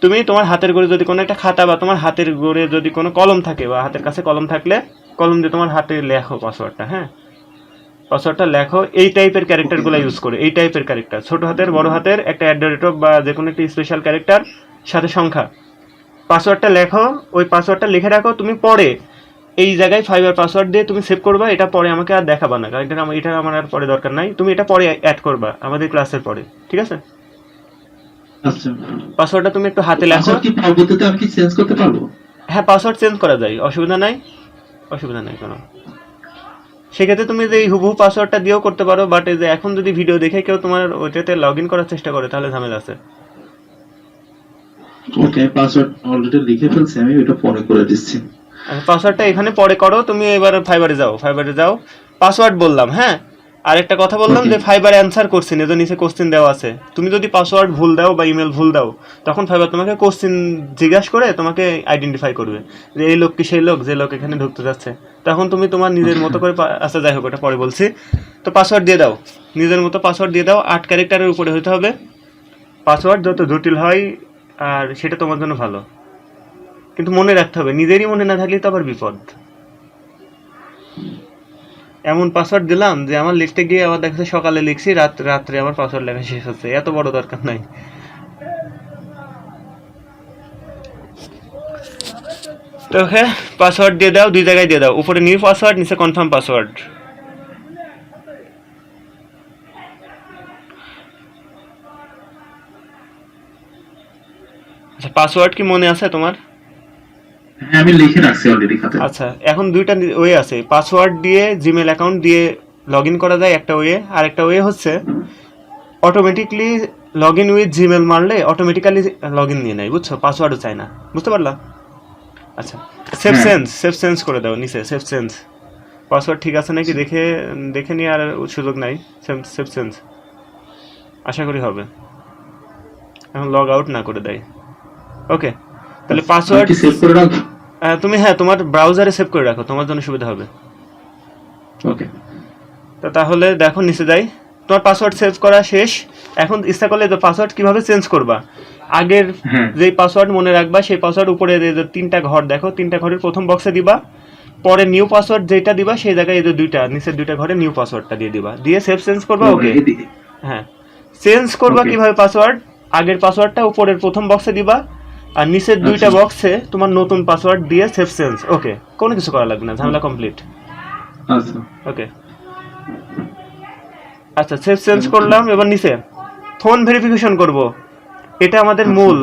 তুমি তোমার হাতের গোড়ে যদি কোনো একটা খাতা বা তোমার হাতের গোড়ে যদি কোনো কলম থাকে বা হাতের কাছে কলম থাকলে কলম দিয়ে তোমার হাতে লেখো পাসওয়ার্ডটা, হ্যাঁ। পাসওয়ার্ডটা লেখো এই টাইপের ক্যারেক্টারগুলো ইউজ করে, এই টাইপের ক্যারেক্টার, ছোট হাতের বড় হাতের একটা @ বা যে কোনো একটা স্পেশাল ক্যারেক্টার সাথে সংখ্যা। পাসওয়ার্ডটা লেখো, ওই পাসওয়ার্ডটা লিখে রাখো। তুমি পরে এই জায়গায় ফাইবার পাসওয়ার্ড দিয়ে তুমি সেভ করবা, এটা পরে আমাকে আর দেখাবা না, কারণ এটা আমার আর পরে দরকার নাই। তুমি এটা পরে অ্যাড করবা আমাদের ক্লাসের পরে, ঠিক আছে? আচ্ছা, পাসওয়ার্ডটা তুমি একটু হাতে লেখো। পাসওয়ার্ড কি পরবর্তীতে আমি কি চেঞ্জ করতে পারবো? হ্যাঁ, পাসওয়ার্ড চেঞ্জ করা যায়, অসুবিধা নাই, অসুবিধা নাই কোনো। সেক্ষেত্রে তুমি যে এই হুবহু পাসওয়ার্ডটা দিয়েও করতে পারো, বাট এই যে এখন যদি ভিডিও দেখে কেউ তোমার ওইটাতে লগ ইন করার চেষ্টা করে তাহলে ঝামেলা আছে। ওকে, পাসওয়ার্ড অলরেডি লিখে ফেলছি, আমি ওটা পরে করে দিচ্ছি। পাসওয়ার্ডটা এখানে পরে করো। তুমি এবার ফাইবারে যাও, পাসওয়ার্ড বললাম, হ্যাঁ। আর একটা কথা বললাম যে ফাইবার অ্যান্সার কোশ্চেন, এদের নিচে কোশ্চেন দেওয়া আছে। তুমি যদি পাসওয়ার্ড ভুল দাও বা ইমেল ভুল দাও, তখন ফাইবার তোমাকে কোশ্চেন জিজ্ঞাসা করে তোমাকে আইডেন্টিফাই করবে যে এই লোক কি সেই লোক যে লোক এখানে ঢুকতে যাচ্ছে। তখন তুমি তোমার নিজের মতো করে, আচ্ছা যাই হোক, ওটা পরে বলছি। তো পাসওয়ার্ড দিয়ে দাও, নিজের মতো পাসওয়ার্ড দিয়ে দাও। 8 ক্যারেক্টারের উপরে হতে হবে পাসওয়ার্ড, যত জটিল হয় আর সেটা তোমার জন্য ভালো, কিন্তু মনে রাখতে হবে, নিজেরই মনে না থাকলে তো আবার বিপদ। এমন পাসওয়ার্ড দিলাম যে আমার লিখতে গিয়ে আবার দেখছে সকালে লিখছি, রাত্রে আমার পাসওয়ার্ড লেখা শেষ হচ্ছে। এত বড় দরকার নাই। তো ওকে, পাসওয়ার্ড দিয়ে দাও, 2 জায়গায় দিয়ে দাও, উপরে নিউ পাসওয়ার্ড, নিচে কনফার্ম পাসওয়ার্ড। আচ্ছা, পাসওয়ার্ড কি মনে আছে তোমার? হ্যাঁ, আমি লিখে রাখছি অলরেডি খাতায়। আচ্ছা, এখন 2টা ওয়ে আছে। পাসওয়ার্ড দিয়ে জিমেল অ্যাকাউন্ট দিয়ে লগ ইন করা যায় একটা ওয়ে, আর একটা ওয়ে হচ্ছে automatically log in with Gmail মারলে অটোমেটিক্যালি লগ ইন নিয়ে নেয়, বুঝছো? পাসওয়ার্ডও চাই না, বুঝতে পারলা? আচ্ছা, সেভ চেঞ্জ করে দাও নিচে, সেভ চেঞ্জ। পাসওয়ার্ড ঠিক আছে নাকি দেখে নিয়ে আর সুযোগ নাই। সেভ চেঞ্জ আশা করি হবে। এখন লগ আউট না করে দেয়। ওকে, তাহলে পাসওয়ার্ড কি সেভ করে রাখবো? তুমি, হ্যাঁ, তোমার ব্রাউজারে সেভ করে রাখো, তোমার জন্য সুবিধা হবে। ওকে, তো তাহলে দেখো নিচে যাই, তোমার পাসওয়ার্ড সেভ করা শেষ। এখন ইচ্ছা করলে তো পাসওয়ার্ড কিভাবে চেঞ্জ করবা, আগের যে পাসওয়ার্ড মনে রাখবা সেই পাসওয়ার্ড উপরে 3টা ঘর দেখো, 3টা ঘরের প্রথম বক্সে দিবা, পরে নিউ পাসওয়ার্ড যেটা দিবা সেই জায়গায় এই যে 2টা নিচের 2টা ঘরে নিউ পাসওয়ার্ডটা দিয়ে দিবা, দিয়ে সেভ চেঞ্জ করবা। ওকে, হ্যাঁ, চেঞ্জ করবা কিভাবে পাসওয়ার্ড, আগের পাসওয়ার্ডটা উপরের প্রথম বক্সে দিবা, আর নিচের 2টা বক্সে তোমার নতুন পাসওয়ার্ড দিয়ে সেভ চেঞ্জ। ওকে, কোনো কিছু করা লাগবে না, ঝামেলা কমপ্লিট। আচ্ছা, ওকে, আচ্ছা, সেভ চেঞ্জ করলাম। এবার নিচে ফোন ভেরিফিকেশন করব, এটা আমাদের মূল,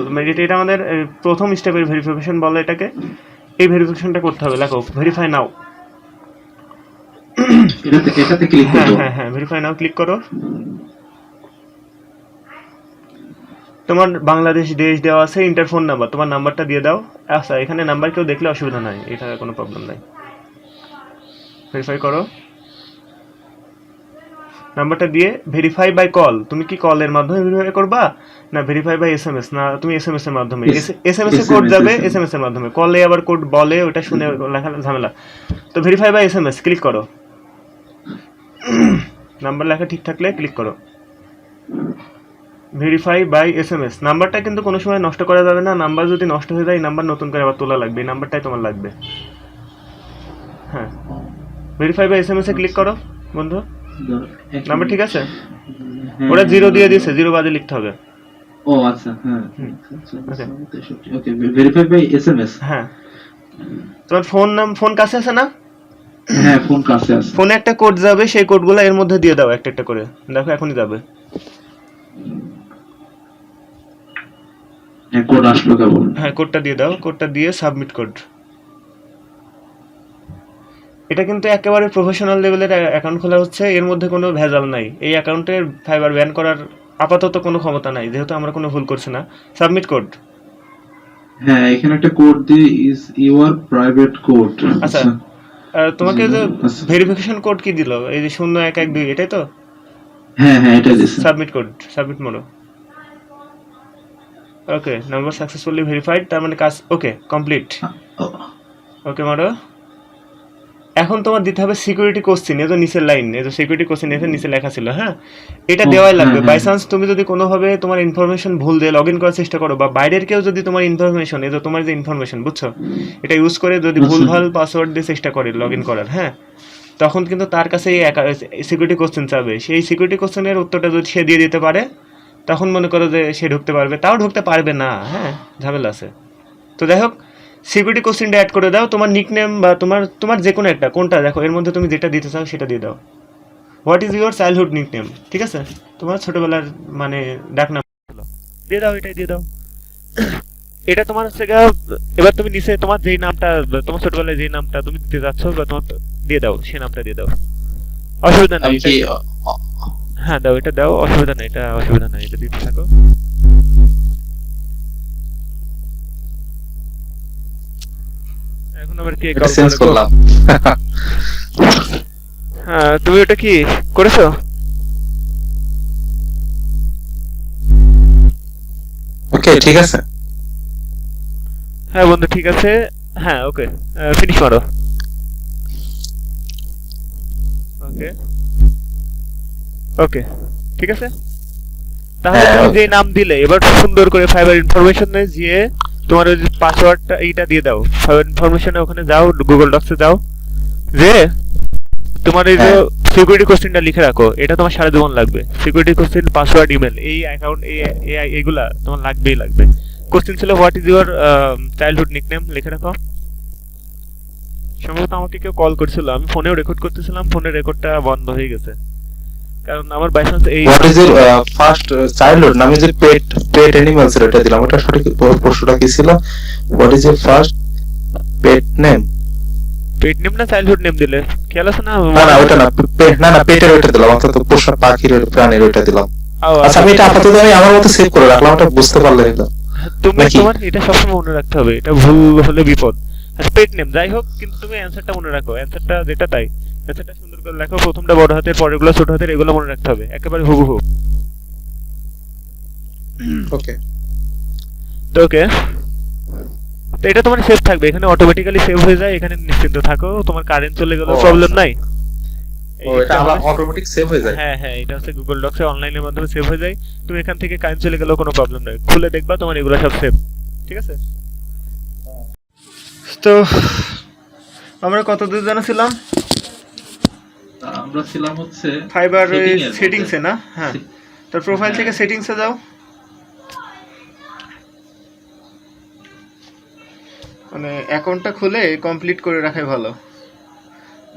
এটা আমাদের প্রথম স্টেপের ভেরিফিকেশন বলে এটাকে। এই ভেরিফিকেশনটা করতে হবে, লেখো ভেরিফাই নাও। এটাতে ক্লিক হ্যাঁ করব। হ্যাঁ হ্যাঁ, ভেরিফাই নাও ক্লিক করো। তোমার বাংলাদেশ দেশ দেওয়া আছে, ইন্টার ফোন নাম্বার, তোমার নাম্বারটা দিয়ে দাও। আচ্ছা, এখানে নাম্বার কেউ দেখলে অসুবিধা নাই, এটা কোনো প্রবলেম নাই। ভেরিফাই করো, নাম্বারটা দিয়ে ভেরিফাই বাই কল। তুমি কি কলের মাধ্যমে ভেরিফাই করবা, না ভেরিফাই বাই এসএমএস? না তুমি এসএমএস এর মাধ্যমে, এসএমএস এ কোড যাবে, এসএমএস এর মাধ্যমে। কলে আবার কোড বলে, ওটা শুনে লেখা ঝামেলা। তো ভেরিফাই বাই এসএমএস ক্লিক করো, নাম্বার লেখা ঠিক থাকলে ক্লিক করো। ভেরিফাই বাই এসএমএস, নাম্বারটা কিন্তু কোনো সময় নষ্ট করা যাবে না। নাম্বার যদি নষ্ট হয়ে যায়, নাম্বার নতুন করে আবার তোলা লাগবে, এই নাম্বারটাই তোমার লাগবে। হ্যাঁ, ভেরিফাই বাই এসএমএস এ ক্লিক করো বন্ধু। নাম্বার ঠিক আছে? ওরা 0 দিয়ে দিয়েছে, 0 বাদে লিখতে হবে। ও আচ্ছা, হ্যাঁ। ওকে, ভেরিফাই বাই এসএমএস। হ্যাঁ, তোমার ফোন কাছে আছে না? হ্যাঁ, ফোন কাছে আছে। ফোনে একটা কোড যাবে, সেই কোডগুলো এর মধ্যে দিয়ে দাও একটা একটা করে। দেখো এখনই যাবে। হ্যাঁ, কোড আসলো কেবল। হ্যাঁ, কোডটা দিয়ে দাও, কোডটা দিয়ে সাবমিট কোড। এটা কিন্তু একেবারে প্রফেশনাল লেভেলের অ্যাকাউন্ট খোলা হচ্ছে, এর মধ্যে কোনো ভেজাল নাই। এই অ্যাকাউন্টের ফাইবার ব্যান করার আপাতত কোনো ক্ষমতা নাই, যেহেতু আমরা কোনো ভুল করছি না। Submit code. হ্যাঁ, এখানে একটা কোড দিয়ে ইজ ইওর প্রাইভেট কোড। আচ্ছা, তোমাকে যে ভেরিফিকেশন কোড কি দিল, এই যে 0112, এটাই তো? হ্যাঁ হ্যাঁ, এটা দিছে। সাবমিট কোড, সাবমিট মোড়ো। ওকে, নাম্বার সাকসেসফুলি ভেরিফাইড, তার মানে কাজ ওকে কমপ্লিট। ওকে মারো। এখন তোমার দিতে হবে সিকিউরিটি কোশ্চেন, এই যে নিচের লাইন, এই যে সিকিউরিটি কোশ্চেন এখানে নিচে লেখা ছিল। হ্যাঁ, এটা দেওয়াই লাগবে। বাই চান্স তুমি যদি কোনোভাবে তোমার ইনফরমেশন ভুল দিয়ে লগ ইন করার চেষ্টা করো, বা বাইরের কেউ যদি তোমার ইনফরমেশন, এই যে তোমার যে ইনফরমেশন, বুঝছো, এটা ইউজ করে যদি ভুলভাল পাসওয়ার্ড দিয়ে চেষ্টা করে লগ ইন করার, হ্যাঁ, তখন কিন্তু তার কাছে এই সিকিউরিটি কোশ্চেন চাবে। সেই সিকিউরিটি কোশ্চেনের উত্তরটা যদি সে দিয়ে দিতে পারে, তখন মনে করো যে সে ঢুকতে পারবে, তাও ঢুকতে পারবে না। হ্যাঁ, ঝামেলা আছে। তো যাই হোক, সিকিউরিটি কোশ্চেনটা অ্যাড করে দাও, তোমার নিকনেম বা তোমার যে কোনো একটা, কোনটা দেখো এর মধ্যে তুমি যেটা দিতে চাও সেটা দিয়ে দাও। What is your childhood nickname, ঠিক আছে? তোমার ছোটবেলার মানে ডাকনাম দিয়ে দাও, এটাই দিয়ে দাও। এটা তোমার হচ্ছে গিয়ে, এবার তুমি নিচে তোমার যেই নামটা, তোমার ছোটবেলায় যেই নামটা তুমি দিতে যাচ্ছ, বা তোমার দিয়ে দাও, সেই নামটা দিয়ে দাও, অসুবিধা নেই। হ্যাঁ দাও, এটা দাও, অসুবিধা নেই, এটা অসুবিধা নেই, এটা দিতে থাকো। এখন আবার কি চেঞ্জ করলাম। হ্যাঁ, তুমি ওটা কি করেছো? ওকে, ঠিক আছে। হ্যাঁ বন্ধু, ঠিক আছে। হ্যাঁ, ওকে, ফিনিশ মারো। ওকে ওকে, ঠিক আছে। তাহলে তুমি যে নাম দিলে, এবার সুন্দর করে ফাইবার ইনফরমেশনে গিয়ে তোমার ওই পাসওয়ার্ডটা এইটা দিয়ে দাও। ফাইবার ইনফরমেশনে ওখানে যাও, গুগল ডক্সে যাও, যে তোমার এই যে সিকিউরিটি কোশ্চেনটা লিখে রাখো, এটা তোমার সারা জীবন লাগবে। সিকিউরিটি কোশ্চেন, পাসওয়ার্ড, ইমেল, এই অ্যাকাউন্ট, এইগুলা তোমার লাগবেই লাগবে। কোশ্চেন ছিল what is your childhood nickname, লিখে রাখো। সম্ভবত আমাকে কেউ কল করছিল, আমি ফোনেও রেকর্ড করতেছিলাম, ফোনের রেকর্ডটা বন্ধ হয়ে গেছে, কারণ আমার বাই চান্স এই what is your first childhood নামে যে পেট অ্যানিমালস এটা দিলাম, ওটা সঠিক প্রশ্নটা কি ছিল? What is your first pet name? Pet name না চাইল্ডহুড নেম দিলে খেয়াল আছে না? না না, ওটা না, পেটের ওইটা দিলাম, অর্থাৎ প্রশ্ন পাখির প্রাণীর ওইটা দিলাম। আচ্ছা, আমি এটা আপাতত আমি আমার মতো সেভ করে রাখলাম, ওটা বুঝতে পারলে হলো। তুমি তোমার এটা সবসময় মনে রাখতে হবে, এটা ভুল হলে বিপদ। পেট নেম যাই হোক, কিন্তু তুমি অ্যানসারটা মনে রাখো, অ্যানসারটা যেটা তাই, অ্যানসারটা সুন্দর করে লেখো, প্রথমটা বড় হাতের, পরেরগুলো ছোট হাতের, এগুলো মনে রাখতে হবে একেবারে হুবহু। ওকে, তো ওকে, তো এটা তোমার সেভ থাকবে, এখানে অটোমেটিক্যালি সেভ হয়ে যায়, এখানে নিশ্চিন্ত থাকো, তোমার কারেন্ট চলে গেলেও প্রবলেম নাই। এটা আবার অটোমেটিক সেভ হয়ে যায়। হ্যাঁ হ্যাঁ, এটা হচ্ছে গুগল ডক্সে অনলাইনের মাধ্যমে সেভ হয়ে যায়। তুমি এখান থেকে কারেন্ট চলে গেলেও কোনো প্রবলেম নাই, খুলে দেখবা তোমার এগুলো সব সেভ, ঠিক আছে? তো আমরা কত দূর জানাছিলাম? আমরা ছিলাম হচ্ছে ফাইবার setting এর সেটিংসে না? হ্যাঁ, তার প্রোফাইল থেকে সেটিংসে যাও। মানে অ্যাকাউন্টটা খুলে কমপ্লিট করে রাখাই ভালো।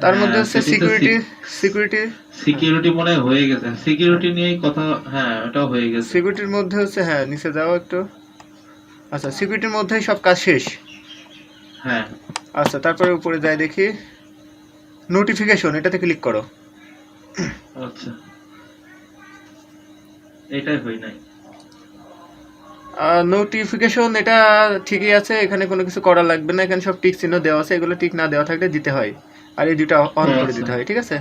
তার হ্যাঁ, মধ্যে হচ্ছে সেটাই তো সিকিউরিটি সিকিউরিটি মনে হয় হয়ে গেছে, সিকিউরিটি নিয়েই কথা, হ্যাঁ ওটাও হয়ে গেছে। সিকিউরিটির মধ্যে হচ্ছে, হ্যাঁ নিচে যাও একটু। আচ্ছা, সিকিউরিটির মধ্যেই সব কাজ শেষ। হ্যাঁ আচ্ছা, তারপরে উপরে যাই দেখি নোটিফিকেশন, এটাতে ক্লিক করো। আচ্ছা, এটাই হই নাই। নোটিফিকেশন এটা ঠিকই আছে, এখানে কোনো কিছু করা লাগবে না, এখানে সব টিক চিহ্ন দেওয়া আছে, এগুলো টিক না দেওয়া থাকলে দিতে হয়, আর এই দুটো অন ও, করে আচ্ছা। দিতে হয়, ঠিক আছে।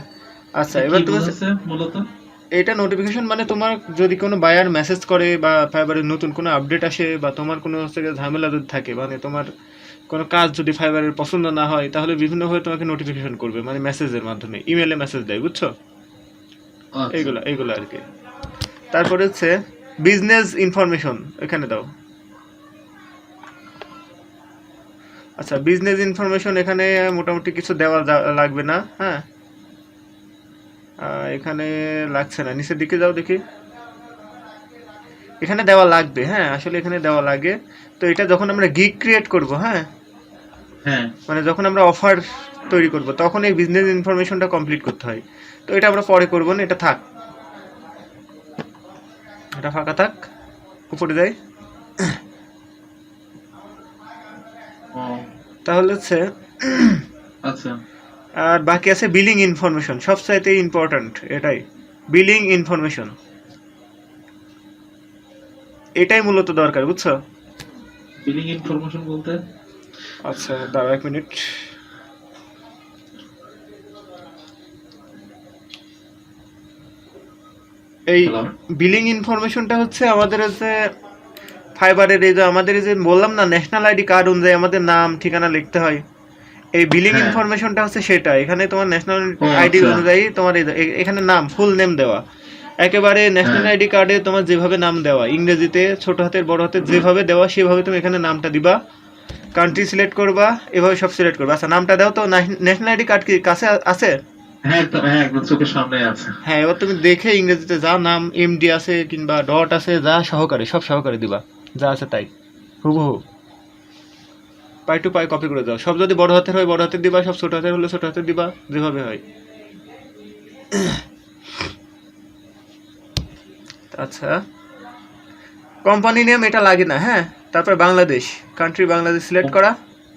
আচ্ছা, এটা এবার কি তুমি বোঝাচ্ছে মূলত? এটা নোটিফিকেশন মানে তোমার যদি কোনো বায়ার মেসেজ করে বা ফাইবারের নতুন কোনো আপডেট আসে বা তোমার কোনো হচ্ছে গিয়ে ঝামেলা যদি থাকে, মানে তোমার কোনো কাজ যদি ফাইবারের পছন্দ না হয়, তাহলে বিভিন্নভাবে তোমাকে নোটিফিকেশন করবে, মানে মেসেজের মাধ্যমে, ইমেলে মেসেজ দেয়, বুঝছো? আচ্ছা, এইগুলো আর কি। তারপরে হচ্ছে বিজনেস ইনফরমেশন, এখানে দাও। আচ্ছা, বিজনেস ইনফরমেশন এখানে মোটামুটি কিছু দেওয়া লাগবে না, হ্যাঁ। এখানে লাগছে না, নিচের দিকে যাও দেখি। এখানে দেওয়া লাগবে, হ্যাঁ, আসলে এখানে দেওয়া লাগে। তো এটা যখন আমরা গিগ ক্রিয়েট করব, হ্যাঁ, হ্যাঁ মানে যখন আমরা অফার তৈরি করব, তখন এই বিজনেস ইনফরমেশনটা কমপ্লিট করতে হয়। তো এটা আমরা পরে করব না, এটা থাক, এটা ফাঁকা থাক। উপরে যাই। ও, তাহলে হচ্ছে আচ্ছা আর বাকি আছে বিলিং ইনফরমেশন, সবচাইতে ইম্পর্ট্যান্ট এটাই, বিলিং ইনফরমেশন, এটাই মূলত দরকার, বুঝছো? বিলিং ইনফরমেশন বলতে? আচ্ছা, দাঁড়াও 1 মিনিট। এই Hello? বিলিং ইনফরমেশনটা হচ্ছে আমাদের হচ্ছে ফাইবারের এই যে আমাদের এই যে বললাম না, ন্যাশনাল আইডি কার্ড অনুযায়ী আমাদের নাম ঠিকানা লিখতে হয়। এই বিলিং হ্যাঁ। ইনফরমেশনটা হচ্ছে সেটা, এখানে তোমার ন্যাশনাল ও, আইডি আচ্ছা। অনুযায়ী তোমার এখানে নাম, ফুল নেম দেওয়া, একেবারে ন্যাশনাল হ্যাঁ। আইডি কার্ডে তোমার যেভাবে নাম দেওয়া, ইংরেজিতে ছোট হাতের বড় হাতের যেভাবে দেওয়া সেভাবে তুমি এখানে নামটা দিবা, কান্ট্রি সিলেক্ট করবা, এভাবে সব সিলেক্ট করবা। আচ্ছা, নামটা দাও তো। ন্যাশনাল আইডি কার্ড কি কাছে আছে? হ্যাঁ একদম, হ্যাঁ একদম চোখের সামনে আছে। হ্যাঁ, এবার তুমি দেখে ইংরেজিতে যা নাম, এমডি আছে কিংবা ডট আছে, যা সহকারে সব সহকারে দিবা, যা আছে তাই হুবহু পাই টু পাই কপি করে দাও। সব যদি বড় হাতের হয় বড় হাতের দিবা, সব ছোট হাতের হলে ছোট হাতের দিবা, যেভাবে হয়। আচ্ছা, কোম্পানি নেম এটা লাগে না, হ্যাঁ। তারপর বাংলাদেশ, কান্ট্রি বাংলাদেশ সিলেক্ট করা।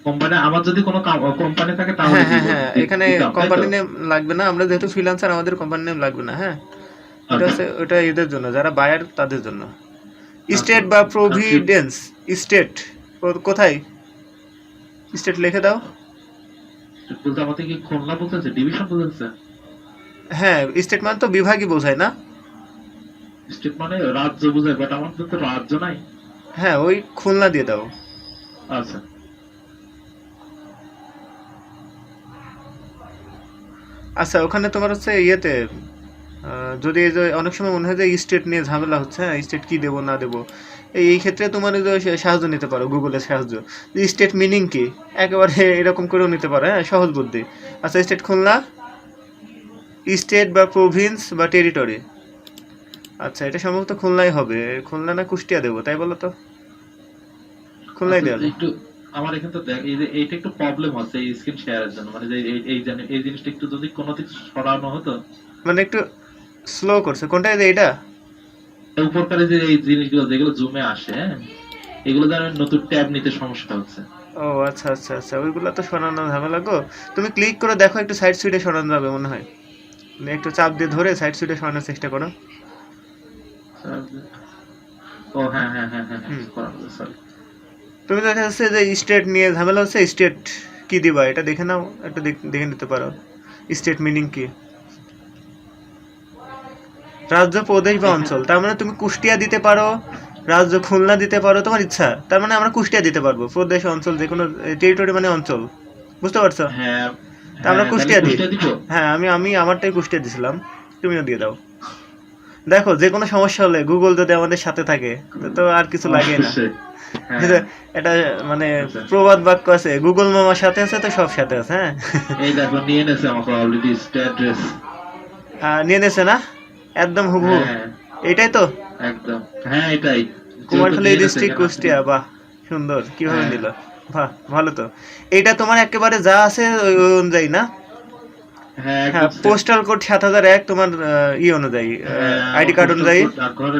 কোম্পানি, আমার যদি কোনো কোম্পানি থাকে তাহলে হ্যাঁ হ্যাঁ দিব, হ্যাঁ, এখানে দিতাম, তাই তো? কোম্পানি নেম লাগবে না, আমরা যেহেতু ফ্রিল্যান্সার আমাদের কোম্পানি নেম লাগবে না, হ্যাঁ। এটা আচ্ছা। হচ্ছে ওটা এদের জন্য, যারা বায়ার তাদের জন্য। স্টেট আচ্ছা। বা প্রভিডেন্স, স্টেট কোথায়, স্টেট লিখে দাও। বলতে আমাদের কি খুলনা বলতেছে, ডিভিশন বলতেছে? হ্যাঁ, স্টেট মানে তো বিভাগই বোঝায় না? স্টেট মানে রাজ্য বোঝায়, বাট আমাদের তো রাজ্য নাই। হ্যাঁ, ওই খুলনা দিয়ে দাও। আচ্ছা আচ্ছা, ওখানে তোমার হচ্ছে ইয়েতে যদি এই যে অনেক সময় মনে হয় যে স্টেট নিয়ে ঝামেলা হচ্ছে, হ্যাঁ, স্টেট কি দেবো না দেবো, এই ক্ষেত্রে তোমার এই যে সাহায্য নিতে পারো, গুগলের সাহায্য। স্টেট মিনিং কি একেবারে এরকম করেও নিতে পারো, হ্যাঁ, সহজ বুদ্ধি। আচ্ছা, স্টেট খুলনা, স্টেট বা প্রভিন্স বা টেরিটরি। আচ্ছা, এটা সম্ভবত খুলনাই হবে, খুলনা না কুষ্টিয়া দেবো, তাই বলো তো? খুলনাই আচ্ছা, দেওয়া। একটু আমার এখানে তো দেখ, এই যে এইটা একটু প্রবলেম হচ্ছে এই স্ক্রিন শেয়ারের জন্য, মানে যে এই জিনিসটা একটু যদি কোনো দিক সরানো হতো। মানে একটু স্লো করছে কোনটা, এই যে এটা? উপরকারে যে এই জিনিসগুলো যেগুলো জুমে আসে, হ্যাঁ, এগুলো যেন নতুন ট্যাব নিতে সমস্যা হচ্ছে। ও আচ্ছা আচ্ছা আচ্ছা, ওইগুলো তো সরানো ঝামেলা গো। তুমি ক্লিক করে দেখো, একটু সাইড সুইডে সরানো যাবে মনে হয়, মানে একটু চাপ দিয়ে ধরে সাইড সুইডে সরানোর চেষ্টা করো। ও হ্যাঁ হ্যাঁ হ্যাঁ হ্যাঁ হুম। সরি। তুমি দেখা যাচ্ছে যে স্টেট নিয়ে ঝামেলা হচ্ছে, স্টেট কি দিবা এটা দেখে নাও, একটু দেখে নিতে পারো স্টেট মিনিং কি। রাজ্য, প্রদেশ বা অঞ্চল, তার মানে তুমি কুষ্টিয়া দিতে পারো, রাজ্য খুলনা দিতে পারো, তোমার ইচ্ছা। তার মানে আমরা কুষ্টিয়া দিতে পারবো, প্রদেশ অঞ্চল যে কোনো, টেরিটরি মানে অঞ্চল, বুঝতে পারছো? হ্যাঁ তা আমরা কুষ্টিয়া দিই। দিব। হ্যাঁ, আমি আমারটাই কুষ্টিয়া দিছিলাম, তুমিও দিয়ে দাও। দেখো, যে কোনো সমস্যা হলে গুগল যদি আমাদের সাথে থাকে তো আর কিছু লাগে না। অবশ্যই। হ্যাঁ। এই যে এটা মানে আচ্ছা। প্রবাদ বাক্য আছে, গুগল মামার সাথে আছে তো সব সাথে আছে, হ্যাঁ। এই দেখো নিয়ে নেছে আমাকে অলরেডি অ্যাড্রেস। নিয়ে নেছে না একদম হুবহু, হ্যাঁ এটাই তো একদম, হ্যাঁ এটাই। কুমারখালী যেহেতু নিয়ে নেছে ডিস্ট্রিক্ট এখানে কুষ্টিয়া, বাহ সুন্দর, কিভাবে হ্যাঁ। নিল, বাহ ভালো তো। এটা তোমার একেবারে যা আছে ওই অনুযায়ী না, হ্যাঁ হ্যাঁ, একদম পোস্টাল কোড 7001 তোমার অনুযায়ী, আইডি কার্ড অনুযায়ী, ডাকঘর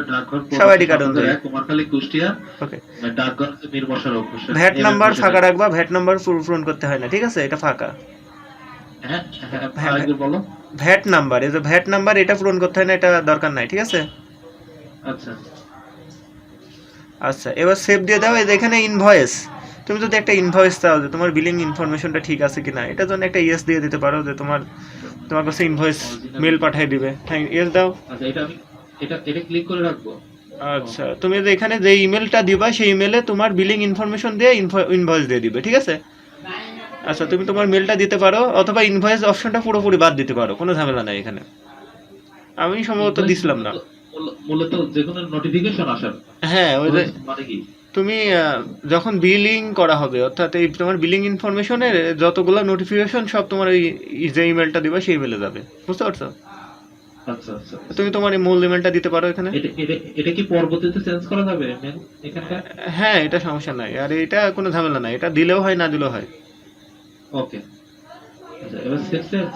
সব আইডি কার্ড অনুযায়ী। কুমারখালী কুষ্টিয়া ওকে। ডাকঘর হচ্ছে মীর মশার অফিস। ভ্যাট নাম্বার ফাঁকা রাখবা, ভ্যাট নাম্বার পূরণ করতে হয় না, ঠিক আছে, এটা ফাঁকা। হ্যাঁ হ্যাঁ হ্যাঁ, আরেকবার বলো। ভ্যাট নাম্বার, এই যে ভ্যাট নাম্বার এটা পূরণ করতে হয় না, এটা দরকার নাই, ঠিক আছে। আচ্ছা আচ্ছা, এবার সেভ দিয়ে দাও। এই যে এখানে ইনভয়েস, তুমি যদি একটা ইনভয়েস চাও যে তোমার বিলিং ইনফরমেশনটা ঠিক আছে কিনা, এটার জন্য একটা ইয়েস দিয়ে দিতে পারো যে তোমার কাছে ইনভয়েস মেল পাঠিয়ে দিবে। হ্যাঁ, ইয়েস দাও। আচ্ছা এটা আমি এটা ক্লিক করে রাখবো। আচ্ছা, তুমি যে এখানে যে ইমেলটা দিবা সেই ইমেলে তোমার বিলিং ইনফরমেশন দিয়ে ইনভয়েস দিয়ে দিবে, ঠিক আছে। আচ্ছা, তুমি তোমার মেলটা দিতে পারো, অথবা ইনভয়েস অপশনটা পুরোপুরি বাদ দিতে পারো, কোনো ঝামেলা নাই এখানে। আমি সম্ভবত দিছিলাম না। মূলত যে কোনো নোটিফিকেশন আসার হ্যাঁ, ওই যে মানে কি তুমি যখন বিলিং করা হবে, অর্থাৎ এই তোমার বিলিং ইনফরমেশনের যতগুলো নোটিফিকেশন সব তোমার ওই যে ইমেলটা দিবা সেই ইমেলে যাবে, বুঝতে পারছো। আচ্ছা আচ্ছা তুমি তোমার এই মূল ইমেলটা দিতে পারো এখানে। এটা কি পরবর্তীতে চেঞ্জ করা যাবে এখানকার? হ্যাঁ, এটা সমস্যা নাই, আর এটা কোনো ঝামেলা নাই, এটা দিলেও হয় না দিলেও হয়। ওকে আচ্ছা এবার সেভ চেঞ্জ।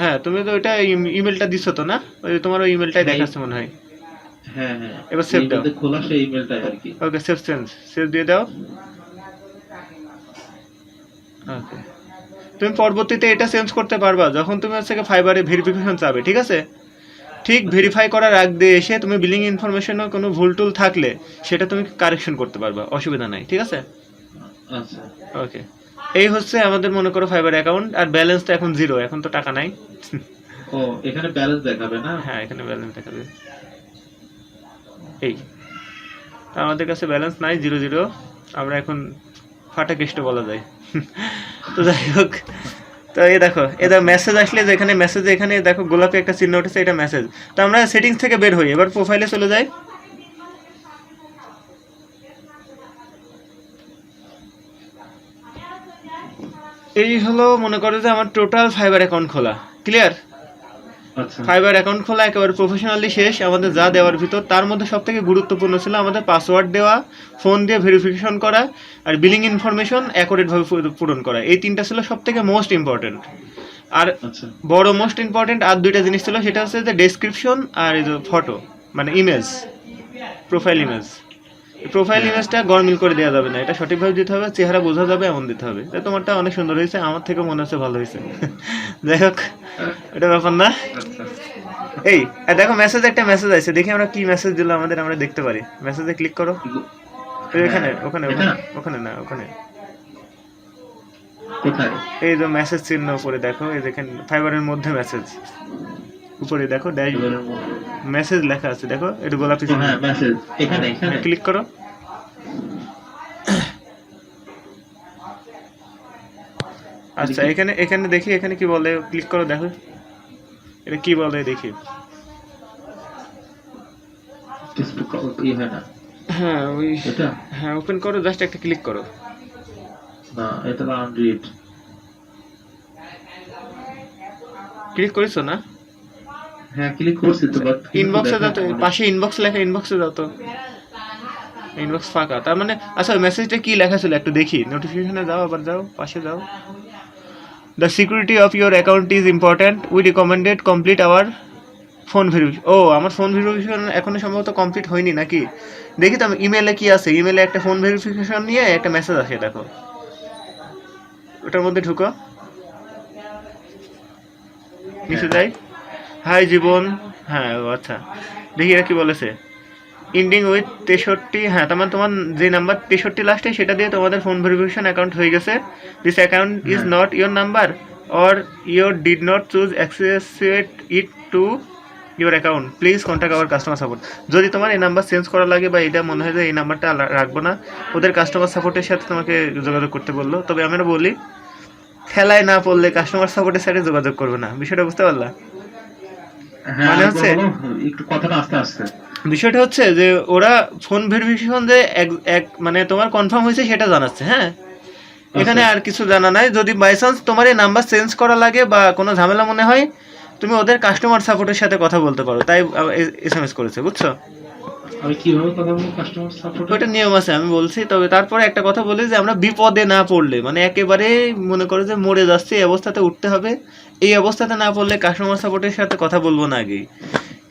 হ্যাঁ, তুমি তো ওইটা ইমেলটা দিছো তো না, ওই তোমার ওই ইমেলটাই দেখাচ্ছে মনে হয়। হ্যাঁ হ্যাঁ এবার সেভ দাও। খোলা সেই ইমেলটা আর কি। ওকে, সেভ চেঞ্জ, সেভ দিয়ে দাও। ওকে, তুমি পরবর্তীতে এটা চেঞ্জ করতে পারবা যখন তুমি হচ্ছে ফাইবারে ভেরিফিকেশন চাবে, ঠিক আছে। ঠিক ভেরিফাই করার আগ দিয়ে এসে তুমি বিলিং ইনফরমেশনে কোনো ভুল টুল থাকলে সেটা তুমি কারেকশন করতে পারবা, অসুবিধা নাই, ঠিক আছে। আচ্ছা ওকে, এই হচ্ছে আমাদের মনে করো ফাইবার অ্যাকাউন্ট, আর ব্যালেন্স তো এখন 0, এখন তো টাকা নাই। ও এখানে ব্যালেন্স দেখাবে না? হ্যাঁ, এখানে ব্যালেন্স দেখাবে। এই তো আমাদের কাছে ব্যালেন্স নাই, 0 আমরা এখন ফাটা কেষ্ট বলা যায়। তো যাই হোক, তো এই দেখো এটা মেসেজ আসলে, যে এখানে মেসেজ, এখানে দেখো গোলাপি একটা চিহ্ন উঠেছে, এটা মেসেজ। তো আমরা সেটিংস থেকে বের হই, এবার প্রোফাইলে চলে যাই। এই হলো মনে করো যে আমার টোটাল ফাইবার অ্যাকাউন্ট খোলা, ক্লিয়ার। আচ্ছা ফাইবার অ্যাকাউন্ট খোলা একেবারে প্রফেশনালি শেষ। আমাদের যা দেওয়ার ভিতর তার মধ্যে সব থেকে গুরুত্বপূর্ণ ছিল আমাদের পাসওয়ার্ড দেওয়া, ফোন দিয়ে ভেরিফিকেশন করা, আর বিলিং ইনফরমেশন অ্যাকুরেটভাবে পূরণ করা। এই তিনটা ছিল সব থেকে মোস্ট ইম্পর্টেন্ট। আর আচ্ছা বড় মোস্ট ইম্পর্টেন্ট আর দুইটা জিনিস ছিল, সেটা হচ্ছে যে ডেসক্রিপশন আর এই যে ফটো, মানে ইমেজ, প্রোফাইল ইমেজ। প্রোফাইল ইমেজটা গরমিল করে দেওয়া যাবে না, এটা সঠিকভাবে দিতে হবে, চেহারা বোঝা যাবে এমন দিতে হবে। তাই তোমারটা অনেক সুন্দর হয়েছে, আমার থেকে মনে হচ্ছে ভালো হয়েছে। যাই হোক, এটা ব্যাপার না। এই দেখো মেসেজ, একটা মেসেজ আছে, দেখি আমরা কি মেসেজ দিল আমাদের, আমরা দেখতে পারি। মেসেজে ক্লিক করো। এখানে, ওখানে ওখানে ওখানে না, ওখানে কোথায়? এই যে মেসেজ চিহ্ন উপরে দেখো, এই দেখেন ফাইবারের মধ্যে মেসেজ উপরে দেখো, ড্যাশবোর্ড মেসেজ লেখা আছে, দেখো এটা গোলাপি চিহ্ন। হ্যাঁ মেসেজ এখানে ক্লিক করো। আচ্ছা, এখানে এখানে দেখি, এখানে কি বলে, ক্লিক করো, দেখো এটা কি বলে দেখি। ফেসবুক হয় না? হ্যাঁ, ওই এটা হ্যাঁ, ওপেন করো, জাস্ট একটা ক্লিক করো। না এটা না, আনরিড। ক্লিক করেছো না? হ্যাঁ ক্লিক করছি তো, বাট ইনবক্সে যাও তো, পাশে ইনবক্স লেখা, ইনবক্সে যাও তো। ইনবক্স ফাঁকা, তার মানে আচ্ছা মেসেজটা কি লেখা ছিল একটু দেখি। নোটিফিকেশনে যাও, আবার যাও, পাশে যাও। The security of your account is important, we recommended complete our phone verification. ও, আমার ফোন ভেরিফিকেশন এখনো সম্ভবত কমপ্লিট হয়নি নাকি, দেখি তো ইমেলে কি আছে। ইমেলে একটা ফোন ভেরিফিকেশন নিয়ে একটা মেসেজ আসে, দেখো ওটার মধ্যে ঢুকো, নিচে যাই। হাই জীবন, হ্যাঁ আচ্ছা, দেখি এরা কি বলেছে। এন্ডিং উইথ 63, হ্যাঁ তার মানে তোমার যে নাম্বার 63 লাস্টে, সেটা দিয়ে তোমাদের ফোন ভেরিফিকেশন অ্যাকাউন্ট হয়ে গেছে। This account is not your number or your did not choose associate it to your account, please contact our customer support. যদি তোমার এই নাম্বার চেঞ্জ করা লাগে বা এটা মনে হয় যে এই নাম্বারটা রাখবো না, ওদের কাস্টমার সাপোর্টের সাথে তোমাকে যোগাযোগ করতে বললো। তবে আমরা বলি, খেলায় না পড়লে কাস্টমার সাপোর্টের সাথে যোগাযোগ করবে না, বিষয়টা বুঝতে পারলা? মানে হচ্ছে একটু কথাটা আস্তে আস্তে। বিষয়টা হচ্ছে যে ওরা ফোন ভেরিফিকেশন যে এক মানে তোমার কনফার্ম হয়েছে সেটা জানাচ্ছে, হ্যাঁ, এখানে আর কিছু জানা নাই। যদি বাই চান্স তোমার এই নাম্বার চেঞ্জ করা লাগে বা কোনো ঝামেলা মনে হয়, তুমি ওদের কাস্টমার সাপোর্টের সাথে কথা বলতে পারো, তাই এসএমএস করেছে, বুঝছো? আমি কিভাবে কথা বলবো কাস্টমার সাপোর্ট? ওইটা নিয়ম আছে আমি বলছি, তবে তারপরে একটা কথা বলি যে আমরা বিপদে না পড়লে, মানে একেবারে মনে করো যে মরে যাচ্ছে এই অবস্থাতে উঠতে হবে, এই অবস্থাতে না পড়লে কাস্টমার সাপোর্টের সাথে কথা বলবো না আগেই।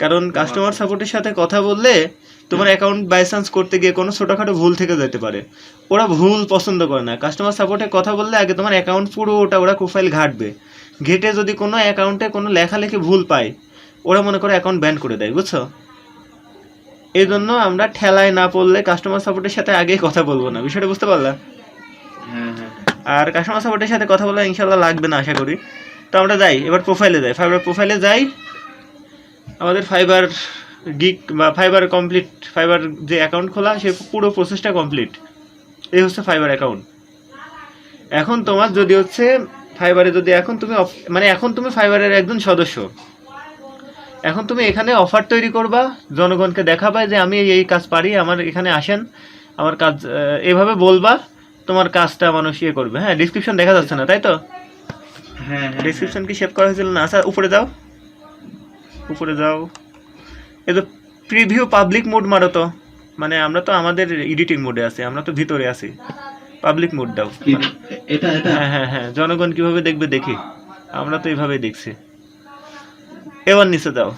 কারণ কাস্টমার সাপোর্টের সাথে কথা বললে তোমার অ্যাকাউন্ট বাই চান্স করতে গিয়ে কোনো ছোটোখাটো ভুল থেকে যেতে পারে, ওরা ভুল পছন্দ করে না। কাস্টমার সাপোর্টে কথা বললে আগে তোমার অ্যাকাউন্ট পুরো ওরা প্রোফাইল ঘাটবে, ঘেটে যদি কোনো অ্যাকাউন্টে কোনো লেখালেখি ভুল পায় ওরা মনে করে অ্যাকাউন্ট ব্যান করে দেয়, বুঝছো? এই জন্য আমরা ঠেলায় না পড়লে কাস্টমার সাপোর্টের সাথে আগেই কথা বলবো না, বিষয়টা বুঝতে পারলা? হ্যাঁ হ্যাঁ আর কাস্টমার সাপোর্টের সাথে কথা বলা ইনশাল্লাহ লাগবে না আশা করি। তো আমরা যাই এবার প্রোফাইলে যাই, ফাইবার প্রোফাইলে যাই। আমাদের ফাইবার গিগ বা ফাইবার কমপ্লিট, ফাইবার যে অ্যাকাউন্ট খোলা সে পুরো প্রসেসটা কমপ্লিট। এই হচ্ছে ফাইবার অ্যাকাউন্ট। এখন তোমার যদি হচ্ছে ফাইবারে যদি এখন তুমি মানে এখন তুমি ফাইবারের একজন সদস্য, এখন তুমি এখানে অফার তৈরি করবা, জনগণকে দেখাবা যে আমি এই কাজ পারি, আমার এখানে আসেন, আমার কাজ এভাবে বলবা, তোমার কাজটা মানুষ ইয়ে করবে। হ্যাঁ, ডিসক্রিপশন দেখা যাচ্ছে না তাই তো? হ্যাঁ হ্যাঁ ডিসক্রিপশন কি সেভ করা হয়েছিল না? আচ্ছা উপরে যাও, উপরে যাও। এই তো প্রিভিউ পাবলিক মোড মারো তো, মানে আমরা তো আমাদের এডিটিং মোডে আছি, আমরা তো ভিতরে আছি। পাবলিক মোড দাও। এটা এটা হ্যাঁ হ্যাঁ হ্যাঁ, জনগণ কিভাবে দেখবে দেখি, আমরা তো এইভাবেই দেখছি। এবার নিচে দাও।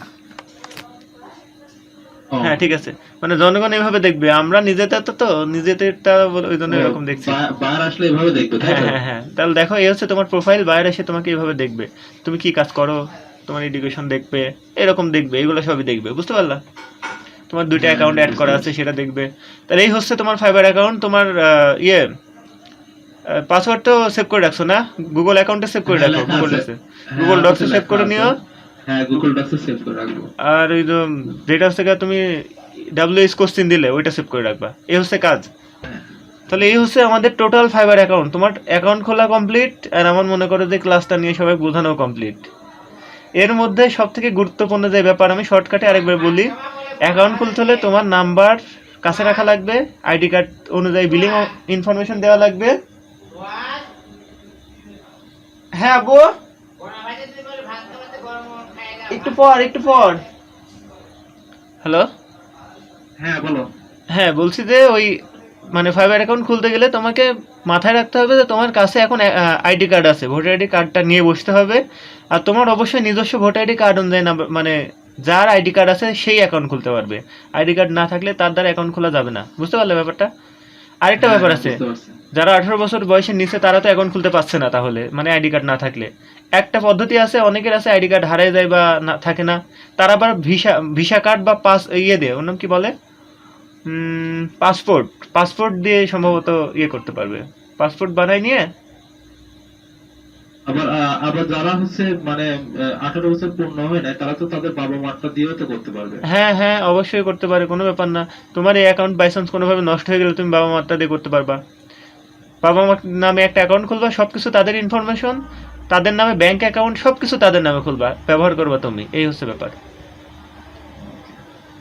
ও, হ্যাঁ ঠিক আছে, মানে জনগণ এইভাবে দেখবে, আমরা নিজেদের তো নিজেদেরটা ওই জন্য এরকম দেখছি। বার আসলে এভাবে দেখবে তাই হ্যাঁ তো? হ্যাঁ হ্যাঁ, তাহলে দেখো এই হচ্ছে তোমার প্রোফাইল, বাইরে এসে তোমাকে এইভাবে দেখবে, তুমি কি কাজ করো, তোমার এডুকেশন দেখবে, এরকম দেখবে, এগুলো সবই দেখবে, বুঝতে পারলা? তোমার দুইটা অ্যাকাউন্ট অ্যাড করা আছে সেটা দেখবে। তাহলে এই হচ্ছে তোমার ফাইবার অ্যাকাউন্ট। তোমার ইয়ে পাসওয়ার্ড তো সেভ করে রাখছো না? গুগল অ্যাকাউন্টে সেভ করে হ্যাঁ, রাখো, লেখা গুগল আছে। ডক্সে, হ্যাঁ, গুগল আমার ডক্সে কাছে সেভ লেখা করে আছে। নিও। হ্যাঁ গুগল ডক্সে সেভ করে রাখবো। আর ওই যে যেটা হচ্ছে গিয়ে তুমি ডাব্লিউএস কোশ্চেন দিলে ওইটা সেভ করে রাখবা, এই হচ্ছে কাজ। হ্যাঁ তাহলে এই হচ্ছে আমাদের টোটাল ফাইবার অ্যাকাউন্ট। তোমার অ্যাকাউন্ট খোলা কমপ্লিট, আর আমার মনে করো যে ক্লাসটা নিয়ে সবাই বোঝানো কমপ্লিট। এর মধ্যে সব থেকে গুরুত্বপূর্ণ যে ব্যাপার আমি শর্টকাটে আরেকবার বলি, অ্যাকাউন্ট খুলতে হলে তোমার নাম্বার কাছে রাখা লাগবে, আইডি কার্ড অনুযায়ী বিলিং ইনফরমেশন দেওয়া লাগবে। হ্যাঁ আবু, একটু পর একটু পর। হ্যালো, হ্যাঁ বলো। হ্যাঁ বলছি যে ওই মানে ফাইবার অ্যাকাউন্ট খুলতে গেলে তোমাকে মাথায় রাখতে হবে যে তোমার কাছে এখন আইডি কার্ড আছে, ভোটার আইডি কার্ডটা নিয়ে বসতে হবে। আর তোমার অবশ্যই নিজস্ব ভোটার আইডি কার্ড অনুযায়ী না, মানে যার আইডি কার্ড আছে সেই অ্যাকাউন্ট খুলতে পারবে, আইডি কার্ড না থাকলে তার দ্বারা অ্যাকাউন্ট খোলা যাবে না, বুঝতে পারলে ব্যাপারটা? আরেকটা হ্যাঁ, ব্যাপার আছে, বুঝতে পারছি। যারা 18 বছর বয়সের নিচে তারা তো অ্যাকাউন্ট খুলতে পারছে না, তাহলে মানে আইডি কার্ড না থাকলে একটা পদ্ধতি আছে, অনেকের আছে আইডি কার্ড হারিয়ে যায় বা না থাকে না, তারা আবার ভিসা কার্ড বা পাস ইয়ে দিয়ে, ওর নাম কি বলে, পাসপোর্ট দিয়ে সম্ভবত ইয়ে করতে পারবে, পাসপোর্ট বানাই নিয়ে। আবার আবার যারা হচ্ছে মানে 18 বছর পূর্ণ হয় না তারা তো তাদের বাবা মারটা দিয়েও তো করতে পারবে। হ্যাঁ হ্যাঁ অবশ্যই করতে পারে, কোনো ব্যাপার না। তোমার এই অ্যাকাউন্ট বাই চান্স কোনোভাবে নষ্ট হয়ে গেলে তুমি বাবা মারটা দিয়ে করতে পারবা। বাবা মার নামে একটা অ্যাকাউন্ট খুলবা, সবকিছু তাদের ইনফরমেশন, তাদের নামে ব্যাংক অ্যাকাউন্ট সবকিছু তাদের নামে খুলবা, ব্যবহার করবা তুমি, এই হচ্ছে ব্যাপার,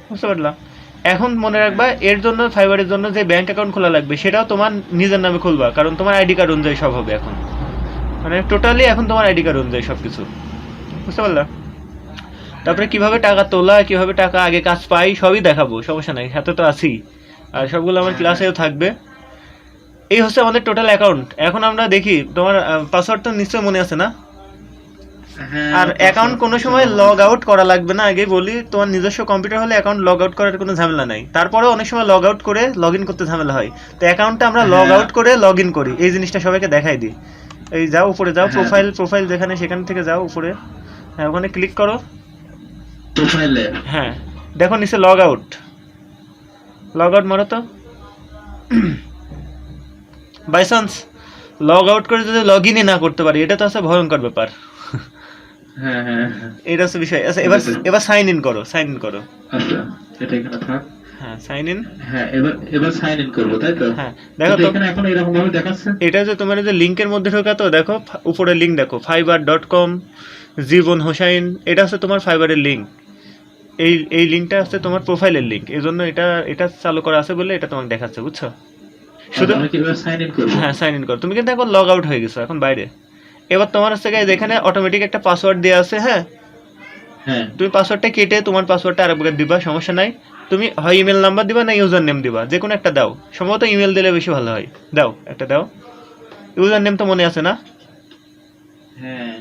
বুঝতে পারলা? এখন মনে রাখবা এর জন্য, ফাইবারের জন্য যে ব্যাংক অ্যাকাউন্ট খোলা লাগবে সেটাও তোমার নিজের নামে খুলবা, কারণ তোমার আইডি কার্ড অনুযায়ী সব হবে এখন, মানে টোটালি এখন তোমার আইডি কার্ড অনুযায়ী সব কিছু, বুঝতে পারলা? তারপরে কিভাবে টাকা তোলা, কিভাবে টাকা আগে কাজ পাই সবই দেখাবো, সমস্যা নাই, সাথে তো আছি, আর সবগুলো আমার ক্লাসেও থাকবে। এই হচ্ছে আমাদের টোটাল অ্যাকাউন্ট। এখন আমরা দেখি তোমার পাসওয়ার্ড তো নিশ্চয়ই মনে আছে না? হ্যাঁ, আর অ্যাকাউন্ট কোনো সময় লগ আউট করা লাগবে না, আগে বলি, তোমার নিজস্ব কম্পিউটার হলে অ্যাকাউন্ট লগ আউট করার কোনো ঝামেলা নাই, তারপরেও অনেক সময় লগ আউট করে লগ ইন করতে ঝামেলা হয়। তো অ্যাকাউন্টটা আমরা লগ আউট করে লগ ইন করি, এই জিনিসটা সবাইকে দেখাই দিই। এই যাও উপরে যাও, প্রোফাইল যেখানে সেখান থেকে যাও উপরে, হ্যাঁ ওখানে ক্লিক করো। প্রোফাইলে হ্যাঁ দেখো নিচে লগ আউট মারো তো। বাই চান্স লগ আউট করে যদি লগ ইনই না করতে পারি, এটা তো আছে ভয়ঙ্কর ব্যাপার। হ্যাঁ হ্যাঁ হ্যাঁ। এটা হচ্ছে বিষয়। আচ্ছা এবার সাইন ইন করো। আচ্ছা এটা এখানে থাক। হ্যাঁ সাইন ইন। হ্যাঁ এবার সাইন ইন করব তাই তো? হ্যাঁ দেখো তো এখানে এখন এরকম ভাবে দেখাচ্ছে। এটা যে তোমার যে লিংকের মধ্যে ঢোকা, তো দেখো উপরে লিংক দেখো fiber.com জীবন হোসাইন, এটা হচ্ছে তোমার ফাইবারের লিংক। এই লিংকটা হচ্ছে তোমার প্রোফাইলের লিংক, এই জন্য এটা চালু করা আছে বলে এটা তোমাকে দেখাচ্ছে, বুঝছো? শুধু আমি কিভাবে সাইন ইন করব? হ্যাঁ সাইন ইন করো। তুমি কিন্তু এখন লগ আউট হয়ে গেছো, এখন বাইরে। এবার তোমার হচ্ছে গাইজ এখানে অটোমেটিক একটা পাসওয়ার্ড দেওয়া আছে। হ্যাঁ হ্যাঁ তুমি পাসওয়ার্ডটা কেটে তোমার পাসওয়ার্ডটা আরেকবার দিবা, সমস্যা নাই। তুমি হয় ইমেল নাম্বার দিবা না ইউজার নেম দিবা, যে কোনো একটা দাও। সম্ভবত ইমেল দিলে বেশি ভালো হয়। দাও, একটা দাও। ইউজার নেম তো মনে আছে না? হ্যাঁ,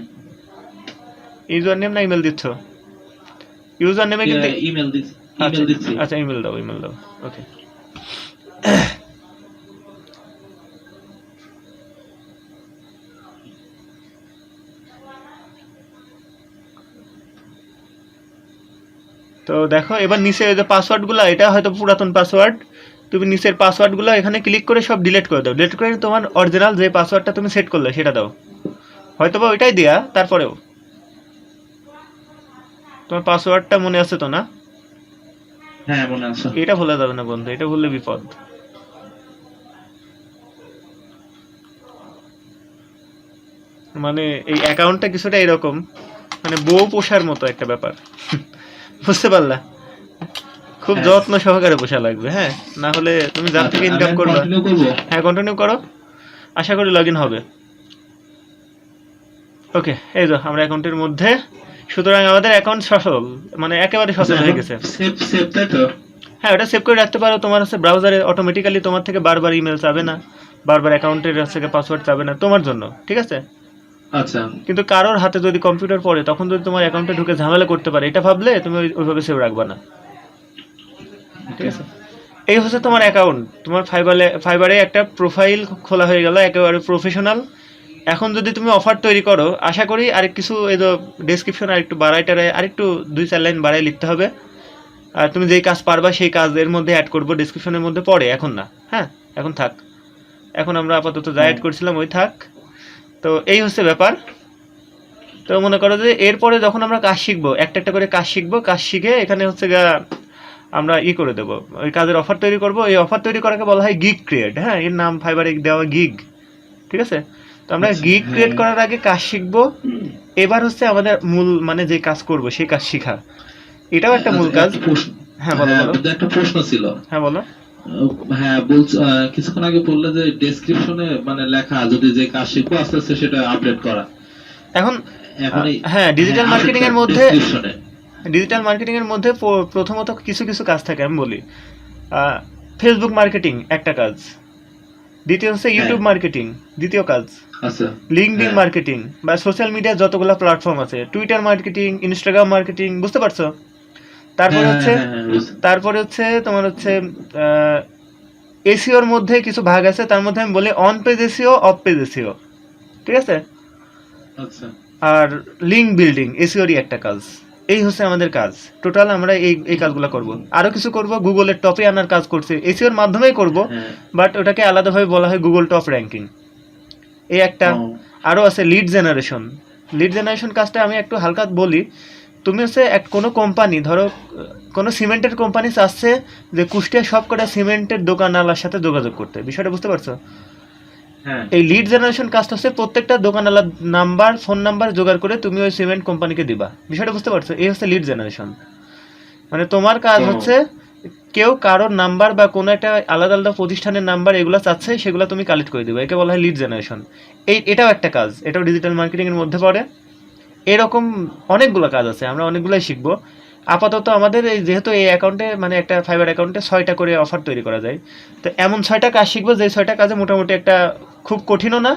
ইউজার নেম না ইমেল দিচ্ছ? ইউজার নেমে কিন্তু ইমেল দিচ্ছি। আচ্ছা ইমেল দাও, ইমেল দাও। ওকে, তো দেখো এবার নিচে যে পাসওয়ার্ডগুলো, এটা হয়তো পুরাতন পাসওয়ার্ড, তুমি নিচের পাসওয়ার্ডগুলো এখানে ক্লিক করে সব ডিলিট করে দাও। ডিলিট করে তোমার অরিজিনাল যে পাসওয়ার্ডটা তুমি সেট করলে সেটা দাও। হয়তো বা ওইটাই দেয়া, তারপরেও তোমার পাসওয়ার্ডটা মনে আছে তো না? হ্যাঁ, মনে আছে। এটা ভুলে যাবে না বন্ধু, এটা ভুললে বিপদ। মানে এই অ্যাকাউন্টটা কিছুটা এরকম, মানে বউ পোষার মতো একটা ব্যাপার। বুঝতে পারলা? খুব হ্যাঁ। যত্ন সহকারে পোষা লাগবে, হ্যাঁ, না হলে তুমি যার থেকে ইনকাম করবে। কন্টিনিউ করবো। হ্যাঁ, কন্টিনিউ করো, আশা করি লগ ইন হবে। ওকে, এই তো আমরা অ্যাকাউন্টের মধ্যে। সুতরাং আমাদের অ্যাকাউন্ট সচল, মানে একেবারে সচল হয়ে গেছে। সেভ তাই তো? হ্যাঁ, ওটা সেভ করে রাখতে পারো। তোমার হচ্ছে ব্রাউজারে অটোমেটিক্যালি তোমার থেকে বারবার ইমেল চাবে না, বারবার অ্যাকাউন্টের থেকে পাসওয়ার্ড চাবে না তোমার জন্য, ঠিক আছে? আচ্ছা, কিন্তু কারোর হাতে যদি কম্পিউটার পড়ে তখন যদি তোমার অ্যাকাউন্টে ঢুকে ঝামেলা করতে পারে, এটা ভাবলে তুমি ওইভাবে সেভ রাখবা না, ঠিক আছে? এই হচ্ছে তোমার অ্যাকাউন্ট। তোমার ফাইবারে একটা প্রোফাইল খোলা হয়ে গেল, একেবারে প্রফেশনাল। এখন যদি তুমি অফার তৈরি করো, আশা করি আরেক কিছু এই তো ডেসক্রিপশন আরেকটু আরেকটু 2-4 লাইন বাড়াই লিখতে হবে। আর তুমি যেই কাজ পারবা সেই কাজ এর মধ্যে অ্যাড করবো ডেসক্রিপশনের মধ্যে, পরে, এখন না। হ্যাঁ, এখন থাক, এখন আমরা আপাতত যা অ্যাড করছিলাম ওই থাক। তো এই হচ্ছে ব্যাপার। তো মনে করো যে এরপরে যখন আমরা কাজ শিখবো, একটা একটা করে কাজ শিখবো, কাজ শিখে এখানে হচ্ছে আমরা করে দেবো, ওই কাজের অফার তৈরি করব। এই অফার তৈরি করাকে বলা হয় গিগ ক্রিয়েট। হ্যাঁ, এর নাম ফাইবারে দেওয়া গিগ, ঠিক আছে? তো আমরা গিগ ক্রিয়েট করার আগে কাজ শিখবো। এবার হচ্ছে আমাদের মূল, মানে যে কাজ করব সেই কাজ শিখা, এটাও একটা মূল কাজ। হ্যাঁ, বলো বলো। একটা প্রশ্ন ছিল। হ্যাঁ, বলো। হ্যাঁ, কিছুক্ষণ আগে বললে যে ডেসক্রিপশনে মানে লেখা, যদি যে কাজ শিখবো আস্তে আস্তে সেটা আপডেট করা। এখন এই- হ্যাঁ, ডিজিটাল হ্যাঁ, মার্কেটিং এর মধ্যে description-এ। প্রথমত কিছু কাজ থাকে, আমি বলি। ফেসবুক মার্কেটিং একটা কাজ, দ্বিতীয় হচ্ছে ইউটিউব মার্কেটিং, দ্বিতীয় কাজ। আচ্ছা, লিঙ্কডইন মার্কেটিং বা সোশ্যাল মিডিয়ার যতগুলো প্ল্যাটফর্ম আছে, টুইটার মার্কেটিং, ইনস্টাগ্রাম মার্কেটিং, বুঝতে পারছো? তারপরে হচ্ছে তোমার হচ্ছে এসইওর মধ্যে কিছু ভাগ আছে, তার মধ্যে আমি বলি on page SEO, of page SEO, ঠিক আছে? আচ্ছা, আর লিঙ্ক বিল্ডিং এসইওরই একটা কাজ। এই হচ্ছে আমাদের কাজ টোটাল। আমরা এই কাজগুলো করব, আরো কিছু করব। গুগলের টপে আনার কাজ করছে, এসইওর মাধ্যমেই করব, বাট ওটাকে আলাদাভাবে বলা হয় গুগল টপ র্যাঙ্কিং। এই একটা। আরো আছে লিড জেনারেশন। লিড জেনারেশন কাজটা আমি একটু হালকা বলি। তুমি হচ্ছে কোনো কোম্পানি, ধরো কোনো সিমেন্টের কোম্পানি চাচ্ছে যে কুষ্টিয়া সব কটা সিমেন্টের দোকানওয়ালার সাথে যোগাযোগ করতে, বিষয়টা বুঝতে পারছো? এই লিড জেনারেশন কাজটা হচ্ছে প্রত্যেকটা দোকানওয়ালার নাম্বার, ফোন নাম্বার জোগাড় করে তুমি ওই সিমেন্ট কোম্পানিকে দিবা, বিষয়টা বুঝতে পারছো? এই হচ্ছে লিড জেনারেশন। মানে তোমার কাজ হচ্ছে কেউ কারোর নাম্বার বা কোনো একটা আলাদা আলাদা প্রতিষ্ঠানের নাম্বার এগুলো চাচ্ছে, সেগুলো তুমি কালেক্ট করে দিবে, একে বলা হয় লিড জেনারেশন। এটাও একটা কাজ, এটাও ডিজিটাল মার্কেটিং এর মধ্যে পড়ে। এরকম অনেকগুলো কাজ আছে, আমরা অনেকগুলোই শিখবো। আপাতত আমাদের এই যেহেতু এই অ্যাকাউন্টে, মানে একটা ফাইবার অ্যাকাউন্টে 6টা করে অফার তৈরি করা যায়, তো এমন 6টা কাজ শিখবো যে 6টা কাজে মোটামুটি একটা, খুব কঠিনও না,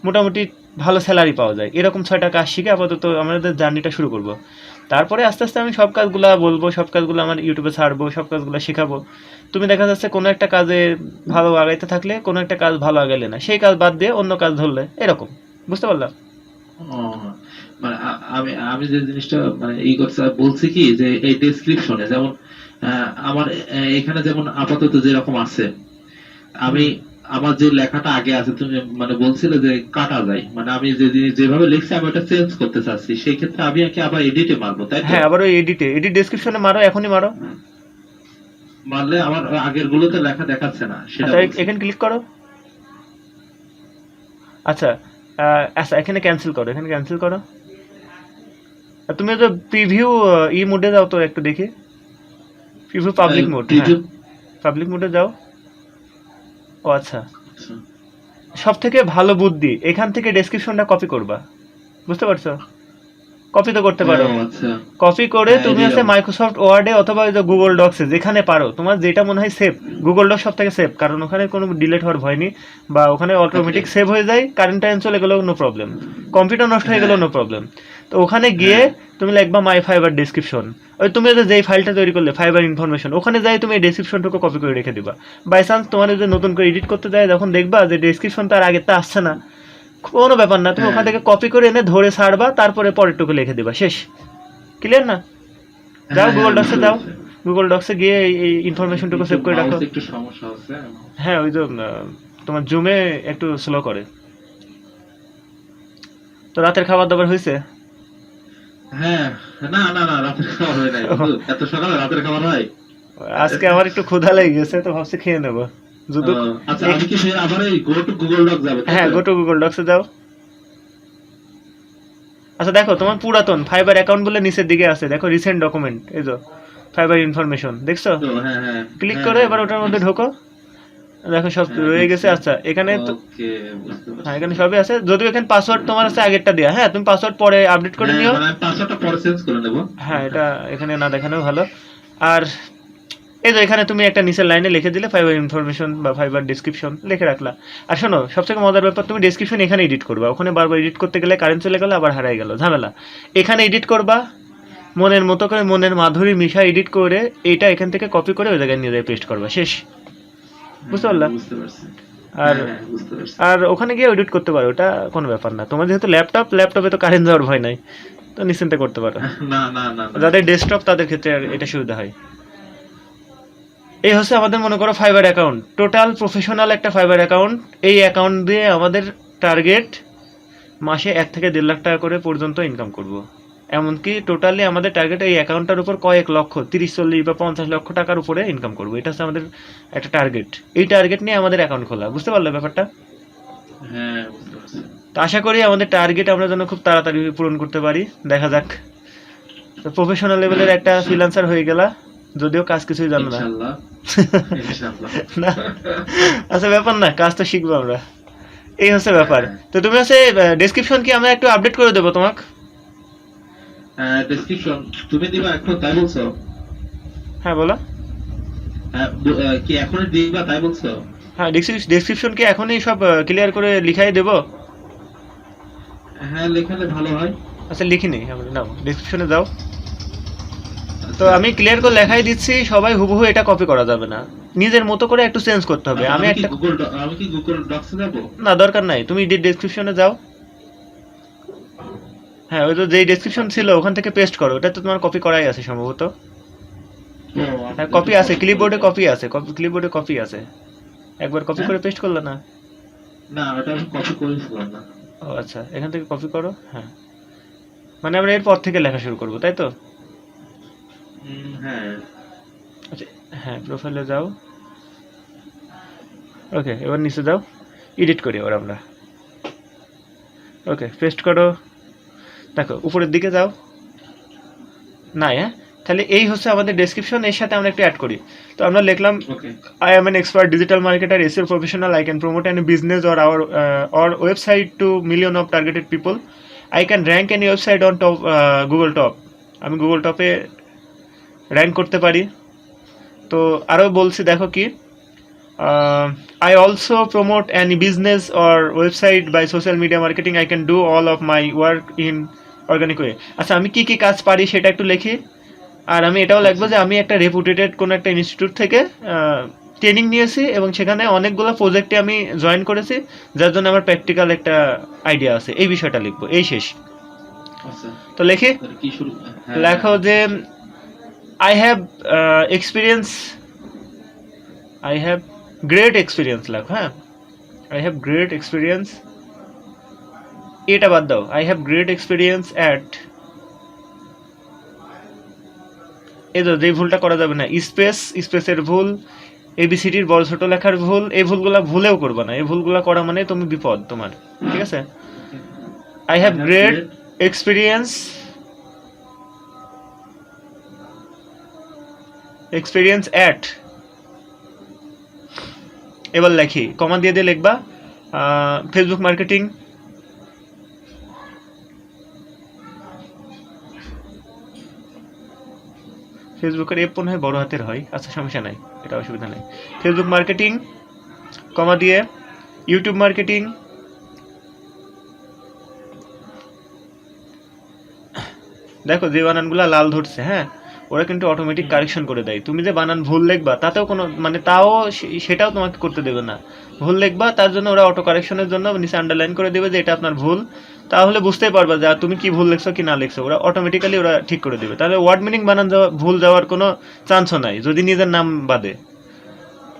মোটামুটি ভালো স্যালারি পাওয়া যায়, এরকম 6টা কাজ শিখে আপাতত আমাদের জার্নিটা শুরু করব। তারপরে আস্তে আস্তে আমি সব কাজগুলো বলবো, সব কাজগুলো আমার ইউটিউবে ছাড়বো, সব কাজগুলো শেখাবো। তুমি দেখা যাচ্ছে কোনো একটা কাজে ভালো আগাইতে থাকলে, কোনো একটা কাজ ভালো আগাইলে না, সেই কাজ বাদ দিয়ে অন্য কাজ ধরলে, এরকম, বুঝতে পারলাম? মানে আমি যে জিনিসটা মানে বলছি কি, যে এই ডেসক্রিপশনে যেমন আমার এখানে যেমন আপাতত যেরকম আছে, আমি আমার যে লেখাটা আগে আছে, তুমি মানে বলছিলে যে কাটা যায়, মানে আমি যেভাবে লিখছি আমি ওটা চেঞ্জ করতে চাচ্ছি, সেই ক্ষেত্রে আমি আবার এডিটে মারবো, তাই তো? হ্যাঁ, আবার ওই এডিট ডেসক্রিপশনে মারো, এখনই মারো। মারলে আমার আগের গুলোতে লেখা দেখাচ্ছে না, সেটা এখানে ক্লিক করো। আচ্ছা, এখানে ক্যান্সেল করো, এখানে ক্যান্সেল করো। তুমি তো প্রিভিউ মোডে যাও তো, একটু দেখি প্রিভিউ পাবলিক মোড, পাবলিক মোডে যাও। ও আচ্ছা, সব থেকে ভালো বুদ্ধি, এখান থেকে ডেসক্রিপশনটা কপি করবা, বুঝতে পারছো? কপি তো করতে পারো। ও আচ্ছা। কপি করে হ্যাঁ, তুমি এই আছে দিলাম। মাইক্রোসফট ওয়ার্ডে অথবা ওই যে গুগল ডক্সে যেখানে পারো, তোমার যেটা মনে হয় সেভ, গুগল ডক সব থেকে সেভ, কারণ ওখানে কোনো ডিলিট হওয়ার ভয় নেই, বা ওখানে অটোমেটিক Okay. সেভ হয়ে যায়, কারেন্ট টাইম চলে গেলেও নো প্রবলেম, কম্পিউটার নষ্ট হয়ে গেলেও হ্যাঁ, নো প্রবলেম। তো ওখানে গিয়ে হ্যাঁ, তুমি লিখবা মাই ফাইবার ডেসক্রিপশন, ওই তুমি যে যেই ফাইলটা তৈরি করলে ফাইবার ইনফরমেশন, ওখানে যাই তুমি এই ডেসক্রিপশনটুকু কপি করে রেখে দিবা। বাই চান্স তোমার যদি নতুন করে এডিট করতে যায়, যখন দেখবা যে ডেসক্রিপশন তার আগেরটা আসছে না, কোনো ব্যাপার না, তুমি ওখান হ্যাঁ, থেকে কপি করে এনে ধরে ছাড়বা, তারপরে পরেরটুকু লিখে দিবা, শেষ। ক্লিয়ার না? যাও হ্যাঁ, গুগল ডক্সে বুঝতে যাও, পেরেছি। গুগল ডক্সে গিয়ে এই ইনফরমেশনটুকু একটু সেভ করে রাখো। mouse একটু সমস্যা হচ্ছে। হ্যাঁ, ওই যে তোমার জুমে একটু স্লো করে। তো রাতের খাবার দাবার হয়েছে? হ্যাঁ, না, না, না, রাতের খাবার হয় নাই বন্ধু। এত সকালে রাতের খাবার হয়? আজকে আমার একটু ক্ষুধা লেগে গেছে, তো ভাবছি খেয়ে নেবো। যদি আচ্ছা, আমি কি ফের আবার এই go to Google Doc যাবো, তাই হ্যাঁ, তো? গো টু গুগল ডক্সে যাও। আচ্ছা দেখো, তোমার পুরাতন ফাইবার অ্যাকাউন্ট বলে নিচের দিকে আছে, দেখো রিসেন্ট ডকুমেন্ট, এই যে ফাইবার ইনফরমেশন দেখছো? তো হ্যাঁ, হ্যাঁ, ক্লিক হ্যাঁ, করে হ্যাঁ, এবার ওটার মধ্যে বুঝছি। ঢোকো, দেখো সব হ্যাঁ, রয়ে গেছে। বুঝছি। আচ্ছা এখানে তো, ওকে, বুঝতে হ্যাঁ পারছি। এখানে সবই আছে, যদিও এখানে পাসওয়ার্ড তোমার আছে আগেরটা দেওয়া, হ্যাঁ তুমি পাসওয়ার্ড পরে আপডেট করে হ্যাঁ, নিও। মানে আমি পাসওয়ার্ডটা পরে চেঞ্জ করে নেবো। হ্যাঁ, এটা এখানে না দেখানোও ভালো। আর এই যে এখানে তুমি একটা নিচের লাইনে লিখে দিলে ফাইবার ইনফরমেশন বা ফাইবার ডেসক্রিপশন লিখে রাখলা। আর শোনো, সবথেকে মজার ব্যাপার, তুমি ডেসক্রিপশন এখানে এডিট করবা, ওখানে বারবার এডিট করতে গেলে কারেন্ট চলে গেল, আবার হারাই গেল, ঝামেলা। এখানে এডিট করবা, মনের মতো করে, মনের মাধুরী মিশা এডিট করে এইটা এখান থেকে কপি করে ওই জায়গায় নিয়ে যায় পেস্ট করবা, শেষ। বুঝতে পারলা? বুঝতে পারছি। আর হ্যাঁ, হ্যাঁ, বুঝতে পারছি। আর ওখানে গিয়ে এডিট করতে পারো, ওটা কোনো ব্যাপার না। তোমার যেহেতু ল্যাপটপে তো কারেন্ট যাওয়ার ভয় নাই, তো নিশ্চিন্তে করতে পারো। না, না, না, না। যাদের ডেস্কটপ তাদের ক্ষেত্রে এটা সুবিধা হয়। এই হচ্ছে আমাদের মনে করো ফাইবার অ্যাকাউন্ট, টোটাল প্রফেশনাল একটা ফাইবার অ্যাকাউন্ট। এই অ্যাকাউন্ট দিয়ে আমাদের টার্গেট মাসে 1 থেকে 1.5 লাখ টাকা করে পর্যন্ত ইনকাম করব। এমনকি টোটালি আমাদের টার্গেট এই অ্যাকাউন্টটার উপর কয়েক লক্ষ, 30-40 বা 50 লক্ষ টাকার উপরে ইনকাম করব, এটা হচ্ছে আমাদের একটা টার্গেট। এই টার্গেট নিয়ে আমাদের অ্যাকাউন্ট খোলা, বুঝতে পারলে ব্যাপারটা? হ্যাঁ, বুঝতে পারছি। তো আশা করি আমাদের টার্গেট আমরা যেন খুব তাড়াতাড়ি পূরণ করতে পারি, দেখা যাক। তো প্রফেশনাল লেভেলের একটা ফ্রিল্যান্সার হয়ে গেলা, যদিও কাজ কিছুই জানো না। ইনশাআল্লাহ, ইনশাআল্লাহ। না, আচ্ছা ব্যাপার না, কাজ তো শিখবো আমরা, এই হচ্ছে ব্যাপার। তো তুমি হচ্ছে ডেসক্রিপশন কি আমরা একটু আপডেট করে দেবো তোমাকে? ডেসক্রিপশন তুমি দিবা এখন, তাই বলছো? হ্যাঁ বলো। কি এখনই দিবা, তাই বলছো? হ্যাঁ, ডেসক্রিপশন কি এখনই সব ক্লিয়ার করে লিখাই দেবো? হ্যাঁ, লেখালে ভালো হয়। আচ্ছা লিখিনি, নাও ডেসক্রিপশনে যাও। তো আচ্ছা। আমি ক্লিয়ার করে লেখাই দিচ্ছি, সবাই হুবহু এটা কপি করা যাবে না, নিজের মতো করে একটু চেঞ্জ করতে হবে। আচ্ছা, আমি একটা, আমি কি গুগল ডক্সে যাবো? না দরকার নাই, তুমি ডেসক্রিপশনে যাও। হ্যাঁ, ওই তো যেই ডেসক্রিপশন ছিল ওখান থেকে পেস্ট করো, ওটা তো তোমার কপি করাই আছে সম্ভবত। ও, হ্যাঁ কপি আছে, ক্লিপবোর্ডে কপি আছে, ক্লিপবোর্ডে কপি আছে, একবার কপি হ্যাঁ? করে পেস্ট করলে না? না, ওটা আমি কপি করেছিলাম না। ও আচ্ছা, এখান থেকে কপি করো। হ্যাঁ, মানে আমরা এরপর থেকে লেখা শুরু করবো, তাই তো? হ্যাঁ। আচ্ছা, হ্যাঁ প্রোফাইলে যাও। ওকে, এবার নিচে যাও, এডিট করি এবার আমরা। ওকে, পেস্ট করো, দেখো উপরের দিকে যাও। না, হ্যাঁ তাহলে এই হচ্ছে আমাদের ডেসক্রিপশন, এর সাথে আমরা একটু অ্যাড করি। তো আমরা লিখলাম, ওকে। I am an expert digital marketer, SEO professional. I can promote any business or website to million of targeted people. I can rank any website on top Google Top. আমি Google টপে rank করতে পারি। তো আরও বলছি, দেখো কি, I also promote any business or website by social media marketing. I can do all of my work in organic way. আচ্ছা, আমি কি কি কাজ পারি সেটা একটু লিখি। আর আমি এটাও লিখবো যে আমি একটা রেপুটেটেড কোনো একটা ইনস্টিটিউট থেকে ট্রেনিং নিয়েছি এবং সেখানে অনেকগুলো প্রজেক্টে আমি জয়েন করেছি, যার জন্য আমার প্র্যাকটিক্যাল একটা আইডিয়া আছে, এই বিষয়টা লিখবো, এই শেষ। আচ্ছা, তো লিখি, তাহলে কি শুরু? হ্যাঁ, লেখো যে I have great experience, লেখো। হ্যাঁ, I have great experience, এটা বাদ দাও, I have great experience at, এই তো যেই ভুলটা করা যাবে না, স্পেসের ভুল, এবিসিডির বড় ছোট লেখার ভুল, এই ভুলগুলা ভুলেও করবে না, এই ভুলগুলা করা মানে তুমি বিপদ তোমার, ঠিক আছে? I have great experience at, এবার লেখি, কমা দিয়ে দিয়ে লিখবা ফেসবুক মার্কেটিং, ফেসবুকের এফ মনে হয় বড় হাতের হয়, আচ্ছা সমস্যা নাই, এটা অসুবিধা নেই। ফেসবুক মার্কেটিং কমা দিয়ে ইউটিউব মার্কেটিং, দেখো যে বানানগুলো লাল ধরছে, হ্যাঁ ওরা কিন্তু অটোমেটিক কারেকশন করে দেয়। তুমি যে বানান ভুল লিখবা তাতেও কোনো মানে তাও সেটাও তোমাকে করতে দেবে না। ভুল লিখবা তার জন্য ওরা অটো কারেকশনের জন্য নিচে আন্ডারলাইন করে দেবে যে এটা আপনার ভুল, তাহলে বুঝতেই পারবা যে তুমি কি ভুল লিখছো কি না লিখছো, ওরা অটোমেটিক্যালি ওরা ঠিক করে দেবে। তাহলে ওয়ার্ড মিনিং বানান ভুল যাওয়ার কোনো চান্সও নাই যদি নিজের নাম বাদে।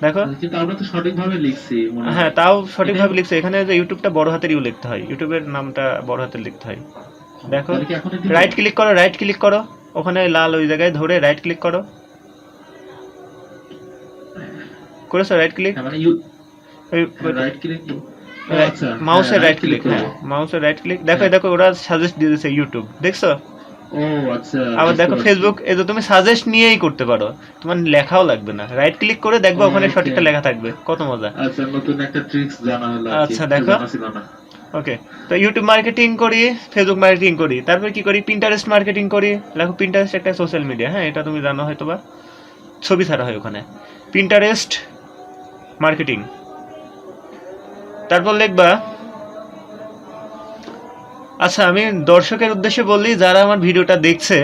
দেখো কিন্তু আমরা তো সঠিকভাবে লিখছি মনে হয়। হ্যাঁ তাও সঠিকভাবে লিখছে। এখানে যে ইউটিউবটা বড় হাতের ইউ লিখতে হয়, ইউটিউবের নামটা বড় হাতের লিখতে হয়। দেখো তাহলে কি এখন এটি রাইট ক্লিক করো, রাইট ক্লিক করো, ওখানে লাল ওই জায়গায় ধরে রাইট ক্লিক করো, করেছো রাইট ক্লিক? মানে রাইট ক্লিক মাউসের রাইট ক্লিক, হ্যাঁ মাউসের রাইট ক্লিক। দেখো দেখো ওরা সাজেস্ট দিয়ে দিয়েছে ইউটিউব, দেখছো? ও আচ্ছা। আবার দেখো ফেসবুক, এই যে তুমি সাজেস্ট নিয়েই করতে পারো, তোমার লেখাও লাগবে না, রাইট ক্লিক করে দেখবে ওখানে সঠিকটা লেখা থাকবে, কত মজা। আচ্ছা নতুন একটা ট্রিক্স জানা হলো। আচ্ছা দেখো, ওকে তো ইউটিউব মার্কেটিং করি, ফেসবুক মার্কেটিং করি, তারপর কি করি পিন্টারেস্ট মার্কেটিং করি। দেখো পিন্টারেস্ট একটা সোশ্যাল মিডিয়া, হ্যাঁ এটা তুমি জানো হয়তো বা, ছবি ছাড়া হয় ওখানে। পিন্টারেস্ট মার্কেটিং, তারপর লিখবা, আচ্ছা আমি দর্শকের উদ্দেশ্যে বললি যারা আমার ভিডিওটা দেখছে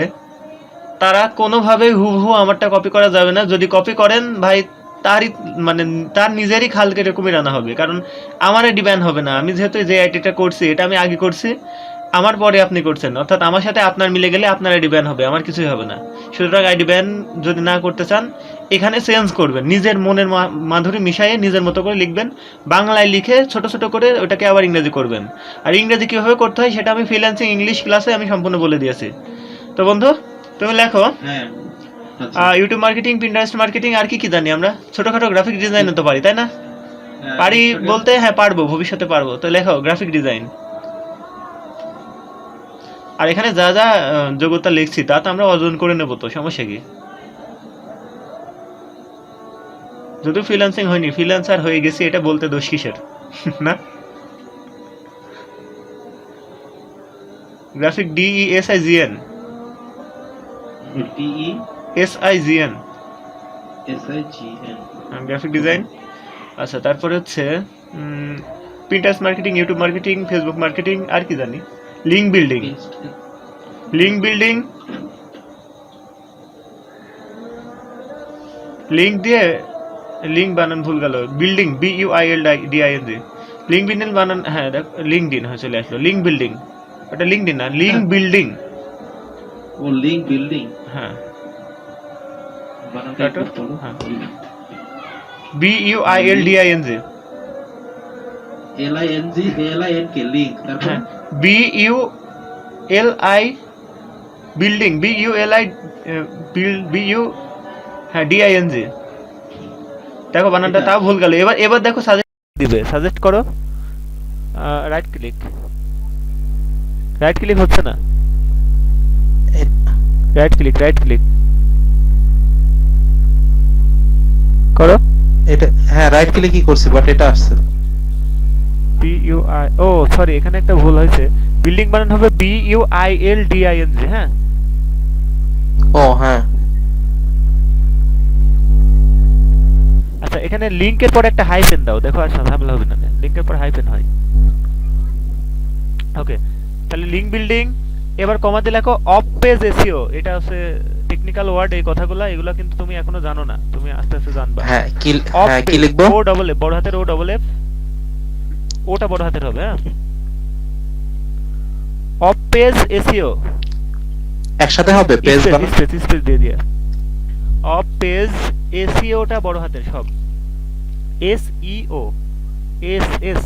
তারা কোনোভাবেই হুবহু আমারটা কপি করা যাবে না। যদি কপি করেন ভাই তারই মানে তার নিজেরই খাল কেটে কুমির আনা হবে, কারণ আমারে ডিব্যান হবে না। আমি যেহেতু যে আইডিটা করছি এটা আমি আগে করছি, আমার পরে আপনি করছেন, অর্থাৎ আমার সাথে আপনার মিলে গেলে আপনার আইডি ব্যান হবে, আমার কিছুই হবে না। সুতরাং আইডি ব্যান যদি না করতে চান এখানে চেঞ্জ করবেন, নিজের মনের মাধুরী মিশাইয়ে নিজের মতো করে লিখবেন, বাংলায় লিখে ছোট ছোট করে ওটাকে আবার ইংরেজি করবেন। আর ইংরেজি কীভাবে করতে হয় সেটা আমি ফ্রিল্যান্সিং ইংলিশ ক্লাসে আমি সম্পূর্ণ বলে দিয়েছি। তো বন্ধু তুমি লেখো ইউটিউব মার্কেটিং, পিন্টারেস্ট মার্কেটিং, আর কি কি জানি আমরা, ছোটখাটো গ্রাফিক ডিজাইনও তো পারি তাই না? পারি বলতে হ্যাঁ পারবো, ভবিষ্যতে পারবো। তো লেখো গ্রাফিক ডিজাইন। আর এখানে যা যা যোগ্যতা লিখছি তা তো আমরা অর্জন করে নেবো, তো সমস্যা কি? যদি ফ্রিল্যান্সিং হয়নি, ফ্রিল্যান্সার হয়ে গেছি এটা বলতে দোষ কিসের? না graphic DESIGN SIGN graphic design. আচ্ছা তারপরে হচ্ছে Pinterest marketing, YouTube marketing, Facebook marketing, আর কি জানি link building. Link building, link দিয়ে লিঙ্ক বানান ভুল গেল, বিল্ডিং BUILDING, লিঙ্ক বিল্ডিং বানান, হ্যাঁ দেখ লিঙ্কডিন হয়ে চলে আসলো, লিঙ্ক বিল্ডিং, ওটা লিঙ্কডিন না, লিঙ্ক বিল্ডিং। ও লিঙ্ক বিল্ডিং, হ্যাঁ বানানটা একটু বলো। হ্যাঁ BUILDING LINK লিঙ্ক, তারপর BULI বিল্ডিং, BU হ্যাঁ DING। দেখো বানানটা তাও ভুল গেল। এবার দেখো সাজেস্ট দিবে, সাজেস্ট করো, রাইট ক্লিক, রাইট ক্লিক হচ্ছে না, রাইট ক্লিক, রাইট ক্লিক করো। এটা হ্যাঁ রাইট ক্লিকই করছি বাট এটা আসছে BUI, ও সরি এখানে একটা ভুল হয়েছে, বিল্ডিং বানান হবে BUILDING। হ্যাঁ ও হ্যাঁ আচ্ছা এখানে লিংকের পর একটা হাইফেন দাও, দেখো আর ঝামেলা হবে না, লিংকের পর হাইফেন হয়। ওকে তাহলে লিংক বিল্ডিং, এবার কমাতে লেখো অফ পেজ এসইও। এটা হচ্ছে টেকনিক্যাল ওয়ার্ড, এই কথাগুলো এগুলো কিন্তু তুমি এখনো জানো না, তুমি আস্তে আস্তে জানবা। হ্যাঁ কি লিখবো? ও ডবল এফ, বড় হাতের ও ডবল এফ, ওটা বড় হাতের হবে। হ্যাঁ অফ পেজ এসইও একসাথে হবে, পেজ বানান স্পেস দিয়ে দিয়ে, অফ পেজ এসইওটা বড় হাতের সব, SEO SS।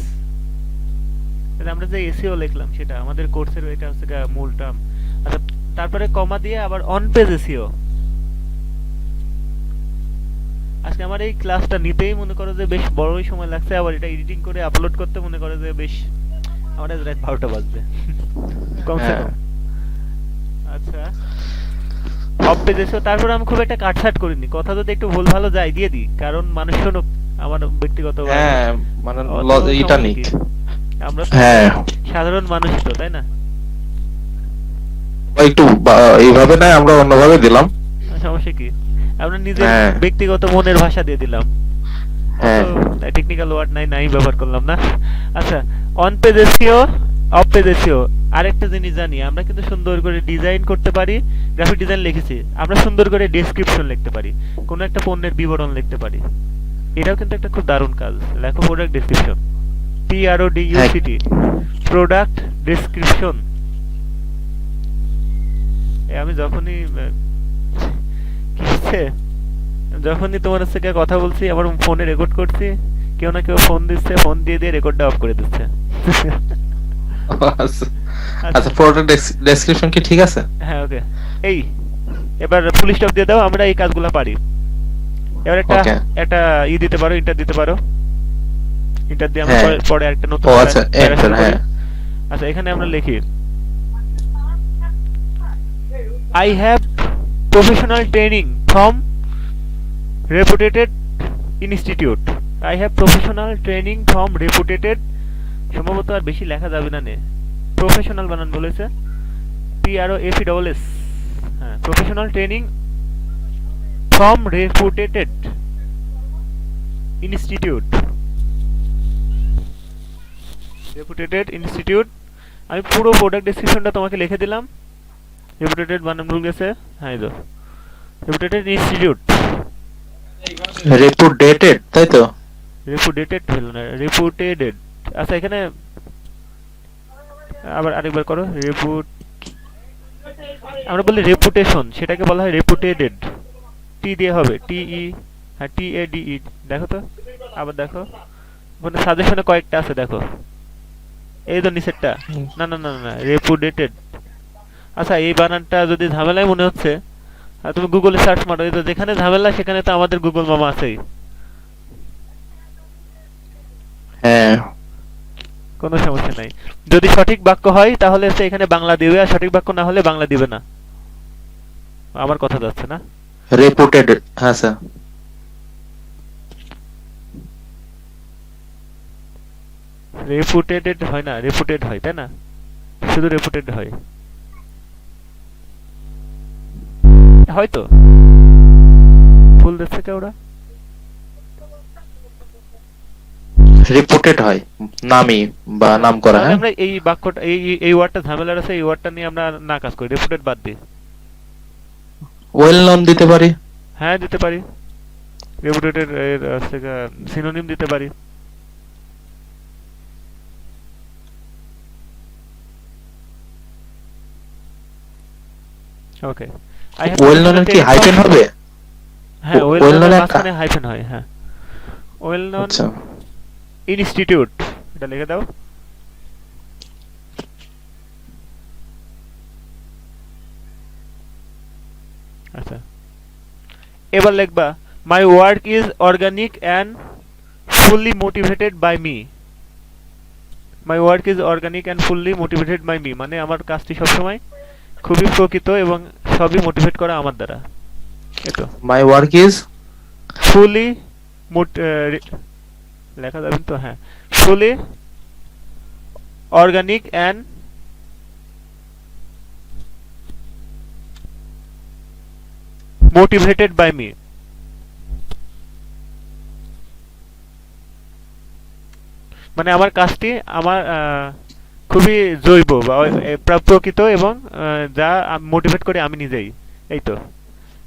আমরা যে এসইও লিখলাম সেটা আমাদের কোর্সের এটা হচ্ছে মূল টার্ম। আচ্ছা তারপরে কমা দিয়ে আবার অন পেজ এসইও। আজকে আমার এই ক্লাসটা নিতেই মনে করো যে বেশ বড়ই সময় লাগছে, আবার এটা এডিটিং করে আপলোড করতে মনে করো যে বেশ আমার রাত 12টা বাজবে কমসে কম। আচ্ছা অফ পেজ এসইও, তারপর আমি খুব একটা কাটছাট করিনি, কথা যদি একটু ভুল ভালো যায় দিয়ে দিই, কারণ মানুষ শুনুক, আমার ব্যক্তিগত হ্যাঁ মানে এটা নিক, আমরা হ্যাঁ সাধারণ মানুষ তো তাই না, একটু এইভাবে না আমরা অন্যভাবে দিলাম। সমস্যা কি? আমরা নিজের হ্যাঁ। ব্যক্তিগত মনের ভাষা দিয়ে দিলাম। হ্যাঁ। টেকনিক্যাল ওয়ার্ড নাই ব্যবহার করলাম না। আচ্ছা, on page SEO, of page SEO. আরেকটা জিনিস জানি, আমরা কিন্তু সুন্দর করে ডিজাইন করতে পারি। গ্রাফিক ডিজাইন লিখেছি, আমরা সুন্দর করে ডেসক্রিপশন লিখতে পারি, কোনো একটা পণ্যের বিবরণ লিখতে পারি। এটাও কিন্তু একটা খুব দারুণ কাজ। লেখো product description, PRODUCT, product description. আমি যখনই কি হচ্ছে, যখনই তোমার হচ্ছে গিয়ে কথা বলছি, আমার ফোনে রেকর্ড করছি, কেউ না কেউ ফোন দিচ্ছে, ফোন দিয়ে দিয়ে রেকর্ডটা অফ করে দিচ্ছে। আচ্ছা। আচ্ছা, প্রোডাক্ট ডেসক্রিপশন কি ঠিক আছে? হ্যাঁ, ওকে। এই এবার ফুল স্টপ দিয়ে দাও, আমরা এই কাজগুলো পারি। এবার একটা Okay. একটা দিতে পারো, ইন্টার দিতে পারো। ইন্টার দিয়ে আমরা হ্যাঁ। পরে একটা নতুন ও আচ্ছা, প্যারা enter, শুরু করি। হ্যাঁ। আচ্ছা, এখানে আমরা লিখি I have professional training from reputed institute. I have professional training from reputed, সম্ভবত আর বেশি লেখা যাবে না নে, প্রফেশনাল বানান বলেছে, PROFESS। হ্যাঁ, professional training from রেপুটেড institute. রেপুটেড institute. আমি পুরো প্রোডাক্ট ডেসক্রিপশনটা তোমাকে লিখে দিলাম। রেপুটেড বানান ভুল গেছে, হ্যাঁ এই তো, রেপুটেড ইনস্টিটিউট। রেপুটেটেড, তাই তো? রেপুটেড হলো না, রেপুটেড। আচ্ছা, এখানে আবার আরেকবার করো, আমরা বলি রেপুটেশন, সেটাকে বলা হয় রেপুটেড। টি দিয়ে হবে, TE, হ্যাঁ TADE। দেখো তো, আবার দেখো, ওখানে সাজেশনে কয়েকটা আছে, দেখো এই তো নিচেরটা। না না না না, রেপুটেড। আচ্ছা, এই বানানটা যদি ঝামেলায় মনে হচ্ছে, আর তুমি গুগলে সার্চ মারো, এই তো যেখানে ঝামেলা সেখানে তো আমাদের গুগল মামা আছেই। হ্যাঁ। কোনো সমস্যা নাই। যদি সঠিক বাক্য হয় তাহলে হচ্ছে এখানে বাংলা দিবে, আর সঠিক বাক্য না হলে বাংলা দিবে না। আমার কথা যাচ্ছে না? রেপুটেড, হ্যাঁ স্যার। রেপুটেড হয় না, রেপুটেড হয়, তাই না? শুধু রেপুটেড হয় হয়তো। ভুল দিচ্ছে কেউ ওরা। রিপোর্টেড হয়, নামই বা নাম করা। তাহলে হ্যাঁ, আমরা এই বাক্যটা, এই ওয়ার্ডটা ঝামেলার আছে, এই ওয়ার্ডটা নিয়ে আমরা না কাজ করি, রেপুটেড বাদ দিই। ওয়েল নন দিতে পারি। হ্যাঁ, দিতে পারি। রেপুটেড এর সিনোনিম দিতে পারি। ওকে। ওয়েল ননের কি হাইফেন হবে? হ্যাঁ, ওয়েল well known ননের একটা- মাঝখানে হাইফেন হয়। হ্যাঁ, ওয়েল নন আচ্ছা। ইনস্টিটিউট, এটা লিখে দাও। আচ্ছা, এবার লিখবা my work is organic and fully motivated by me. My work is organic and fully motivated by me মানে আমার কাজটি সবসময় খুবই প্রকৃত এবং সবই মোটিভেট করা আমার দ্বারা। এতো মাই ওয়ার্ক ইজ ফুলি লেখা যাবে তো? হ্যাঁ, fully organic and motivated by me. মানে আমার কাজটি আমার খুবই জৈব বা প্রকৃত এবং যা মোটিভেট করে আমি নিজেই। এই তো।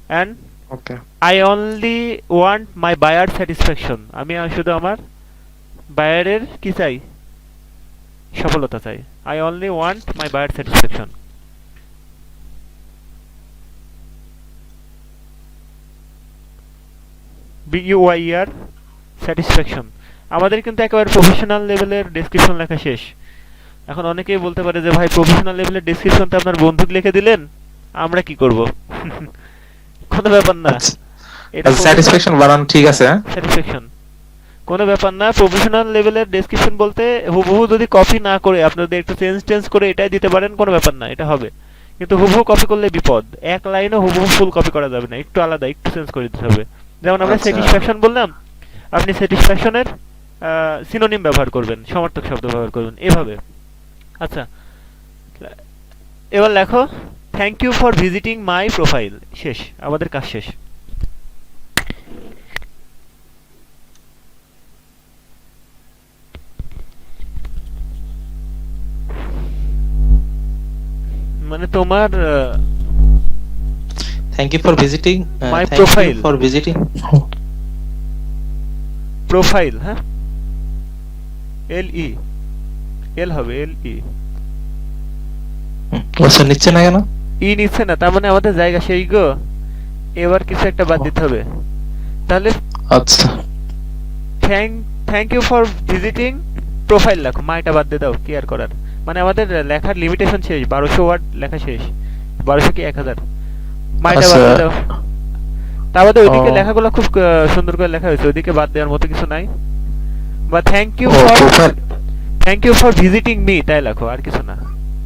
And okay. I only want my buyer satisfaction. আমি শুধু আমার বায়ারের কি চাই? সফলতা চাই। I only want my buyer satisfaction. BUYER satisfaction. আমাদের কিন্তু একেবারে প্রফেশনাল লেভেলের ডেসক্রিপশন লেখা শেষ। এখন অনেকেই বলতে পারে যে ভাই প্রফেশনাল লেভেলের ডেসক্রিপশন তো আপনার বন্ধুকে লিখে দিলেন, আমরা কি করব? কোনো ব্যাপার না। এটা স্যাটিসফ্যাকশন বানান ঠিক আছে। স্যাটিসফ্যাকশন কোনো ব্যাপার না। প্রফেশনাল লেভেলের ডেসক্রিপশন বলতে হুবহু যদি কপি না করে আপনাদের একটু চেঞ্জ করে এটাই দিতে পারেন, কোনো ব্যাপার না, এটা হবে। কিন্তু হুবহু কপি করলে বিপদ। এক লাইনও হুবহু ফুল কপি করা যাবে না, একটু আলাদা, একটু চেঞ্জ করে দিতে হবে। যেমন আমরা আচ্ছা। স্যাটিসফ্যাকশন বললাম, আপনি স্যাটিসফ্যাকশনের সিনোনিম ব্যবহার করবেন, সমার্থক শব্দ ব্যবহার করবেন, এভাবে। আচ্ছা, এবার লেখো thank you for visiting my profile, শেষ, আমাদের কাজ শেষ। মানে তোমার thank you for visiting, My thank you profile. For visiting. Profile, হ্যাঁ, এল ই, এল হবে, এল ই, আচ্ছা নিচ্ছে না কেন? ই নিচ্ছে না, তার মানে আমাদের জায়গা সেই গো। এবার কিছু একটা বাদ দিতে হবে। তাহলে আচ্ছা thank you for visiting profile লেখো, মাইটা বাদ দিয়ে দাও, কি আর করার। মানে আমাদের লেখার লিমিটেশন শেষ, 1200 ওয়ার্ড লেখা শেষ। 1200 কি 1000, মাইটা বাদ দিয়ে আচ্ছা। দাও। তা বাদে ওইদিকে ও। লেখাগুলো খুব সুন্দর করে লেখা হয়েছে, ওইদিকে বাদ দেওয়ার মতো কিছু নাই। বা ও profile, thank you for visiting me তাই লেখো, আর কিছু না,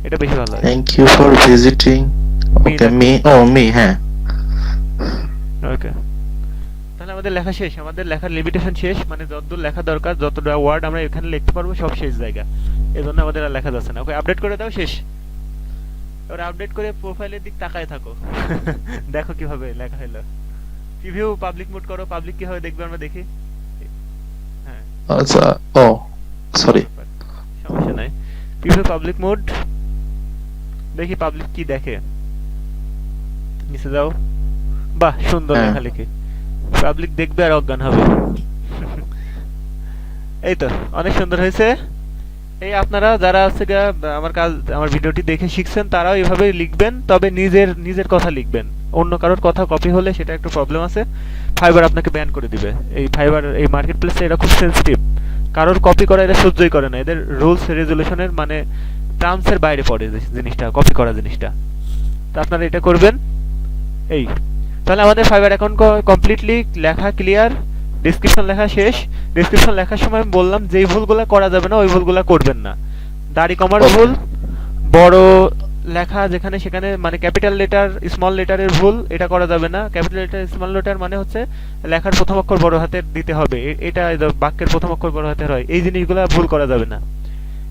এটা বেশি ভালো হয়। Thank you for visiting, Me okay টা- মি, ও মি, হ্যাঁ। ওকে, তাহলে আমাদের লেখা শেষ, আমাদের লেখার লিমিটেশন শেষ, মানে যতদূর লেখা দরকার, যতটা ওয়ার্ড আমরা এখানে লিখতে পারবো সব শেষ জায়গা, এজন্য আমাদের আর লেখা যাচ্ছে না। ওকে, আপডেট করে দাও, শেষ। এবার আপডেট করে প্রোফাইলের দিক তাকায় থাকো। দেখো কিভাবে লেখা হলো। প্রিভিউ পাবলিক মোড করো, পাবলিক কিভাবে দেখবে আমরা দেখি। হ্যাঁ, আচ্ছা, ও সরি। সমস্যা নাই। প্রিভিউ পাবলিক মোড, দেখি পাবলিক কি দেখে। নিচে যাও, বাহ সুন্দর হ্যাঁ। লেখালেখি। পাবলিক দেখবে আর অজ্ঞান হবে। এই তো অনেক সুন্দর হয়েছে। এই আপনারা যারা হচ্ছে গিয়া আমার ভিডিওটি দেখে শিখছেন তারাও এভাবে লিখবেন, তবে নিজের নিজের কথা লিখবেন। অন্য কারোর কথা কপি হলে সেটা একটু প্রবলেম আছে, ফাইবার আপনাকে ব্যান করে দিবে। এই ফাইবার, এই মার্কেট প্লেসে এরা খুব সেনসিটিভ, কারোর কপি করা এরা সহ্যই করে না। এদের রুলস রেজুলেশনের মানে টার্মসের বাইরে পড়ে জিনিসটা, কপি করা জিনিসটা। তো আপনারা এটা করবেন। এই, তাহলে আমাদের ফাইবার অ্যাকাউন্ট কমপ্লিটলি লেখা ক্লিয়ার, ডেসক্রিপশন লেখা শেষ। ডেসক্রিপশন লেখার সময় আমি বললাম যেই ভুলগুলো করা যাবে না ওই ভুলগুলো করবেন না। দাড়ি কমার Okay. ভুল, বড় লেখা যেখানে সেখানে মানে ক্যাপিটাল লেটার স্মল লেটারের ভুল, এটা করা যাবে না। ক্যাপিটাল লেটার স্মল লেটার মানে হচ্ছে লেখার প্রথম অক্ষর বড় হাতের দিতে হবে, এটা বাক্যের প্রথম অক্ষর বড় হাতের হয়, এই জিনিসগুলো ভুল করা যাবে না।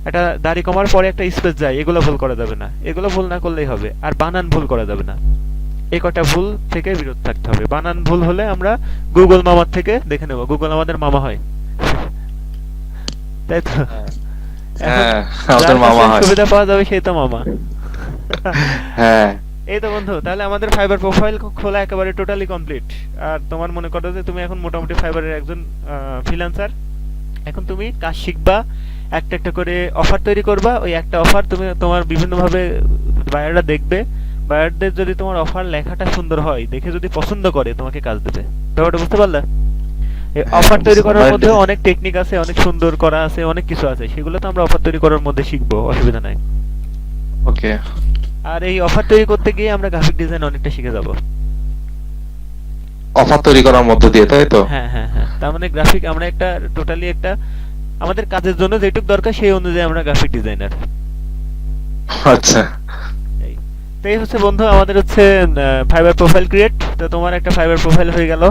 এটা দাড়ি কমার পরে একটা স্পেস যায়, এগুলো ভুল করা যাবে না। এগুলো ভুল না করলেই হবে। আর বানান ভুল করা যাবে না। এই কটা ভুল থেকে বিরত থাকতে হবে। বানান ভুল হলে আমরা গুগল মামার থেকে দেখে নেব, গুগল আমাদের মামা হয়। তাই তো, এখন হ্যাঁ, যার আমাদের মামা কাছে হয়। সুবিধা পাওয়া যাবে সেই তো মামা। হ্যাঁ, এই তো বন্ধু, তাহলে আমাদের ফাইবার প্রোফাইল খোলা একেবারে টোটালি কমপ্লিট। আর তোমার মনে করো যে তুমি এখন মোটামুটি ফাইবারের একজন ফ্রিল্যান্সার। এখন তুমি কাজ শিখবা, একটা একটা করে অফার তৈরি করবা। ওই একটা অফার তুমি তোমার বিভিন্নভাবে বায়াররা দেখবে। বায়ারদের যদি তোমার অফার লেখাটা সুন্দর হয়, দেখে যদি পছন্দ করে, তোমাকে কাজ দেবে। ব্যাপারটা বুঝতে পারলে? হ্যাঁ, অফার তৈরি বুঝতে করার পারলে। মধ্যে অনেক টেকনিক আছে, অনেক সুন্দর করা আছে, অনেক কিছু আছে, সেগুলো তো আমরা অফার তৈরি করার মধ্যে শিখবো, অসুবিধা নাই। ওকে। আর এই অফার তৈরি করতে গিয়ে আমরা গ্রাফিক ডিজাইন অনেকটা শিখে যাব। অফার তৈরি করার মধ্য দিয়ে, তাই তো? হ্যাঁ হ্যাঁ হ্যাঁ, তার মানে গ্রাফিক আমরা একটা টোটালি একটা আমাদের কাজের জন্য যেটুকু দরকার সেই অনুযায়ী আমরা গ্রাফিক ডিজাইনার। আচ্ছা। এই তো, এই হচ্ছে বন্ধু আমাদের হচ্ছে ফাইবার প্রোফাইল ক্রিয়েট। তো তোমার একটা ফাইবার প্রোফাইল হয়ে গেল।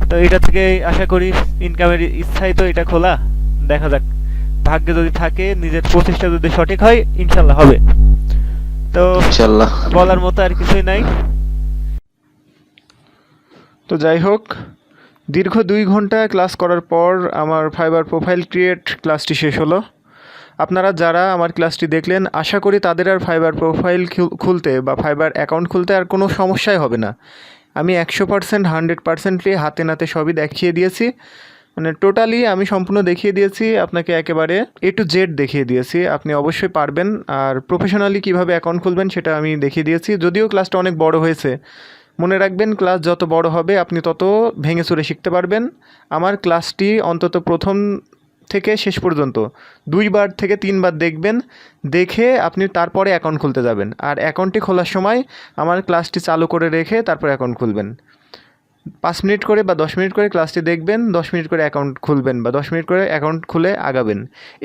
তো এটা থেকে আশা করি ইনকামের ইচ্ছাই তো এটা খোলা, দেখা যাক ভাগ্যে যদি থাকে, নিজের প্রচেষ্টা যদি সঠিক হয়, ইনশাল্লাহ হবে। তো ইনশাআল্লাহ। বলার মতো আর কিছুই নাই। তো যাই হোক, দীর্ঘ 2 ঘন্টা ক্লাস করার পর আমার ফাইবার প্রোফাইল ক্রিয়েট ক্লাসটি শেষ হলো। আপনারা যারা আমার ক্লাসটি দেখলেন, আশা করি তাদের আর ফাইবার প্রোফাইল খুলতে বা ফাইবার অ্যাকাউন্ট খুলতে আর কোনো সমস্যাই হবে না। আমি 100% 100%লি হাতে নাতে সবই দেখিয়ে দিয়েছি, মানে টোটালি আমি সম্পূর্ণ দেখিয়ে দিয়েছি আপনাকে, একেবারে A to Z দেখিয়ে দিয়েছি। আপনি অবশ্যই পারবেন। আর প্রফেশনালি কিভাবে অ্যাকাউন্ট খুলবেন সেটা আমি দেখিয়ে দিয়েছি। যদিও ক্লাসটা অনেক বড় হয়েছে, মনে রাখবেন ক্লাস যত বড় হবে আপনি তত ভেঙে চুরে শিখতে পারবেন। আমার ক্লাসটি অন্তত প্রথম থেকে শেষ পর্যন্ত 2 বার থেকে 3 বার দেখবেন, দেখে আপনি তারপরে অ্যাকাউন্ট খুলতে যাবেন। আর অ্যাকাউন্টটি খোলার সময় আমার ক্লাসটি চালু করে রেখে তারপর অ্যাকাউন্ট খুলবেন। 5 মিনিট করে বা 10 মিনিট করে ক্লাসটি দেখবেন, 10 মিনিট করে অ্যাকাউন্ট খুলবেন বা 10 মিনিট করে অ্যাকাউন্ট খুলে আগাবেন।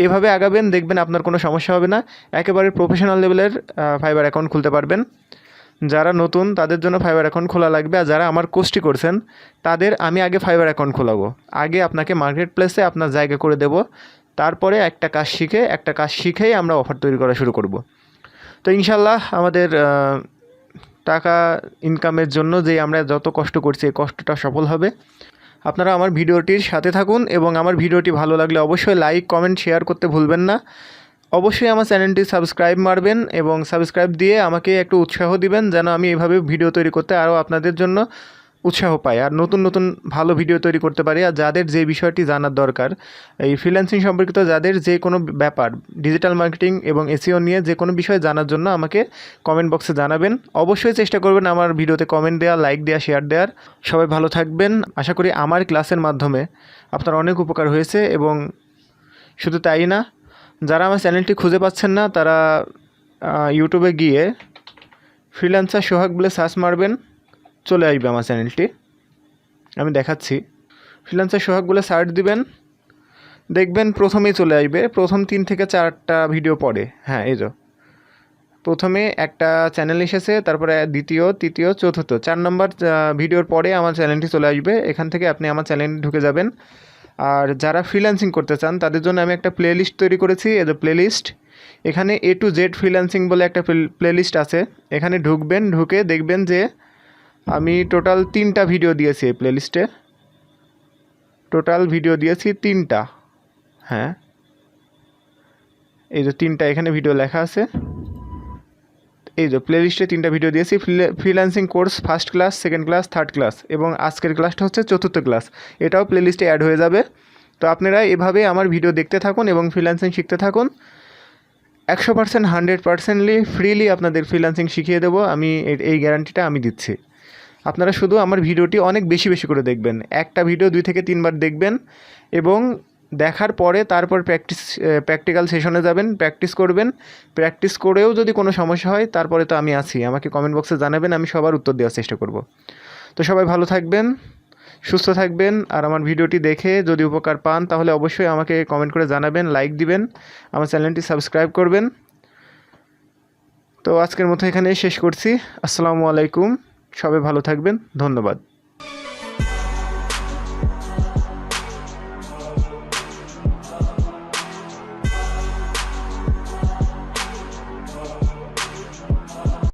এভাবে আগাবেন, দেখবেন আপনার কোনো সমস্যা হবে না। একেবারে প্রফেশনাল লেভেলের ফাইবার অ্যাকাউন্ট খুলতে পারবেন। যারা নতুন তাদের জন্য ফাইবার অ্যাকাউন্ট খোলা লাগবে। আর যারা আমার কোর্সটি করছেন তাদের আমি আগে ফাইবার অ্যাকাউন্ট খোলাবো, আগে আপনাকে মার্কেট প্লেসে আপনার জায়গা করে দেব, তারপরে একটা কাজ শিখেই আমরা অফার তৈরি করা শুরু করব। তো ইনশাল্লাহ আমাদের টাকা ইনকামের জন্য যে আমরা যত কষ্ট করছি এই কষ্টটা সফল হবে। আপনারা আমার ভিডিওটির সাথে থাকুন এবং আমার ভিডিওটি ভালো লাগলে অবশ্যই লাইক কমেন্ট শেয়ার করতে ভুলবেন না। অবশ্যই আমার চ্যানেলটি সাবস্ক্রাইব মারবেন এবং সাবস্ক্রাইব দিয়ে আমাকে একটু উৎসাহ দিবেন যেন আমি এইভাবে ভিডিও তৈরি করতে আরও আপনাদের জন্য উৎসাহ পাই আর নতুন নতুন ভালো ভিডিও তৈরি করতে পারি। আর যাদের যে বিষয়টি জানার দরকার এই ফ্রিল্যান্সিং সম্পর্কিত যাদের যে কোনো ব্যাপার ডিজিটাল মার্কেটিং এবং এসইও নিয়ে যে কোনো বিষয় জানার জন্য আমাকে কমেন্ট বক্সে জানাবেন। অবশ্যই চেষ্টা করবেন আমার ভিডিওতে কমেন্ট দেওয়া, লাইক দেওয়া, শেয়ার দেওয়ার। সবাই ভালো থাকবেন। আশা করি আমার ক্লাসের মাধ্যমে আপনার অনেক উপকার হয়েছে এবং শুধু তাই না, যারা আমার চ্যানেলটি খুঁজে পাচ্ছেন না তারা ইউটিউবে গিয়ে ফ্রিল্যান্সার সোহাগ বলে সার্চ মারবেন, চলে আসবে আমার চ্যানেলটি। আমি দেখাচ্ছি, ফ্রিল্যান্সার সোহাগ বলে সার্চ দিবেন, দেখবেন প্রথমেই চলে আসবে। প্রথম 3 থেকে 4টা ভিডিও পড়ে, হ্যাঁ এই যে প্রথমে একটা চ্যানেল এসেছে, তারপরে দ্বিতীয়, তৃতীয়, চতুর্থ, 4 নম্বর ভিডিওর পরে আমার চ্যানেলটি চলে আসবে। এখান থেকে আপনি আমার চ্যানেলে ঢুকে যাবেন। আর যারা ফ্রিল্যান্সিং করতে চান তাদের জন্য আমি একটা প্লেলিস্ট তৈরি করেছি, এই যে প্লেলিস্ট। এখানে A to Z ফ্রিল্যান্সিং বলে একটা প্লেলিস্ট আছে। এখানে ঢুকবেন, ঢুকে দেখবেন যে আমি টোটাল 3টা ভিডিও দিয়েছি এই প্লেলিস্টে। টোটাল ভিডিও দিয়েছি 3টা, হ্যাঁ এই যে 3টা এখানে ভিডিও লেখা আছে। এই যে প্লেলিস্টে 3টা ভিডিও দিয়েছি, freelancing course first class, second class, third class এবং আজকের ক্লাসটা হচ্ছে 4র্থ ক্লাস। এটাও প্লেলিস্টে অ্যাড হয়ে যাবে। তো আপনারা এভাবে আমার ভিডিও দেখতে থাকুন এবং ফ্রিল্যান্সিং শিখতে থাকুন। 100% 100%লি ফ্রিলি আপনাদের ফ্রিল্যান্সিং শিখিয়ে দেবো আমি, এই গ্যারান্টিটা আমি দিচ্ছি। আপনারা শুধু আমার ভিডিওটি অনেক বেশি বেশি করে দেখবেন। একটা ভিডিও 2 থেকে 3 বার দেখবেন এবং দেখার পরে তারপর প্র্যাকটিক্যাল সেশনে যাবেন, প্র্যাকটিস করবেন। প্র্যাকটিস করেও যদি কোনো সমস্যা হয় তারপরে তো আমি আছি, আমাকে কমেন্ট বক্সে জানাবেন, আমি সবার উত্তর দেওয়ার চেষ্টা করব। তো সবাই ভালো থাকবেন, সুস্থ থাকবেন। আর আমার ভিডিওটি দেখে যদি উপকার পান তাহলে অবশ্যই আমাকে কমেন্ট করে জানাবেন, লাইক দিবেন, আমার চ্যানেলটি সাবস্ক্রাইব করবেন। তো আজকের মতো এখানেই শেষ করছি। আসসালামু আলাইকুম, সবাই ভালো থাকবেন, ধন্যবাদ।